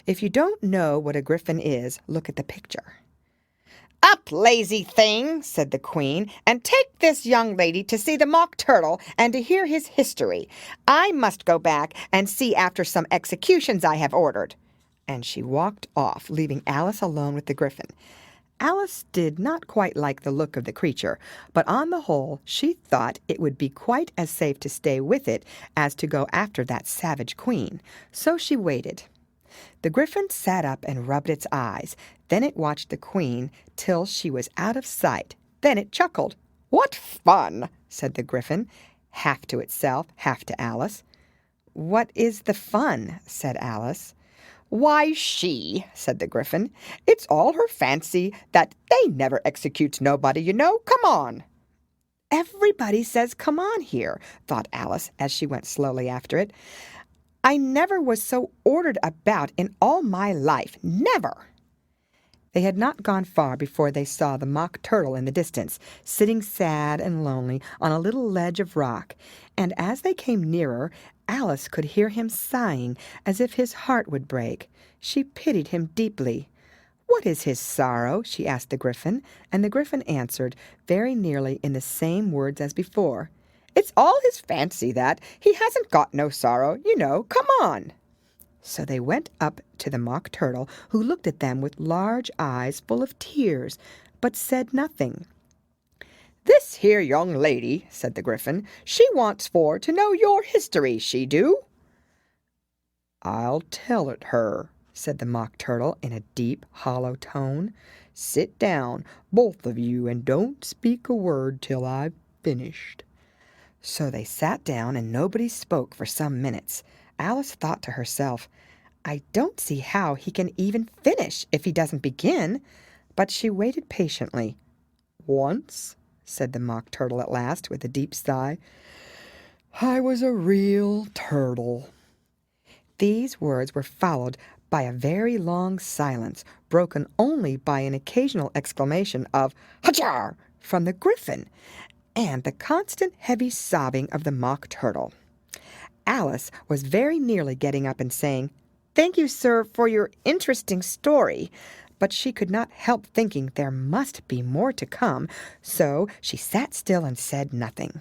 If you don't know what a griffin is, look at the picture. "Up, lazy thing," said the Queen, "and take this young lady to see the Mock Turtle and to hear his history. I must go back and see after some executions I have ordered." And she walked off, leaving Alice alone with the griffin. Alice did not quite like the look of the creature, but on the whole she thought it would be quite as safe to stay with it as to go after that savage Queen. So she waited. The griffin sat up and rubbed its eyes. Then it watched the Queen till she was out of sight. Then it chuckled. "What fun!" said the griffin, half to itself, half to Alice. "What is the fun?" said Alice. "Why, said the griffin. "It's all her fancy that they never executes nobody, you know. Come on." "Everybody says come on here," thought Alice as she went slowly after it. "I never was so ordered about in all my life. Never." They had not gone far before they saw the Mock Turtle in the distance, sitting sad and lonely on a little ledge of rock, and as they came nearer, Alice could hear him sighing as if his heart would break. She pitied him deeply. "What is his sorrow?" she asked the griffin, and the griffin answered, very nearly in the same words as before. "It's all his fancy that. He hasn't got no sorrow, you know. Come on." So they went up to the Mock Turtle, who looked at them with large eyes full of tears, but said nothing. "This here young lady," said the griffin, "she wants for to know your history, she do." "I'll tell it her," said the Mock Turtle in a deep, hollow tone. "Sit down, both of you, and don't speak a word till I've finished." So they sat down, and nobody spoke for some minutes. Alice thought to herself, "I don't see how he can even finish if he doesn't begin." But she waited patiently. "Once," said the Mock Turtle at last, with a deep sigh, "I was a real turtle." These words were followed by a very long silence, broken only by an occasional exclamation of "Hachar!" from the griffin, and the constant heavy sobbing of the Mock Turtle. Alice was very nearly getting up and saying, "Thank you, sir, for your interesting story," but she could not help thinking there must be more to come, so she sat still and said nothing.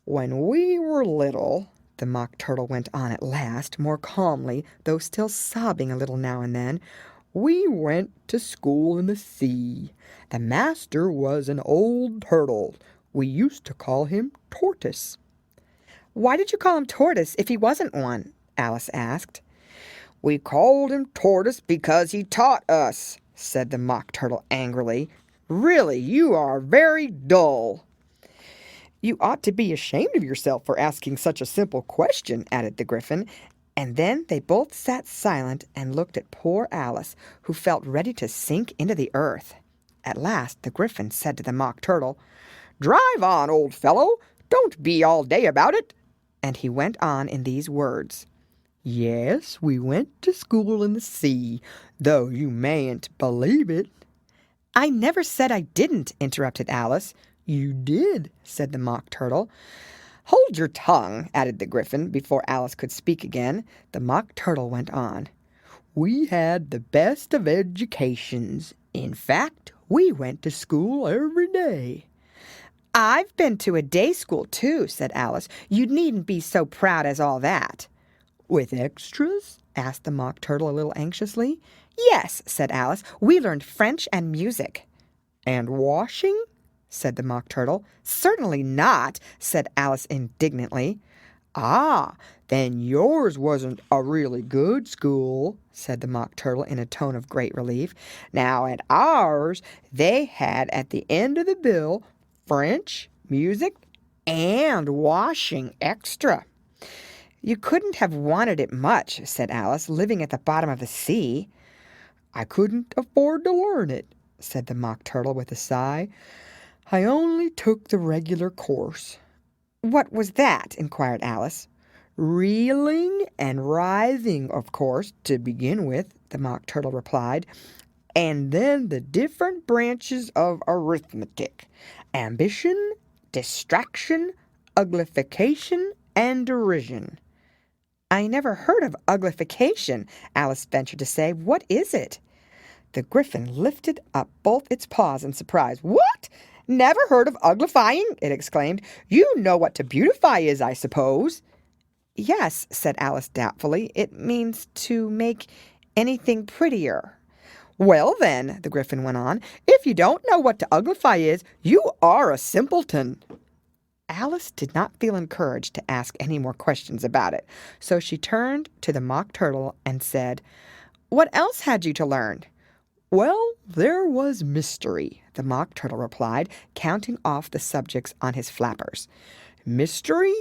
"When we were little," the Mock Turtle went on at last, more calmly, though still sobbing a little now and then, "we went to school in the sea. The master was an old turtle. We used to call him Tortoise." "Why did you call him Tortoise if he wasn't one?" Alice asked. "We called him Tortoise because he taught us," said the Mock Turtle angrily. "Really, you are very dull." "You ought to be ashamed of yourself for asking such a simple question," added the griffin, and then they both sat silent and looked at poor Alice, who felt ready to sink into the earth. At last the griffin said to the Mock Turtle, "Drive on, old fellow. Don't be all day about it." And he went on in these words. Yes, we went to school in the sea, though you mayn't believe it. I never said I didn't, interrupted Alice. You did, said the Mock Turtle. Hold your tongue, added the Gryphon, before Alice could speak again. The Mock Turtle went on. We had the best of educations. In fact, we went to school every day. I've been to a day school, too, said Alice. You needn't be so proud as all that. With extras? Asked the Mock Turtle a little anxiously. Yes, said Alice. We learned French and music. And washing? Said the Mock Turtle. Certainly not, said Alice indignantly. Ah, then yours wasn't a really good school, said the Mock Turtle in a tone of great relief. Now at ours, they had at the end of the bill French, music, and washing extra. You couldn't have wanted it much, said Alice, living at the bottom of the sea. I couldn't afford to learn it, said the Mock Turtle with a sigh. I only took the regular course. What was that? Inquired Alice. Reeling and writhing, of course, to begin with, the Mock Turtle replied, and then the different branches of arithmetic: ambition, distraction, uglification, and derision. I never heard of uglification, Alice ventured to say. What is it? The Gryphon lifted up both its paws in surprise. What? Never heard of uglifying? It exclaimed. You know what to beautify is, I suppose. Yes, said Alice doubtfully. It means to make anything prettier. Well, then, the Gryphon went on, if you don't know what to uglify is, you are a simpleton. Alice did not feel encouraged to ask any more questions about it, so she turned to the Mock Turtle and said, What else had you to learn? Well, there was mystery, the Mock Turtle replied, counting off the subjects on his flappers. Mystery,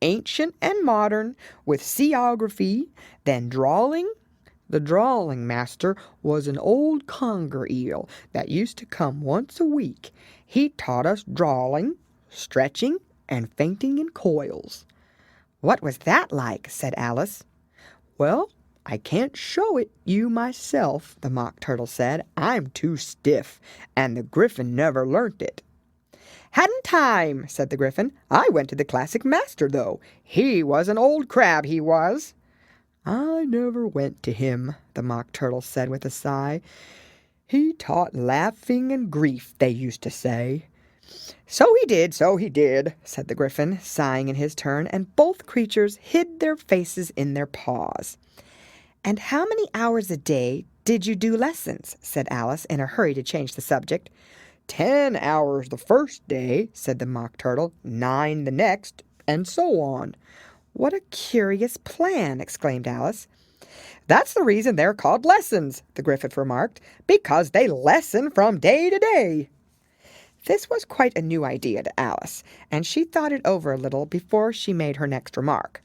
ancient and modern, with seaography, then drawing. The drawing master was an old conger eel that used to come once a week. He taught us drawing, stretching, and fainting in coils. What was that like? Said Alice. Well, I can't show it you myself, the Mock Turtle said. I'm too stiff, and the Gryphon never learnt it. Hadn't time, said the Gryphon. I went to the classic master, though. He was an old crab, he was. I never went to him, the Mock Turtle said with a sigh. He taught laughing and grief, they used to say. So he did, said the Gryphon, sighing in his turn, and both creatures hid their faces in their paws. And how many hours a day did you do lessons? Said Alice, in a hurry to change the subject. 10 hours the first day, said the Mock Turtle, 9 the next, and so on. What a curious plan, exclaimed Alice. That's the reason they're called lessons, the Gryphon remarked, because they lessen from day to day. This was quite a new idea to Alice, and she thought it over a little before she made her next remark.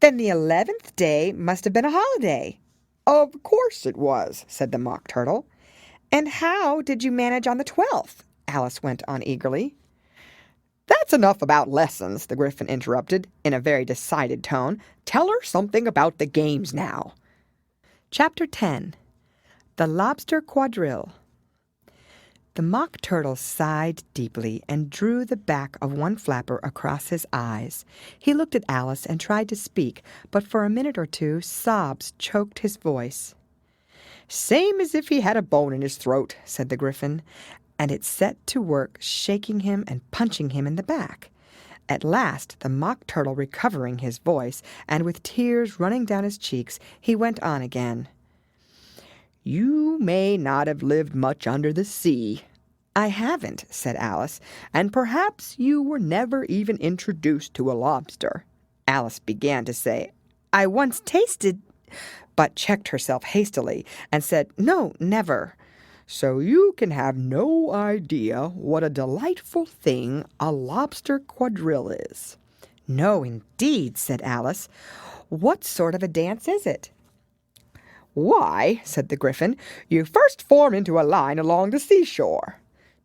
Then the 11th day must have been a holiday. Of course it was, said the Mock Turtle. And how did you manage on the 12th? Alice went on eagerly. That's enough about lessons, the Gryphon interrupted, in a very decided tone. Tell her something about the games now. Chapter 10. The Lobster Quadrille. The Mock Turtle sighed deeply and drew the back of one flapper across his eyes. He looked at Alice and tried to speak, but for a minute or two sobs choked his voice. Same as if he had a bone in his throat, said the Gryphon, and it set to work shaking him and punching him in the back. At last, the Mock Turtle recovering his voice, and with tears running down his cheeks, he went on again. You may not have lived much under the sea. I haven't, said Alice. And perhaps you were never even introduced to a lobster. Alice began to say, I once tasted, but checked herself hastily and said, No, never. So you can have no idea what a delightful thing a lobster quadrille is. No, indeed, said Alice. What sort of a dance is it? Why, said the Gryphon, you first form into a line along the seashore.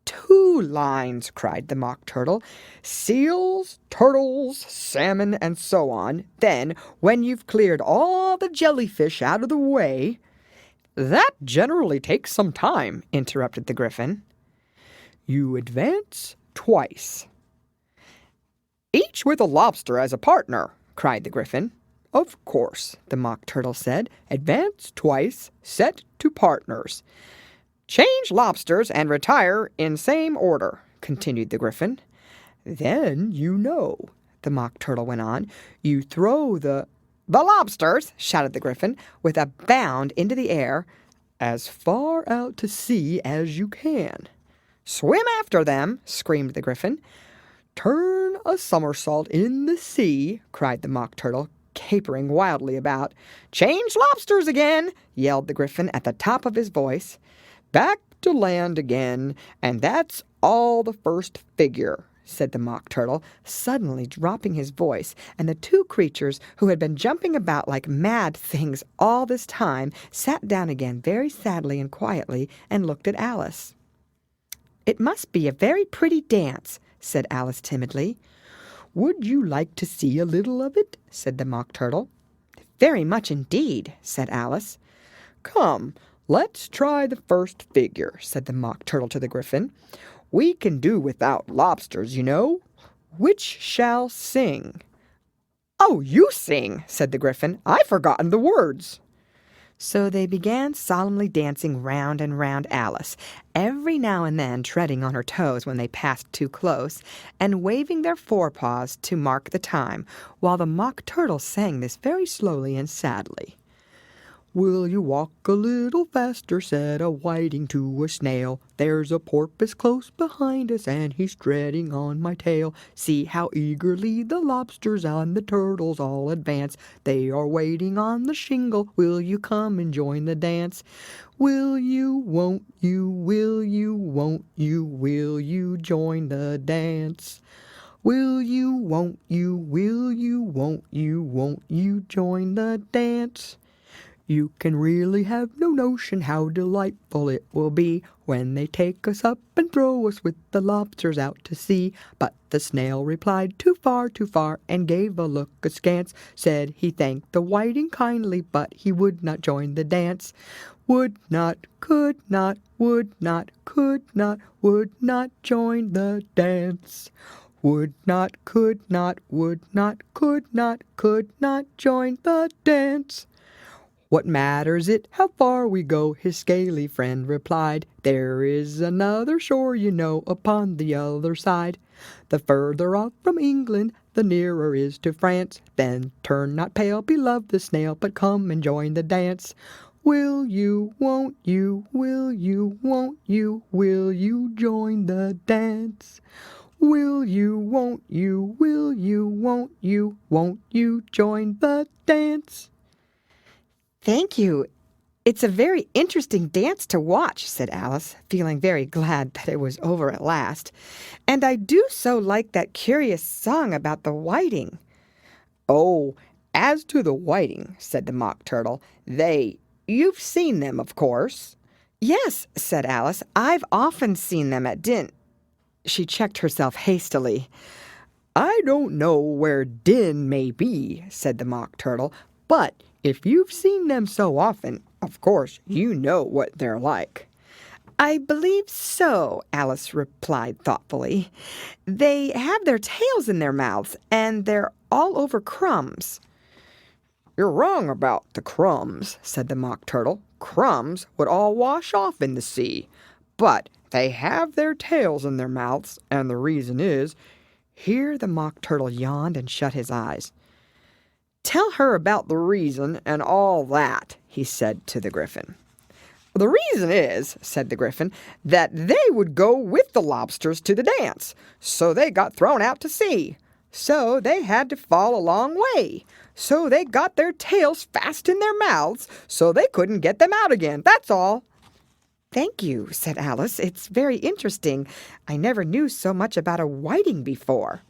2 lines, cried the Mock Turtle. Seals, turtles, salmon, and so on. Then, when you've cleared all the jellyfish out of the way—" "That generally takes some time," interrupted the Gryphon. "You advance twice." "Each with a lobster as a partner," cried the Gryphon. "Of course," the Mock Turtle said. "Advance twice, set to partners." "Change lobsters and retire in same order," continued the Gryphon. "Then you know," the Mock Turtle went on. "You throw the—" "The lobsters," shouted the Gryphon, with a bound into the air, "as far out to sea as you can." "Swim after them," screamed the Gryphon. "Turn a somersault in the sea," cried the Mock Turtle, capering wildly about. "Change lobsters again," yelled the Gryphon at the top of his voice. "Back to land again, and that's all the first figure," said the Mock Turtle, suddenly dropping his voice, and the 2 creatures, who had been jumping about like mad things all this time, sat down again very sadly and quietly and looked at Alice. "It must be a very pretty dance," said Alice timidly. "Would you like to see a little of it?" said the Mock Turtle. "Very much indeed," said Alice. "Come, let's try the first figure," said the Mock Turtle to the Gryphon. "We can do without lobsters, you know. Which shall sing?" "Oh, you sing," said the Gryphon. "I've forgotten the words." So they began solemnly dancing round and round Alice, every now and then treading on her toes when they passed too close, and waving their forepaws to mark the time, while the Mock Turtle sang this very slowly and sadly. "Will you walk a little faster?" said a whiting to a snail. "There's a porpoise close behind us, and he's treading on my tail. See how eagerly the lobsters and the turtles all advance. They are waiting on the shingle. Will you come and join the dance? Will you, won't you, will you, won't you join the dance? Will you, won't you, will you, won't you join the dance? You can really have no notion how delightful it will be when they take us up and throw us with the lobsters out to sea." But the snail replied, too far, and gave a look askance. Said he thanked the whiting kindly, but he would not join the dance. Would not, could not, would not, could not, would not join the dance. Would not, could not, would not, could not join the dance. "What matters it how far we go?" his scaly friend replied. "There is another shore, you know, upon the other side. The further off from England, the nearer is to France. Then turn not pale, beloved snail, but come and join the dance. Will you, won't you, will you, won't you join the dance? Will you, won't you, will you, won't you join the dance?" "Thank you. It's a very interesting dance to watch," said Alice, feeling very glad that it was over at last. "And I do so like that curious song about the whiting." "Oh, as to the whiting," said the Mock Turtle, you've seen them, of course." "Yes," said Alice, "I've often seen them at She checked herself hastily. "I don't know where Din may be," said the Mock Turtle, "but if you've seen them so often, of course you know what they're like." "I believe so," Alice replied thoughtfully. "They have their tails in their mouths, and they're all over crumbs." "You're wrong about the crumbs," said the Mock Turtle. "Crumbs would all wash off in the sea. But they have their tails in their mouths, and the reason is—" Here the Mock Turtle yawned and shut his eyes. "Tell her about the reason and all that," he said to the Gryphon. "The reason is," said the Gryphon, "that they would go with the lobsters to the dance. So they got thrown out to sea. So they had to fall a long way. So they got their tails fast in their mouths, so they couldn't get them out again. That's all." "Thank you," said Alice. "It's very interesting. I never knew so much about a whiting before."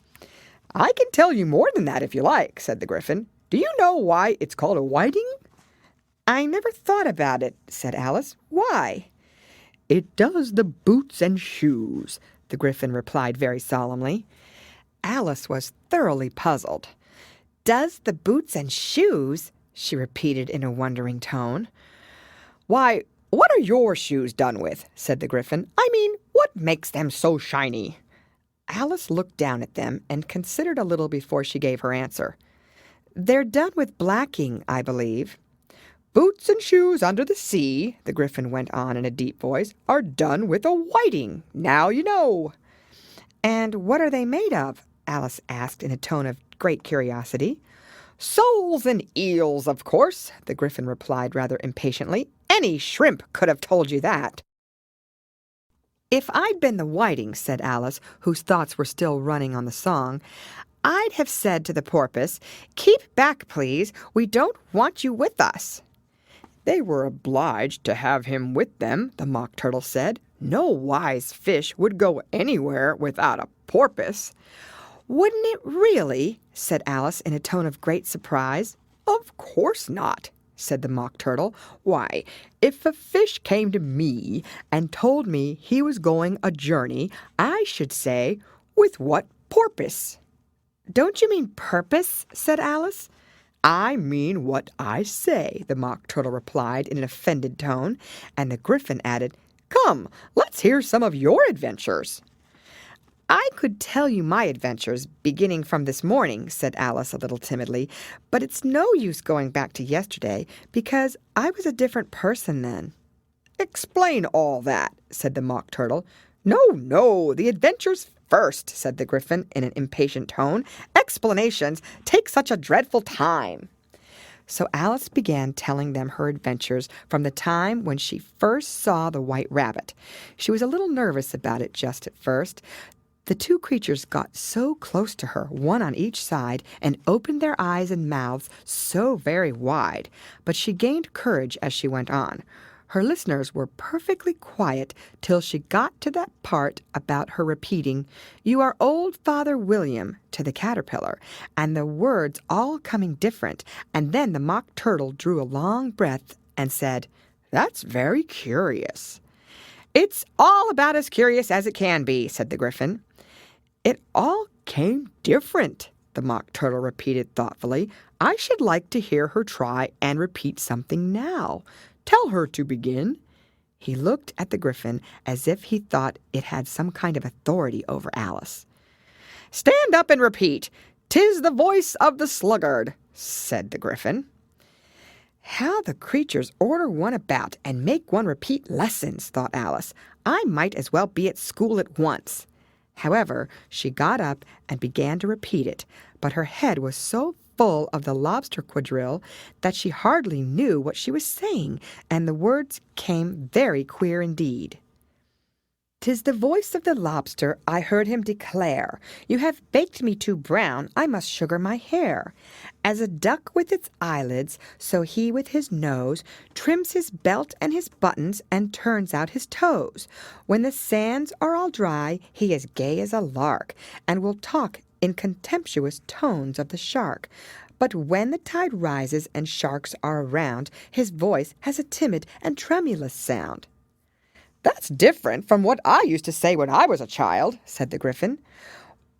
"I can tell you more than that if you like," said the Gryphon. "Do you know why it's called a whiting?" "I never thought about it," said Alice. "Why?" "It does the boots and shoes," the Gryphon replied very solemnly. Alice was thoroughly puzzled. "Does the boots and shoes?" she repeated in a wondering tone. "Why, what are your shoes done with?" said the Gryphon. "I mean, what makes them so shiny?" Alice looked down at them and considered a little before she gave her answer. "They're done with blacking, I believe." "Boots and shoes under the sea," the Gryphon went on in a deep voice, "are done with a whiting. Now you know." "And what are they made of?" Alice asked in a tone of great curiosity. "Soles and eels, of course," the Gryphon replied rather impatiently. "Any shrimp could have told you that." "If I'd been the whiting," said Alice, whose thoughts were still running on the song, "I'd have said to the porpoise, 'Keep back, please. We don't want you with us.'" "They were obliged to have him with them," the Mock Turtle said. "No wise fish would go anywhere without a porpoise." "Wouldn't it really?" said Alice in a tone of great surprise. "Of course not," said the Mock Turtle. "Why, if a fish came to me and told me he was going a journey, I should say, 'With what porpoise?'" "Don't you mean purpose?" said Alice. "I mean what I say," the Mock Turtle replied in an offended tone, and the Gryphon added, "Come, let's hear some of your adventures." "I could tell you my adventures, beginning from this morning," said Alice a little timidly, "but it's no use going back to yesterday, because I was a different person then." "Explain all that," said the Mock Turtle. No, the adventures first," said the Gryphon in an impatient tone. "Explanations take such a dreadful time." So Alice began telling them her adventures from the time when she first saw the White Rabbit. She was a little nervous about it just at first. The two creatures got so close to her, one on each side, and opened their eyes and mouths so very wide, but she gained courage as she went on. Her listeners were perfectly quiet till she got to that part about her repeating, "You are old Father William," to the caterpillar, and the words all coming different, and then the Mock Turtle drew a long breath and said, "That's very curious." "It's all about as curious as it can be," said the Gryphon. "It all came different," the Mock Turtle repeated thoughtfully. "I should like to hear her try and repeat something now. Tell her to begin." He looked at the Gryphon as if he thought it had some kind of authority over Alice. "Stand up and repeat. 'Tis the voice of the sluggard," said the Gryphon. "How the creatures order one about and make one repeat lessons," thought Alice. "I might as well be at school at once." However, she got up and began to repeat it, but her head was so full of the lobster quadrille that she hardly knew what she was saying, and the words came very queer indeed. "'Tis the voice of the lobster, I heard him declare, 'You have baked me too brown, I must sugar my hair.' As a duck with its eyelids, so he with his nose trims his belt and his buttons and turns out his toes. When the sands are all dry, he is gay as a lark, and will talk in contemptuous tones of the shark. But when the tide rises and sharks are around, his voice has a timid and tremulous sound." "That's different from what I used to say when I was a child," said the Gryphon.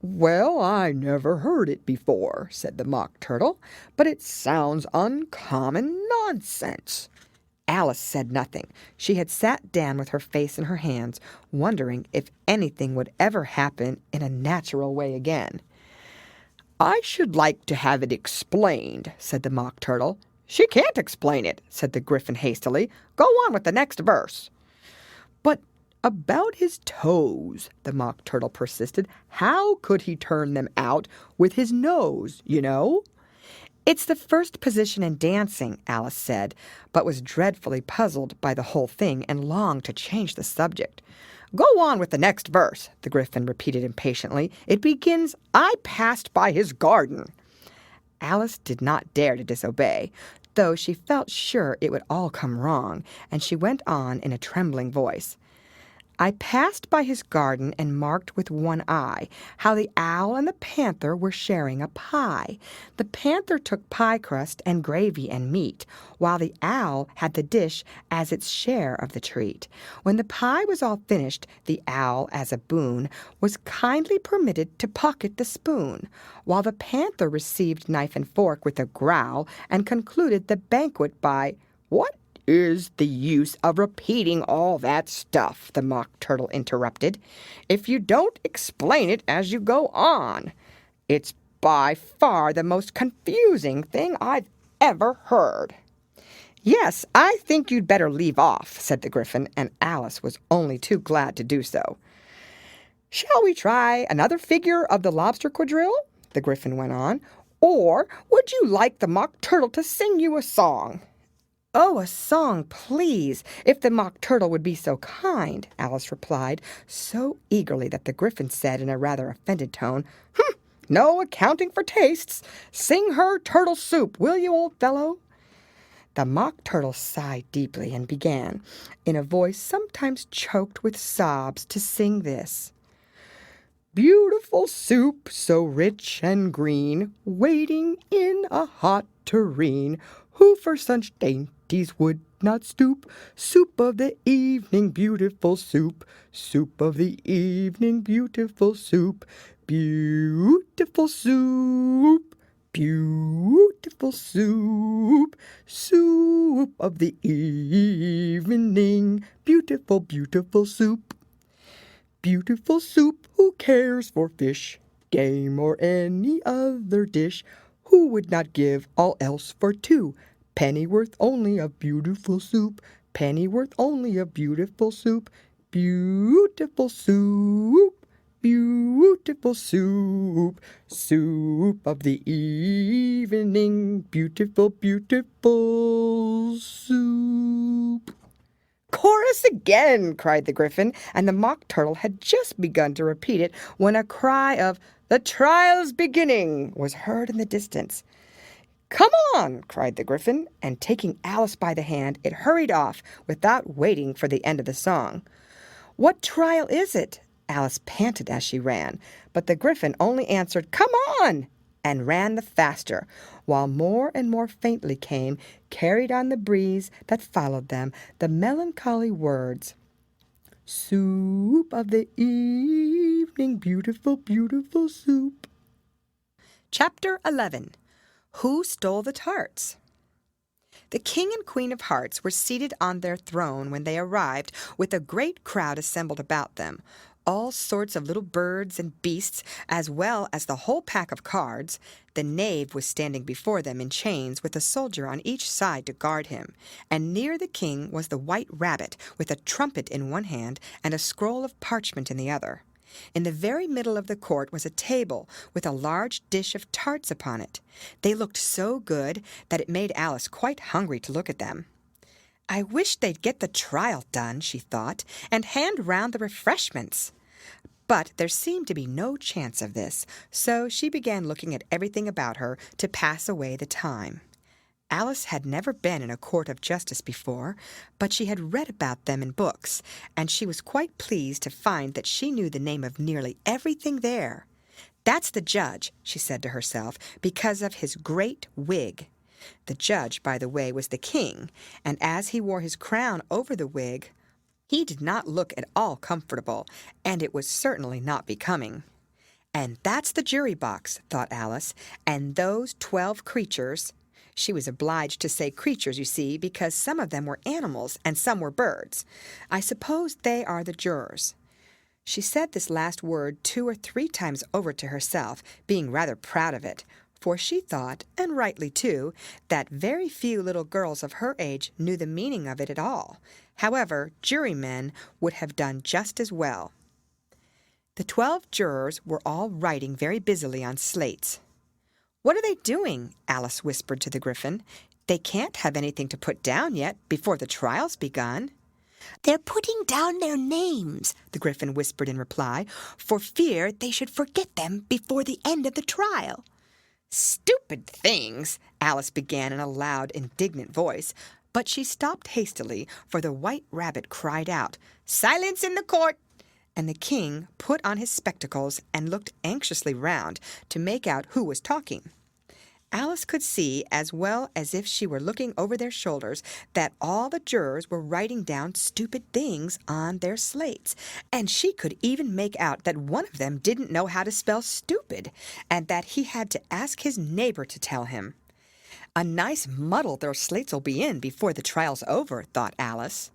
"Well, I never heard it before," said the Mock Turtle, "but it sounds uncommon nonsense." Alice said nothing. She had sat down with her face in her hands, wondering if anything would ever happen in a natural way again. "I should like to have it explained," said the Mock Turtle. "She can't explain it," said the Gryphon hastily. "Go on with the next verse." "But about his toes," the Mock Turtle persisted. "How could he turn them out with his nose, you know?" "It's the first position in dancing," Alice said, but was dreadfully puzzled by the whole thing and longed to change the subject. "Go on with the next verse," the Gryphon repeated impatiently. "It begins, 'I passed by his garden.'" Alice did not dare to disobey, though she felt sure it would all come wrong, and she went on in a trembling voice. I passed by his garden and marked with one eye how the owl and the panther were sharing a pie. The panther took pie crust and gravy and meat, while the owl had the dish as its share of the treat. When the pie was all finished, the owl, as a boon, was kindly permitted to pocket the spoon, while the panther received knife and fork with a growl and concluded the banquet by, "What is the use of repeating all that stuff?" the Mock Turtle interrupted, "if you don't explain it as you go on. It's by far the most confusing thing I've ever heard." "Yes, I think you'd better leave off," said the Gryphon, and Alice was only too glad to do so. "Shall we try another figure of the lobster quadrille?" the Gryphon went on. "Or would you like the Mock Turtle to sing you a song?" "Oh, a song, please, if the Mock Turtle would be so kind," Alice replied, so eagerly that the Gryphon said in a rather offended tone, "No accounting for tastes. Sing her turtle soup, will you, old fellow?" The Mock Turtle sighed deeply and began, in a voice sometimes choked with sobs, to sing this: "Beautiful soup, so rich and green, waiting in a hot tureen. Who for such dainties would not stoop? Soup of the evening, beautiful soup. Soup of the evening, beautiful soup. Beautiful soup, beautiful soup. Soup of the evening, beautiful, beautiful soup. Beautiful soup, who cares for fish, game, or any other dish? Who would not give all else for two? Pennyworth only of beautiful soup, pennyworth only of beautiful soup. Beautiful soup, beautiful soup. Soup of the evening, beautiful, beautiful soup." "Chorus again!" cried the Gryphon, and the Mock Turtle had just begun to repeat it when a cry of "The trial's beginning!" was heard in the distance. "Come on!" cried the Gryphon, and taking Alice by the hand, it hurried off without waiting for the end of the song. "What trial is it?" Alice panted as she ran, but the Gryphon only answered, "Come on!" and ran the faster, while more and more faintly came, carried on the breeze that followed them, the melancholy words: "Soup of the evening, beautiful, beautiful soup." Chapter 11. Who Stole the Tarts? The King and Queen of Hearts were seated on their throne when they arrived, with a great crowd assembled about them. All sorts of little birds and beasts, as well as the whole pack of cards. The knave was standing before them in chains, with a soldier on each side to guard him, and near the king was the white rabbit, with a trumpet in one hand and a scroll of parchment in the other. In the very middle of the court was a table with a large dish of tarts upon it. They looked so good that it made Alice quite hungry to look at them. "I wish they'd get the trial done," she thought, "and hand round the refreshments." But there seemed to be no chance of this, so she began looking at everything about her to pass away the time. Alice had never been in a court of justice before, but she had read about them in books, and she was quite pleased to find that she knew the name of nearly everything there. "That's the judge," she said to herself, "because of his great wig." The judge, by the way, was the king, and as he wore his crown over the wig, he did not look at all comfortable, and it was certainly not becoming. "And that's the jury box," thought Alice, "and those 12 creatures." She was obliged to say creatures, you see, because some of them were animals and some were birds. "I suppose they are the jurors." She said this last word 2 or 3 times over to herself, being rather proud of it, for she thought, and rightly too, that very few little girls of her age knew the meaning of it at all. However, jurymen would have done just as well. The 12 jurors were all writing very busily on slates. "What are they doing?" Alice whispered to the Gryphon. "They can't have anything to put down yet, before the trial's begun." "They're putting down their names," the Gryphon whispered in reply, "for fear they should forget them before the end of the trial." "Stupid things!" Alice began in a loud, indignant voice, But she stopped hastily, for the White Rabbit cried out, "Silence in the court!" And the king put on his spectacles and looked anxiously round to make out who was talking. Alice could see, as well as if she were looking over their shoulders, that all the jurors were writing down stupid things on their slates, and she could even make out that one of them didn't know how to spell stupid, and that he had to ask his neighbor to tell him. A nice muddle their slates'll be in before the trial's over, thought Alice.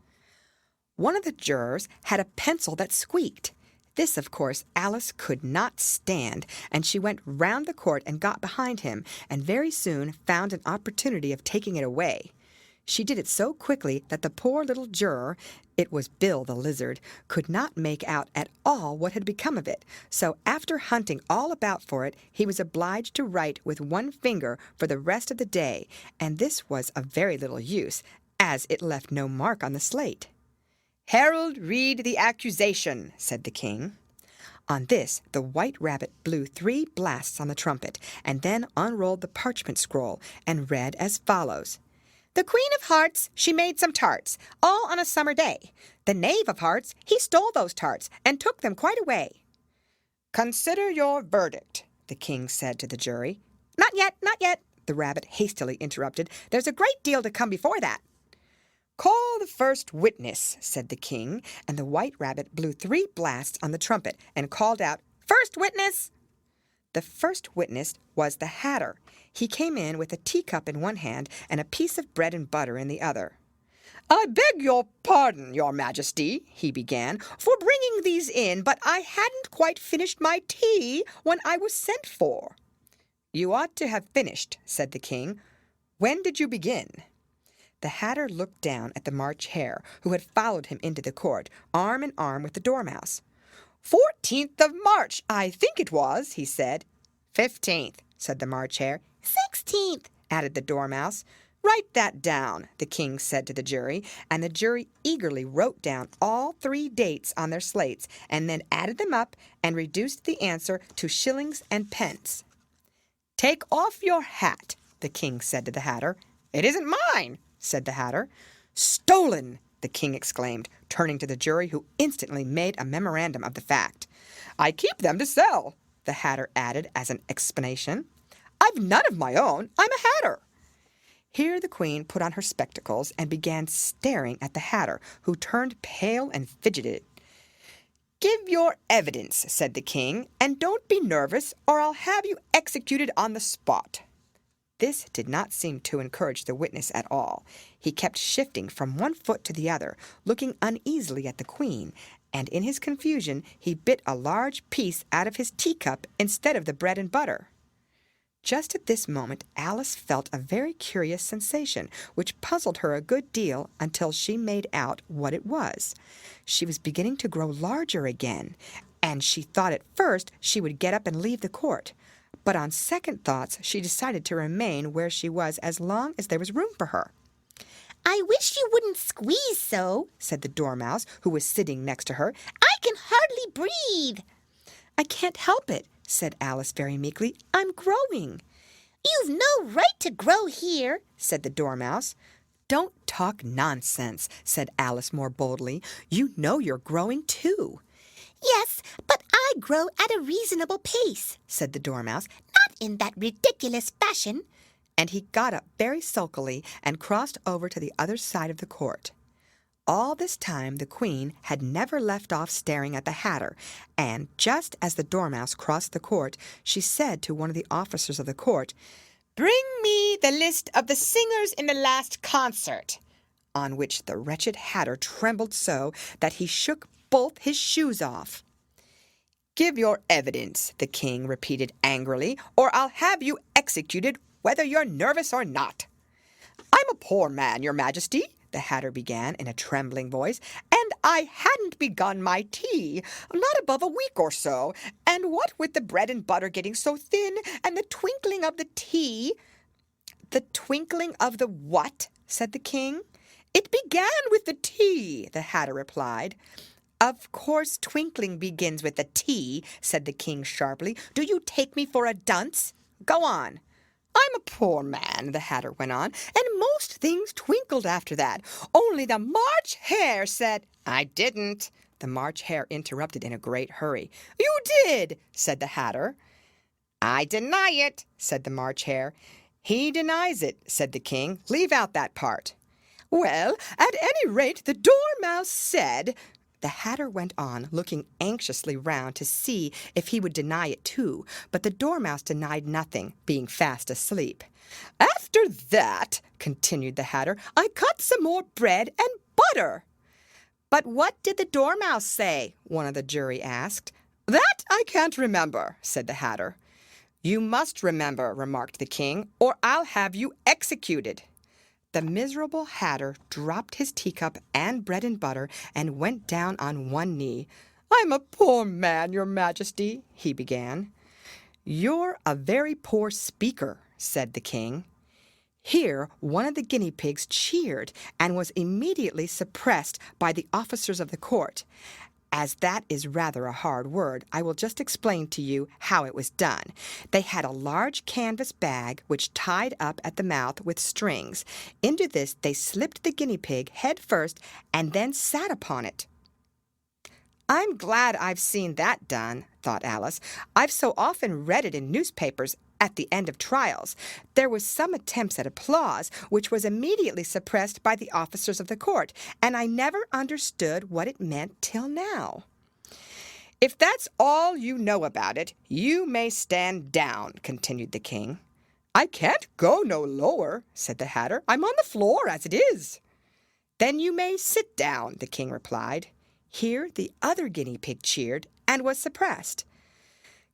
One of the jurors had a pencil that squeaked. This, of course, Alice could not stand, and she went round the court and got behind him, and very soon found an opportunity of taking it away. She did it so quickly that the poor little juror, it was Bill the Lizard, could not make out at all what had become of it, so after hunting all about for it, he was obliged to write with one finger for the rest of the day, and this was of very little use, as it left no mark on the slate. "Herald, read the accusation," said the king. On this, the White Rabbit blew 3 blasts on the trumpet, and then unrolled the parchment scroll, and read as follows. "The Queen of Hearts, she made some tarts, all on a summer day. The Knave of Hearts, he stole those tarts, and took them quite away." "Consider your verdict," the king said to the jury. Not yet," the rabbit hastily interrupted. "There's a great deal to come before that." "Call the first witness," said the king, and the White Rabbit blew 3 blasts on the trumpet and called out, "First witness!" The first witness was the Hatter. He came in with a teacup in one hand and a piece of bread and butter in the other. "I beg your pardon, your majesty," he began, "for bringing these in, but I hadn't quite finished my tea when I was sent for." "You ought to have finished," said the king. "When did you begin?" The Hatter looked down at the March Hare, who had followed him into the court, arm in arm with the Dormouse. 14th of March, I think it was," he said. 15th, said the March Hare. 16th, added the Dormouse. "Write that down," the king said to the jury, and the jury eagerly wrote down all 3 dates on their slates, and then added them up and reduced the answer to shillings and pence. "Take off your hat," the king said to the Hatter. "It isn't mine," said the Hatter. "Stolen!" the king exclaimed, turning to the jury, who instantly made a memorandum of the fact. "I keep them to sell," the Hatter added as an explanation. "I've none of my own. I'm a Hatter." Here the queen put on her spectacles and began staring at the Hatter, who turned pale and fidgeted. "Give your evidence," said the king, "and don't be nervous, or I'll have you executed on the spot." This did not seem to encourage the witness at all. He kept shifting from one foot to the other, looking uneasily at the queen, and in his confusion he bit a large piece out of his teacup instead of the bread and butter. Just at this moment Alice felt a very curious sensation, which puzzled her a good deal until she made out what it was. She was beginning to grow larger again, and she thought at first she would get up and leave the court. But on second thoughts she decided to remain where she was as long as there was room for her. "I wish you wouldn't squeeze so," said the Dormouse, who was sitting next to her. "I can hardly breathe." "I can't help it," said Alice very meekly. "I'm growing." "You've no right to grow here," said the Dormouse. "Don't talk nonsense," said Alice more boldly. "You know you're growing too." "Yes, but I grow at a reasonable pace," said the Dormouse, "not in that ridiculous fashion." And he got up very sulkily and crossed over to the other side of the court. All this time the queen had never left off staring at the Hatter, and just as the Dormouse crossed the court, she said to one of the officers of the court, "Bring me the list of the singers in the last concert," on which the wretched Hatter trembled so that he shook both his shoes off. "Give your evidence," the king repeated angrily, "or I'll have you executed whether you're nervous or not." "I'm a poor man, your majesty," the Hatter began in a trembling voice, "and I hadn't begun my tea, not above a week or so, and what with the bread and butter getting so thin, and the twinkling of the tea—" "The twinkling of the what?" said the king. "It began with the tea," the Hatter replied. "Of course twinkling begins with the tea," said the king sharply. "Do you take me for a dunce? Go on." I'm a poor man, the Hatter went on, and most things twinkled after that. Only the March Hare said—" "I didn't," the March Hare interrupted in a great hurry. "You did," said the Hatter. "I deny it," said the March Hare. "He denies it," said the king. "Leave out that part." "Well, at any rate, the Dormouse said—" The Hatter went on, looking anxiously round to see if he would deny it too, but the Dormouse denied nothing, being fast asleep. "After that," continued the Hatter, "I cut some more bread and butter." "But what did the Dormouse say?" one of the jury asked. "That I can't remember," said the Hatter. "You must remember," remarked the king, "or I'll have you executed." The miserable Hatter dropped his teacup and bread and butter and went down on one knee. "I'm a poor man, your majesty," he began. "You're a very poor speaker," said the king. Here one of the guinea pigs cheered and was immediately suppressed by the officers of the court. As that is rather a hard word, I will just explain to you how it was done. They had a large canvas bag which tied up at the mouth with strings. Into this they slipped the guinea pig head first and then sat upon it. "I'm glad I've seen that done," thought Alice. "I've so often read it in newspapers at the end of trials. There was some attempts at applause, which was immediately suppressed by the officers of the court, and I never understood what it meant till now." "If that's all you know about it, you may stand down," continued the king. "I can't go no lower," said the Hatter. "I'm on the floor as it is." "Then you may sit down," the king replied. Here the other guinea pig cheered and was suppressed.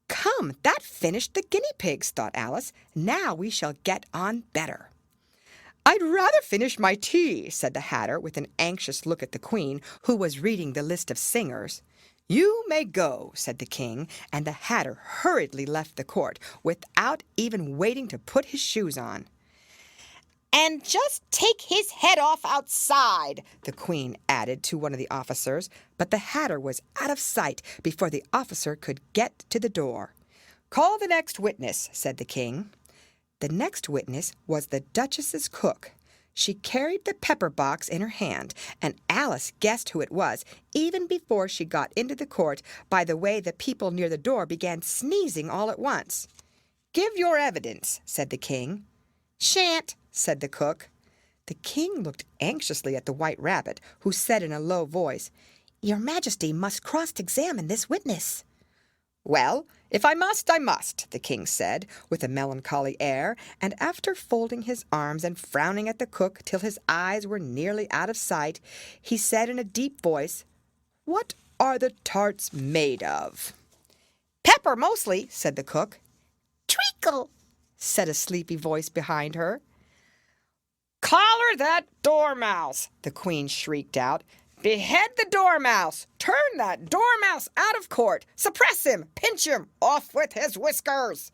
"Come, that finished the guinea pigs," thought Alice. "Now we shall get on better." "I'd rather finish my tea," said the Hatter, with an anxious look at the Queen, who was reading the list of singers. "You may go," said the king, and the Hatter hurriedly left the court, without even waiting to put his shoes on. "And just take his head off outside," the Queen added to one of the officers, but the Hatter was out of sight before the officer could get to the door. "Call the next witness," said the king. The next witness was the Duchess's cook. She carried the pepper box in her hand, and Alice guessed who it was even before she got into the court by the way the people near the door began sneezing all at once. "Give your evidence," said the king. "Shan't," said the cook. The king looked anxiously at the White Rabbit, who said in a low voice, "Your Majesty must cross-examine this witness." "Well, if I must, I must," the king said, with a melancholy air, and after folding his arms and frowning at the cook till his eyes were nearly out of sight, he said in a deep voice, "What are the tarts made of?" "Pepper, mostly," said the cook. "Treacle," said a sleepy voice behind her. "Collar that dormouse!" the Queen shrieked out. "Behead the dormouse! Turn that dormouse out of court! Suppress him! Pinch him! Off with his whiskers!"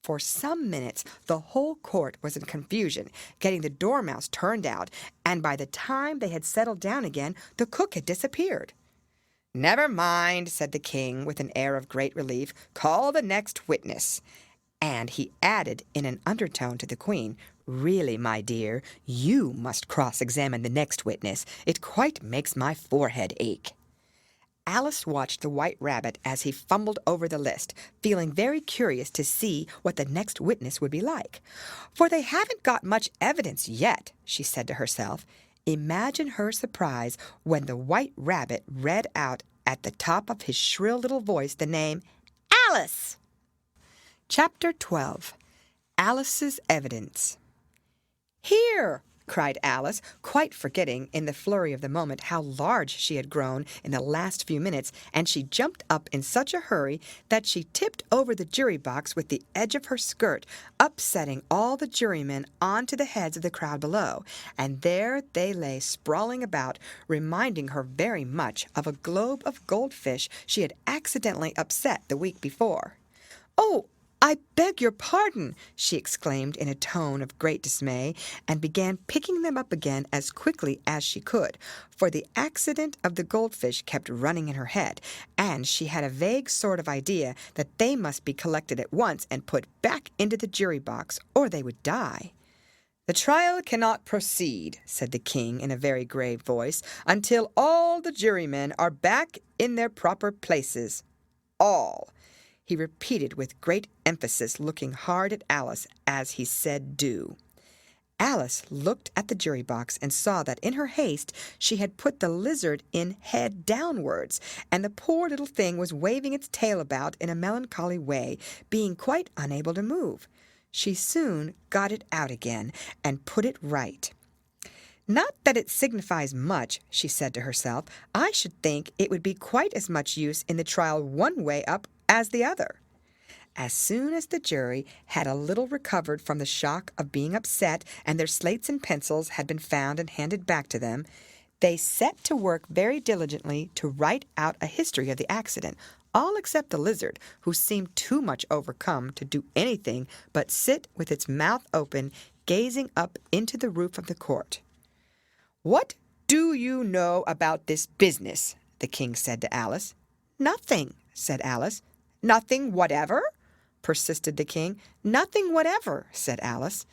For some minutes the whole court was in confusion, getting the dormouse turned out, and by the time they had settled down again, the cook had disappeared. "Never mind," said the king, with an air of great relief. "Call the next witness." And he added in an undertone to the Queen, "Really, my dear, you must cross-examine the next witness. It quite makes my forehead ache." Alice watched the White Rabbit as he fumbled over the list, feeling very curious to see what the next witness would be like. "For they haven't got much evidence yet," she said to herself. Imagine her surprise when the White Rabbit read out at the top of his shrill little voice the name Alice. Chapter 12. Alice's Evidence. "Here!" cried Alice, quite forgetting in the flurry of the moment how large she had grown in the last few minutes, and she jumped up in such a hurry that she tipped over the jury box with the edge of her skirt, upsetting all the jurymen onto the heads of the crowd below, and there they lay sprawling about, reminding her very much of a globe of goldfish she had accidentally upset the week before. "Oh, I beg your pardon, she exclaimed in a tone of great dismay, and began picking them up again as quickly as she could, for the accident of the goldfish kept running in her head, and she had a vague sort of idea that they must be collected at once and put back into the jury box, or they would die. "The trial cannot proceed," said the king in a very grave voice, "until all the jurymen are back in their proper places. All," he repeated with great emphasis, looking hard at Alice as he said do. Alice looked at the jury box and saw that in her haste she had put the lizard in head downwards, and the poor little thing was waving its tail about in a melancholy way, being quite unable to move. She soon got it out again and put it right. "Not that it signifies much," she said to herself. "I should think it would be quite as much use in the trial one way up as the other." As soon as the jury had a little recovered from the shock of being upset and their slates and pencils had been found and handed back to them, they set to work very diligently to write out a history of the accident, all except the lizard, who seemed too much overcome to do anything but sit with its mouth open, gazing up into the roof of the court. "What do you know about this business?" the king said to Alice. "Nothing," said Alice. "Nothing whatever?" persisted the king. "Nothing whatever," said Alice.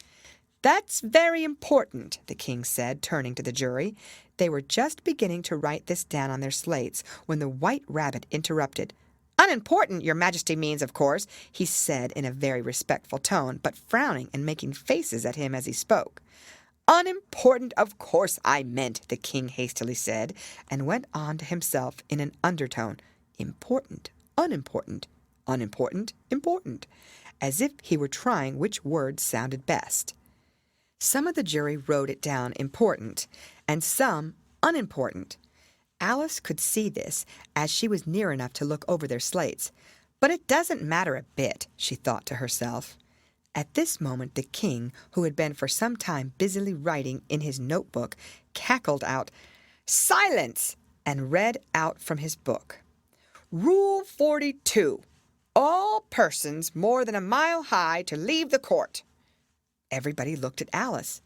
"That's very important," the king said, turning to the jury. They were just beginning to write this down on their slates when the White Rabbit interrupted. "Unimportant, your majesty means, of course," he said in a very respectful tone, but frowning and making faces at him as he spoke. "Unimportant, of course I meant," the king hastily said, and went on to himself in an undertone. "Important, unimportant, unimportant, important," as if he were trying which word sounded best. Some of the jury wrote it down important, and some unimportant. Alice could see this, as she was near enough to look over their slates. "But it doesn't matter a bit," she thought to herself. At this moment the king, who had been for some time busily writing in his notebook, cackled out, "Silence!" and read out from his book. "Rule 42. All persons more than a mile high to leave the court." Everybody looked at Alice.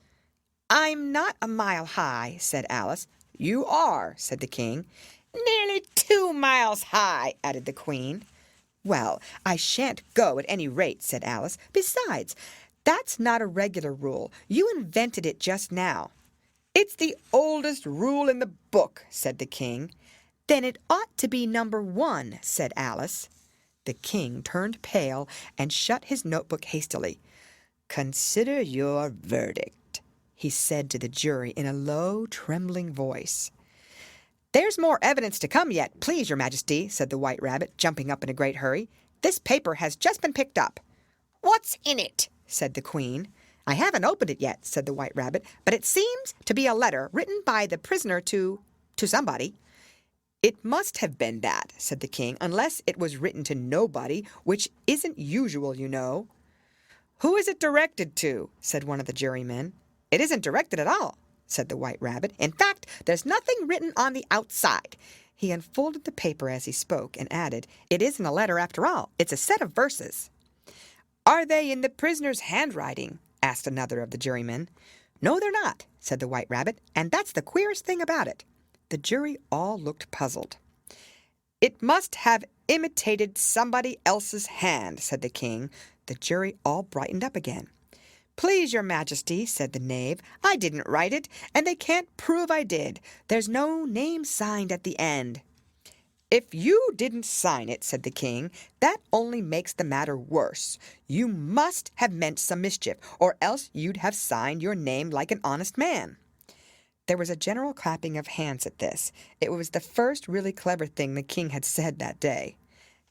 "I'm not a mile high," said Alice. "You are," said the king. "Nearly 2 miles high," added the queen. "Well, I shan't go at any rate," said Alice. "Besides, that's not a regular rule. You invented it just now." "It's the oldest rule in the book," said the king. "Then it ought to be number 1, said Alice. The king turned pale and shut his notebook hastily. "Consider your verdict," he said to the jury in a low, trembling voice. "There's more evidence to come yet, please, your majesty," said the White Rabbit, jumping up in a great hurry. "This paper has just been picked up." "What's in it?" said the queen. "I haven't opened it yet," said the White Rabbit, "but it seems to be a letter written by the prisoner to somebody." "It must have been that," said the king, "unless it was written to nobody, which isn't usual, you know." "Who is it directed to?" said one of the jurymen. "It isn't directed at all," said the White Rabbit. "In fact, there's nothing written on the outside." He unfolded the paper as he spoke and added, "It isn't a letter after all. It's a set of verses." "Are they in the prisoner's handwriting?" asked another of the jurymen. "No, they're not," said the White Rabbit, "and that's the queerest thing about it." The jury all looked puzzled. "It must have imitated somebody else's hand," said the king. The jury all brightened up again. "Please, your majesty," said the knave, "I didn't write it, and they can't prove I did. There's no name signed at the end." "If you didn't sign it," said the king, "that only makes the matter worse. You must have meant some mischief, or else you'd have signed your name like an honest man." There was a general clapping of hands at this. It was the first really clever thing the king had said that day.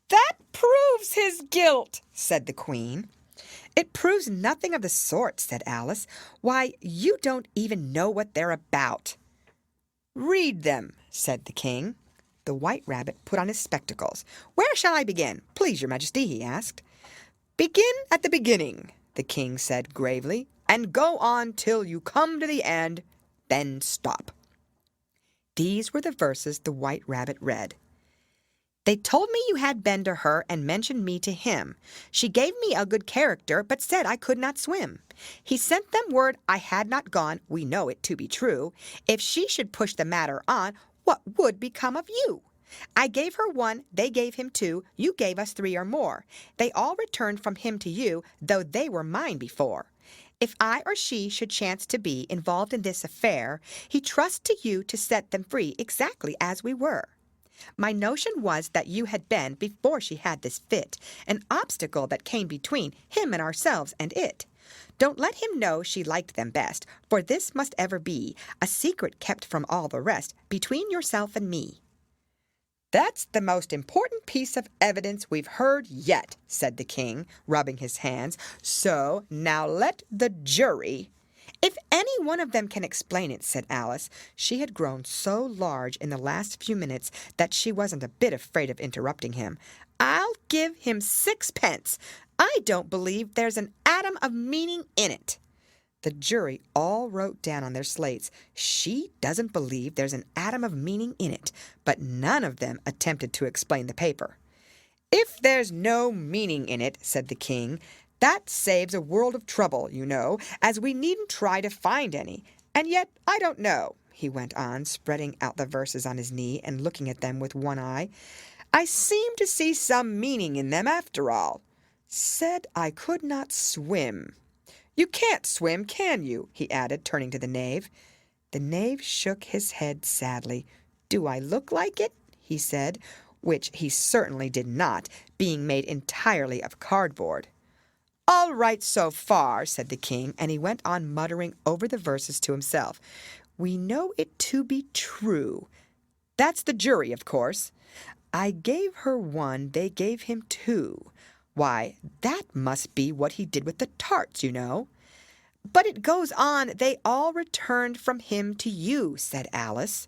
"That proves his guilt," said the queen. "It proves nothing of the sort," said Alice. "Why, you don't even know what they're about." "Read them," said the king. The White Rabbit put on his spectacles. "Where shall I begin, please, your majesty?" he asked. "Begin at the beginning," the king said gravely, "and go on till you come to the end, then stop." These were the verses the White Rabbit read. They told me you had been to her and mentioned me to him. She gave me a good character, but said I could not swim. He sent them word I had not gone, we know it to be true. If she should push the matter on, what would become of you? I gave her 1, they gave him 2, you gave us 3 or more. They all returned from him to you, though they were mine before. If I or she should chance to be involved in this affair, he trusts to you to set them free exactly as we were. My notion was that you had been, before she had this fit, an obstacle that came between him and ourselves and it. Don't let him know she liked them best, for this must ever be a secret kept from all the rest, between yourself and me. That's the most important piece of evidence we've heard yet, said the king, rubbing his hands. So now let the jury— If any one of them can explain it, said Alice. She had grown so large in the last few minutes that she wasn't a bit afraid of interrupting him. I'll give him 6 pence. I don't believe there's an atom of meaning in it. The jury all wrote down on their slates, she doesn't believe there's an atom of meaning in it, but none of them attempted to explain the paper. If there's no meaning in it, said the king, that saves a world of trouble, you know, as we needn't try to find any. And yet I don't know, he went on, spreading out the verses on his knee and looking at them with one eye. I seem to see some meaning in them after all. Said I could not swim. You can't swim, can you? He added, turning to the knave. The knave shook his head sadly. Do I look like it? He said, which he certainly did not, being made entirely of cardboard. All right so far, said the king, and he went on muttering over the verses to himself. We know it to be true. That's the jury, of course. I gave her 1, they gave him 2. Why, that must be what he did with the tarts, you know. But it goes on, they all returned from him to you, said Alice.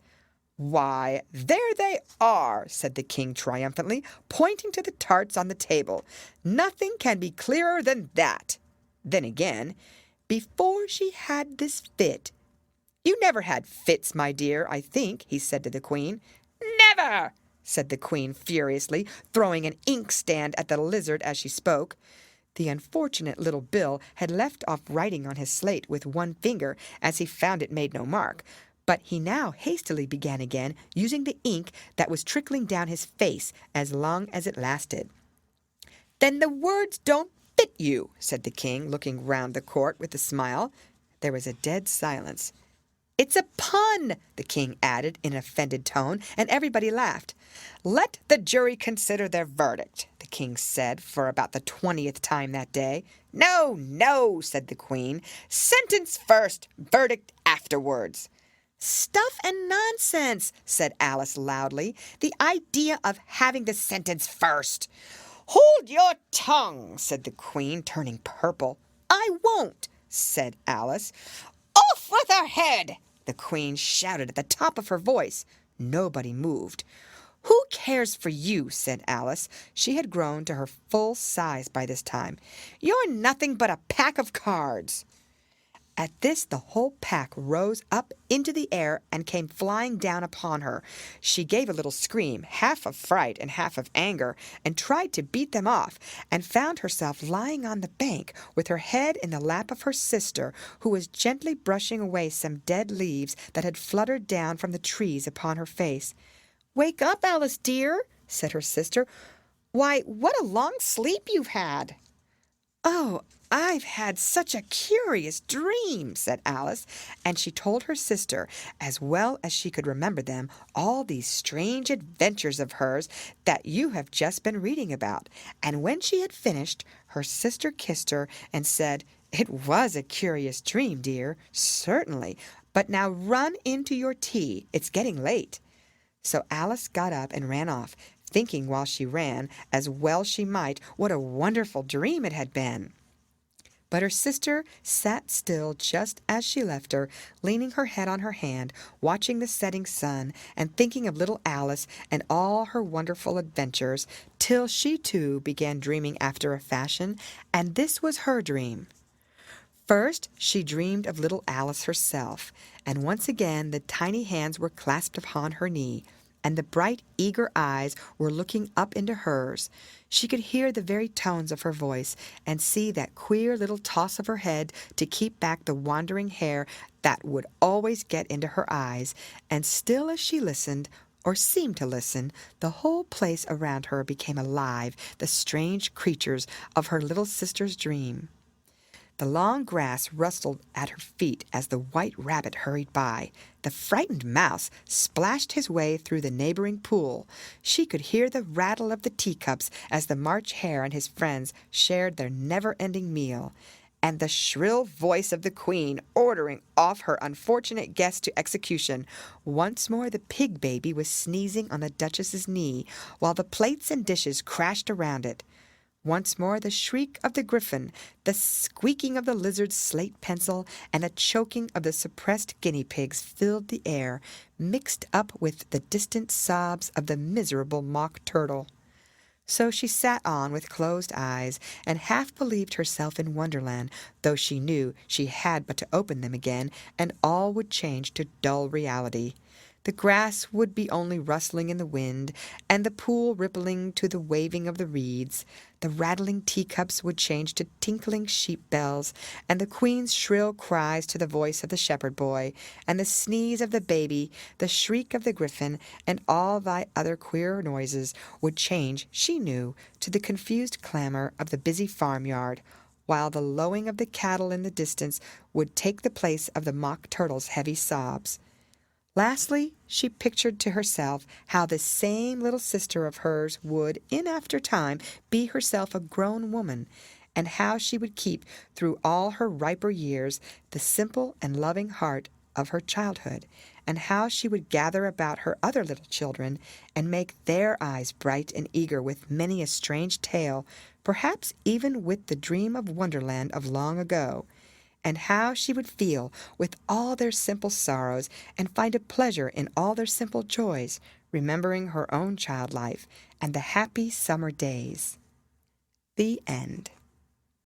Why, there they are, said the king triumphantly, pointing to the tarts on the table. Nothing can be clearer than that. Then again, before she had this fit. You never had fits, my dear, I think, he said to the queen. Never, said the queen furiously, throwing an inkstand at the lizard as she spoke. The unfortunate little Bill had left off writing on his slate with 1 finger, as he found it made no mark, but he now hastily began again, using the ink that was trickling down his face as long as it lasted. Then the words don't fit you, said the king, looking round the court with a smile. There was a dead silence. It's a pun, the king added in an offended tone, and everybody laughed. Let the jury consider their verdict, the king said for about the 20th time that day. No, no, said the queen. Sentence first, verdict afterwards. Stuff and nonsense, said Alice loudly. The idea of having the sentence first. Hold your tongue, said the queen, turning purple. I won't, said Alice. Off with her head, the queen shouted at the top of her voice. Nobody moved. Who cares for you, said Alice. She had grown to her full size by this time. You're nothing but a pack of cards. At this the whole pack rose up into the air and came flying down upon her. She gave a little scream, half of fright and half of anger, and tried to beat them off, and found herself lying on the bank with her head in the lap of her sister, who was gently brushing away some dead leaves that had fluttered down from the trees upon her face. Wake up, Alice, dear, said her sister. Why, what a long sleep you've had. Oh, I've had such a curious dream, said Alice, and she told her sister, as well as she could remember them, all these strange adventures of hers that you have just been reading about. And when she had finished, her sister kissed her and said, It was a curious dream, dear, certainly, but now run into your tea. It's getting late. So Alice got up and ran off, thinking while she ran, as well she might, what a wonderful dream it had been. But her sister sat still just as she left her, leaning her head on her hand, watching the setting sun, and thinking of little Alice and all her wonderful adventures, till she too began dreaming after a fashion, and this was her dream. First, she dreamed of little Alice herself, and once again the tiny hands were clasped upon her knee. and the bright, eager eyes were looking up into hers. She could hear the very tones of her voice and see that queer little toss of her head to keep back the wandering hair that would always get into her eyes, and still as she listened, or seemed to listen, the whole place around her became alive, the strange creatures of her little sister's dream. The long grass rustled at her feet as the white rabbit hurried by. The frightened mouse splashed his way through the neighboring pool. She could hear the rattle of the teacups as the March Hare and his friends shared their never-ending meal, and the shrill voice of the Queen ordering off her unfortunate guest to execution. Once more the pig baby was sneezing on the Duchess's knee, while the plates and dishes crashed around it. Once more the shriek of the griffin, the squeaking of the lizard's slate pencil, and the choking of the suppressed guinea pigs filled the air, mixed up with the distant sobs of the miserable mock turtle. So she sat on with closed eyes, and half believed herself in Wonderland, though she knew she had but to open them again, and all would change to dull reality. The grass would be only rustling in the wind, and the pool rippling to the waving of the reeds. The rattling teacups would change to tinkling sheep bells, and the Queen's shrill cries to the voice of the shepherd boy, and the sneeze of the baby, the shriek of the griffin, and all thy other queer noises would change, she knew, to the confused clamor of the busy farmyard, while the lowing of the cattle in the distance would take the place of the mock turtle's heavy sobs. Lastly, she pictured to herself how this same little sister of hers would, in after time, be herself a grown woman, and how she would keep, through all her riper years, the simple and loving heart of her childhood, and how she would gather about her other little children, and make their eyes bright and eager with many a strange tale, perhaps even with the dream of Wonderland of long ago, and how she would feel with all their simple sorrows and find a pleasure in all their simple joys, remembering her own child life and the happy summer days. The end.